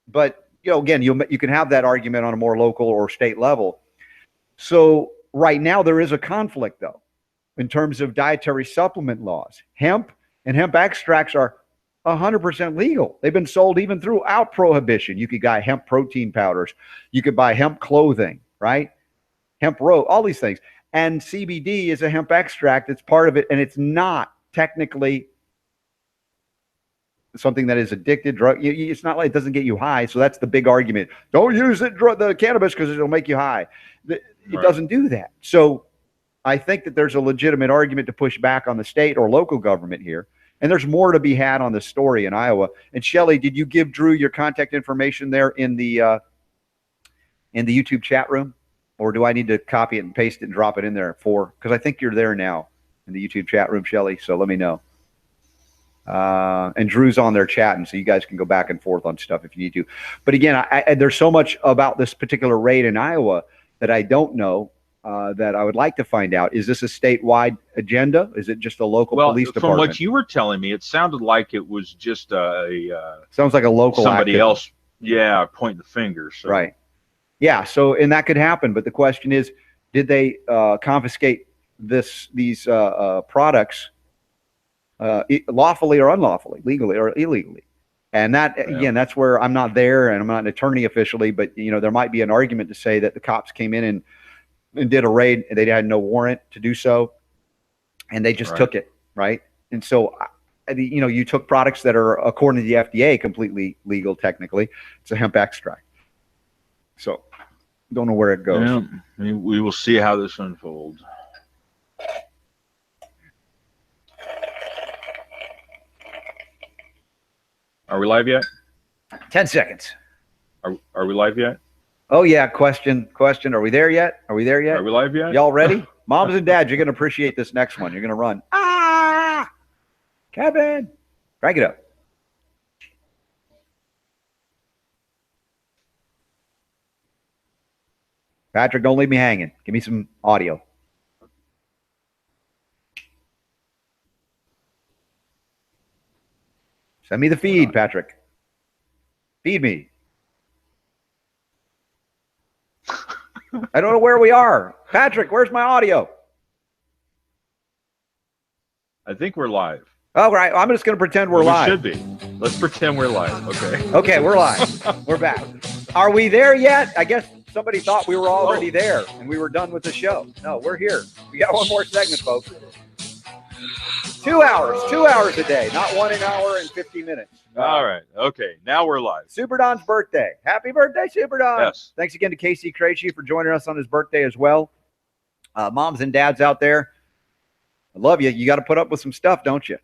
But, you know, again, you can have that argument on a more local or state level. So right now there is a conflict, though, in terms of dietary supplement laws. Hemp and hemp extracts are 100% legal. They've been sold even throughout prohibition. You could buy hemp protein powders. You could buy hemp clothing, right? Hemp rope, all these things. And CBD is a hemp extract. It's part of it, and it's not technically something that is addicted drug. It's not like it doesn't get you high. So that's the big argument. Don't use the cannabis because it'll make you high. It doesn't do that. So I think that there's a legitimate argument to push back on the state or local government here. And there's more to be had on the story in Iowa. And Shelley, did you give Drew your contact information there in the YouTube chat room? Or do I need to copy it and paste it and drop it in there because I think you're there now in the YouTube chat room, Shelley. So let me know. And Drew's on there chatting, so you guys can go back and forth on stuff if you need to. But again, there's so much about this particular raid in Iowa that I don't know, that I would like to find out. Is this a statewide agenda? Is it just a local police department? From what you were telling me, it sounded like it was just sounds like a local somebody else, pointing the finger. So. Right. Yeah. So, and that could happen. But the question is, did they confiscate these products lawfully or unlawfully, legally or illegally? And that, again, that's where I'm not there and I'm not an attorney officially, but, you know, there might be an argument to say that the cops came in and did a raid and they had no warrant to do so. And they just took it. Right. And so, you know, you took products that are, according to the FDA, completely legal. Technically, it's a hemp extract. So don't know where it goes. Yeah, we will see how this unfolds. Are we live yet? 10 seconds. Are we live yet? Oh, yeah. Question. Are we there yet? Are we live yet? Y'all ready? Moms and dads, you're going to appreciate this next one. You're going to run. Kevin. Crank it up. Patrick, don't leave me hanging. Give me some audio. Send me the feed, Patrick. Feed me. I don't know where we are. Patrick, where's my audio? I think we're live. All right. I'm just going to pretend we're live. We should be. Let's pretend we're live. Okay. Okay, we're live. We're back. Are we there yet? I guess somebody thought we were already there and we were done with the show. No, we're here. We got one more segment, folks. 2 hours. 2 hours a day, not 1 hour and 50 minutes. All right. Okay. Now we're live. Super Don's birthday. Happy birthday, Super Don. Yes. Thanks again to Casey Craichy for joining us on his birthday as well. Moms and dads out there, I love you. You got to put up with some stuff, don't you?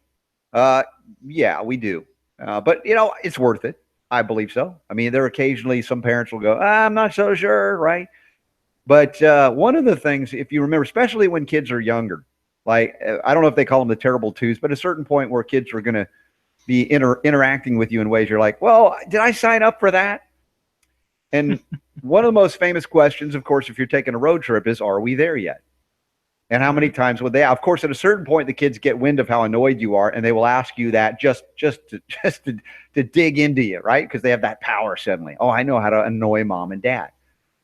Yeah, we do. But, it's worth it. I believe so. I mean, there are occasionally some parents will go, I'm not so sure, right? But one of the things, if you remember, especially when kids are younger, like, I don't know if they call them the terrible twos, but at a certain point where kids are going to be interacting with you in ways you're like, well, did I sign up for that? And one of the most famous questions, of course, if you're taking a road trip is, are we there yet? And how many times would they? Of course, at a certain point, the kids get wind of how annoyed you are, and they will ask you that just to dig into you, right? Because they have that power suddenly. Oh, I know how to annoy mom and dad.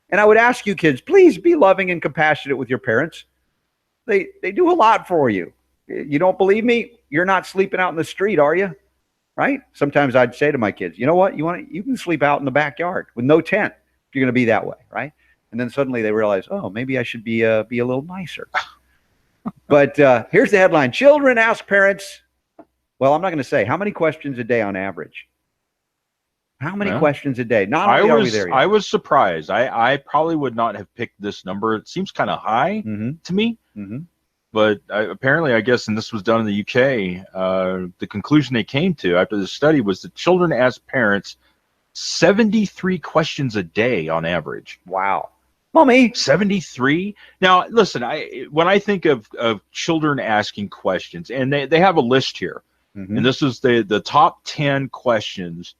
And I would ask you kids, please be loving and compassionate with your parents. They do a lot for you. You don't believe me? You're not sleeping out in the street, are you? Right? Sometimes I'd say to my kids, you know what? You can sleep out in the backyard with no tent if you're going to be that way, right? And then suddenly they realize, oh, maybe I should be a little nicer. But here's the headline. Children ask parents, well, I'm not going to say, how many questions a day on average? How many questions a day? Not only are we there yet. I was surprised. I probably would not have picked this number. It seems kind of high to me. But apparently, I guess, and this was done in the UK, the conclusion they came to after the study was that children ask parents 73 questions a day on average. Wow. Mommy. 73? Now, listen, when I think of children asking questions, and they have a list here, and this is the top 10 questions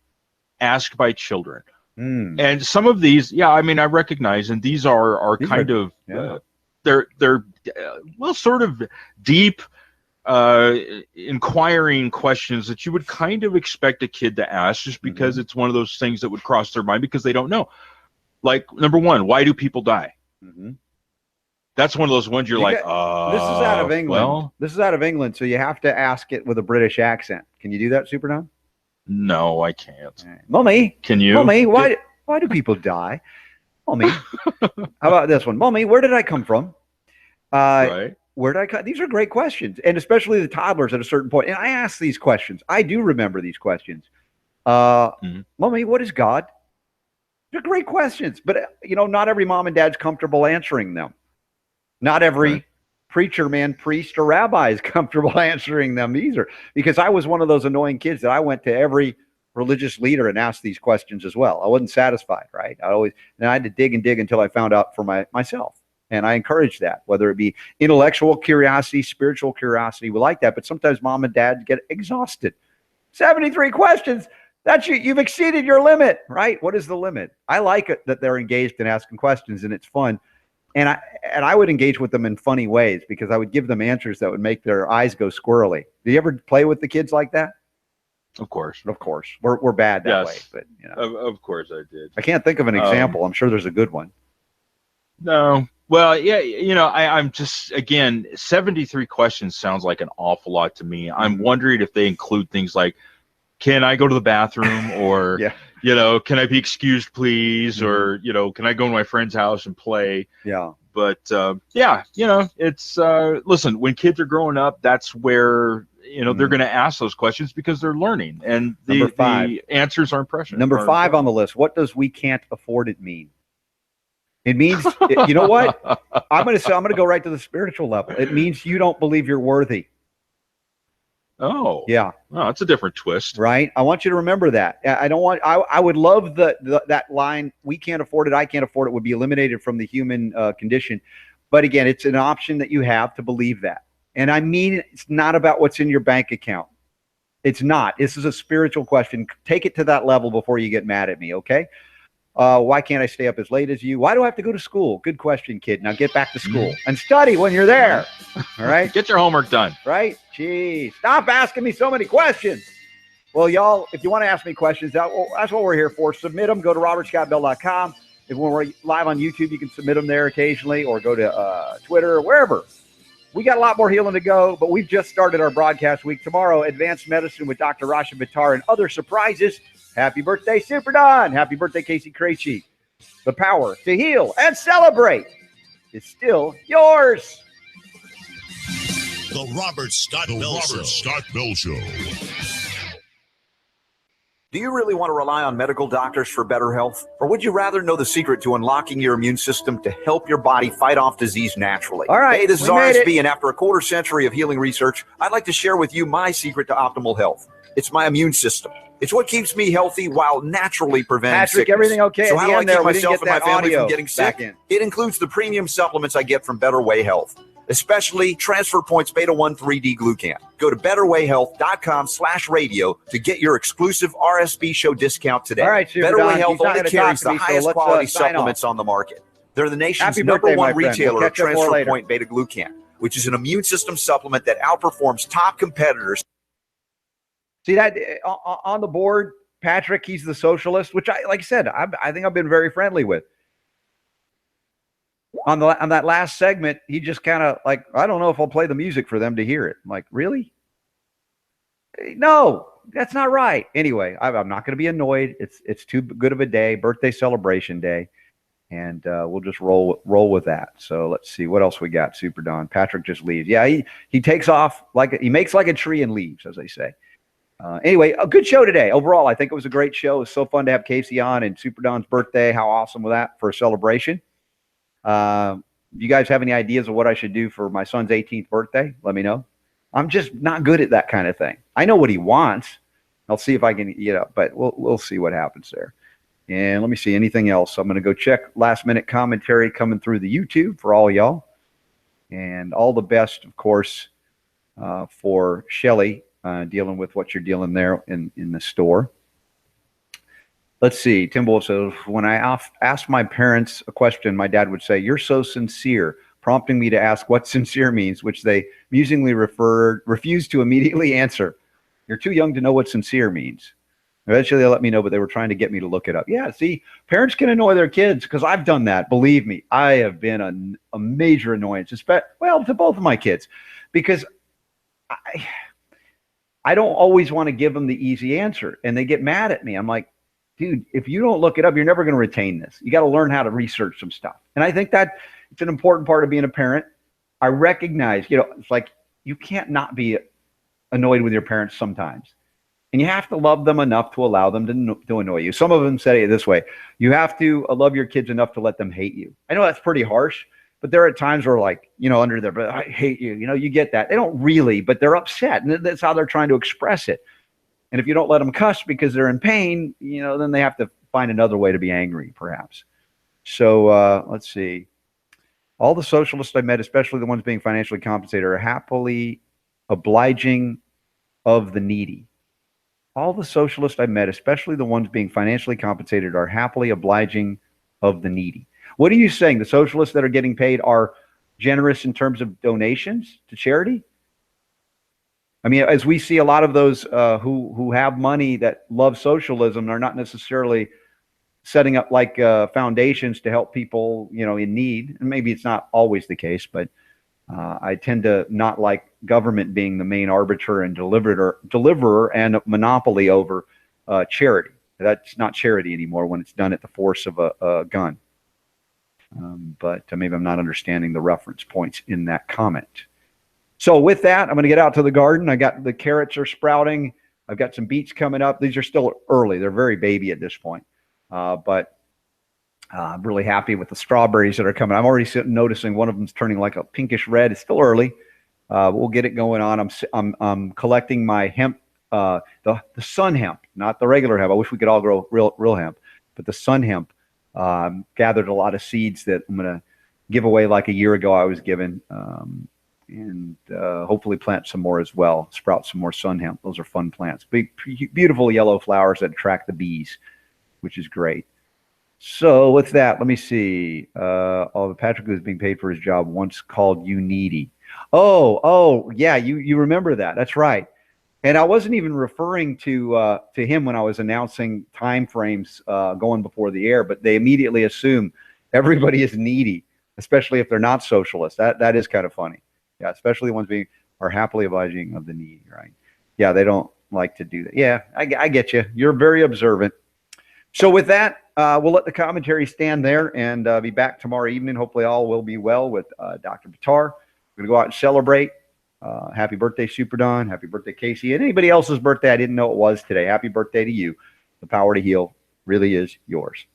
asked by children. And some of these, I recognize, and these are kind of, they're sort of deep, inquiring questions that you would kind of expect a kid to ask just because it's one of those things that would cross their mind because they don't know. Like, number one, why do people die? That's one of those ones you're like, this is out of England. Well, this is out of England, so you have to ask it with a British accent. Can you do that, Super Don? no, I can't. Mommy. Can you? Mommy, why do people die? Mommy. How about this one? Mommy, where did I come from? Right. Where did I come? These are great questions, and especially the toddlers at a certain point. And I ask these questions. I do remember these questions. Mommy, what is God? They're great questions, but not every mom and dad's comfortable answering them. Not every preacher man, priest, or rabbi is comfortable answering them either. Because I was one of those annoying kids that I went to every religious leader and asked these questions as well. I wasn't satisfied, right? I had to dig and dig until I found out for myself. And I encourage that, whether it be intellectual curiosity, spiritual curiosity, we like that. But sometimes mom and dad get exhausted. 73 questions. That's you've exceeded your limit, right? What is the limit? I like it that they're engaged in asking questions, and it's fun. And I would engage with them in funny ways because I would give them answers that would make their eyes go squirrely. Do you ever play with the kids like that? Of course. Of course. We're bad that way, but Of course I did. I can't think of an example. I'm sure there's a good one. No. Well, yeah, I'm just, again, 73 questions sounds like an awful lot to me. I'm wondering if they include things like, can I go to the bathroom? Or, can I be excused, please? Or, can I go to my friend's house and play? Yeah. But, it's, listen, when kids are growing up, that's where, they're going to ask those questions because they're learning. And the answers aren't precious. Number 5 on the list. What does we can't afford it mean? It means, you know what? I'm going to go right to the spiritual level. It means you don't believe you're worthy. Oh, yeah. Oh, that's a different twist, right? I want you to remember that. I would love that line. We can't afford it. I can't afford it would be eliminated from the human condition. But again, it's an option that you have to believe that. And I mean, it's not about what's in your bank account. It's not. This is a spiritual question. Take it to that level before you get mad at me. Okay. Why can't I stay up as late as you? Why do I have to go to school? Good question, kid. Now get back to school and study when you're there. All right. Get your homework done. Right? Jeez. Stop asking me so many questions. Well, y'all, if you want to ask me questions, that's what we're here for. Submit them. Go to robertscottbell.com. If we're live on YouTube, you can submit them there occasionally or go to Twitter or wherever. We got a lot more healing to go, but we've just started our broadcast week. Tomorrow, Advanced Medicine with Dr. Rasha Buttar and other surprises. Happy birthday, Super Don. Happy birthday, Casey Craichy. The power to heal and celebrate is still yours. The Robert Scott Bell Show. Do you really want to rely on medical doctors for better health? Or would you rather know the secret to unlocking your immune system to help your body fight off disease naturally? All right, Hey, this is we made RSB, and after a quarter century of healing research, I'd like to share with you my secret to optimal health. It's my immune system. It's what keeps me healthy while naturally preventing Patrick, sickness. everything okay So at how the do I end there? keep We didn't myself get and my that family audio from getting sick? back in. It includes the premium supplements I get from Better Way Health, especially Transfer Points Beta-1 3D Glucan. Go to betterwayhealth.com/radio to get your exclusive RSB show discount today. All right, Super Better Way Don, Health he's not only gonna carries talk to the me, so highest let's, quality sign supplements on the market. They're the nation's Happy number birthday, one my friend. retailer We'll of catch up more Transfer later. Point Beta Glucan, which is an immune system supplement that outperforms top competitors. See that on the board, Patrick, he's the socialist, which like I said, I think I've been very friendly with. On that last segment, he just kind of like, I don't know if I'll play the music for them to hear it. I'm like, really? No, that's not right. Anyway, I'm not going to be annoyed. It's too good of a day, birthday celebration day, and we'll just roll with that. So let's see what else we got. Super Don. Patrick just leaves. Yeah, he takes off he makes like a tree and leaves, as they say. Anyway, a good show today. Overall, I think it was a great show. It was so fun to have Casey on and Super Don's birthday. How awesome was that for a celebration? You guys have any ideas of what I should do for my son's 18th birthday? Let me know. I'm just not good at that kind of thing. I know what he wants. I'll see if I can, but we'll see what happens there. And let me see anything else. I'm going to go check last minute commentary coming through the YouTube for all y'all. And all the best, of course, for Shelly. Dealing with what you're dealing there in the store. Let's see. Timbo says, when I asked my parents a question, my dad would say, "You're so sincere," prompting me to ask what sincere means, which they musingly refused to immediately answer. "You're too young to know what sincere means." Eventually, they let me know, but they were trying to get me to look it up. Yeah, see, parents can annoy their kids because I've done that. Believe me, I have been a major annoyance, to both of my kids, because I don't always want to give them the easy answer, and they get mad at me. I'm like, dude, if you don't look it up, you're never going to retain this. You got to learn how to research some stuff. And I think that it's an important part of being a parent. I recognize, it's like you can't not be annoyed with your parents sometimes. And you have to love them enough to allow them to annoy you. Some of them say it this way. You have to love your kids enough to let them hate you. I know that's pretty harsh, but there are times where under their breath, I hate you. You get that. They don't really, but they're upset. And that's how they're trying to express it. And if you don't let them cuss because they're in pain, then they have to find another way to be angry, perhaps. So let's see. All the socialists I met, especially the ones being financially compensated, are happily obliging of the needy. All the socialists I met, especially the ones being financially compensated, are happily obliging of the needy. What are you saying? The socialists that are getting paid are generous in terms of donations to charity? I mean, as we see a lot of those who have money that love socialism are not necessarily setting up foundations to help people, in need. And maybe it's not always the case, but I tend to not like government being the main arbiter and deliverer and monopoly over charity. That's not charity anymore when it's done at the force of a gun. But maybe I'm not understanding the reference points in that comment. So with that, I'm going to get out to the garden. I got the carrots are sprouting. I've got some beets coming up. These are still early. They're very baby at this point. But I'm really happy with the strawberries that are coming. I'm already noticing one of them's turning like a pinkish red. It's still early. We'll get it going on. I'm collecting my hemp, the sun hemp, not the regular hemp. I wish we could all grow real hemp, but the sun hemp. Gathered a lot of seeds that I'm going to give away like a year ago I was given, and hopefully plant some more as well, sprout some more sun hemp. Those are fun plants. Big, beautiful yellow flowers that attract the bees, which is great. So with that, let me see. Patrick was being paid for his job once called you needy. Oh, yeah, you remember that. That's right. And I wasn't even referring to him when I was announcing time frames going before the air, but they immediately assume everybody is needy, especially if they're not socialist. That is kind of funny. Yeah, especially the ones are happily obliging of the needy, right? Yeah, they don't like to do that. Yeah, I get you. You're very observant. So with that, we'll let the commentary stand there and be back tomorrow evening. Hopefully all will be well with Dr. Bitar. We're going to go out and celebrate. Happy birthday, Super Don. Happy birthday, Casey. And anybody else's birthday I didn't know it was today. Happy birthday to you. The power to heal really is yours.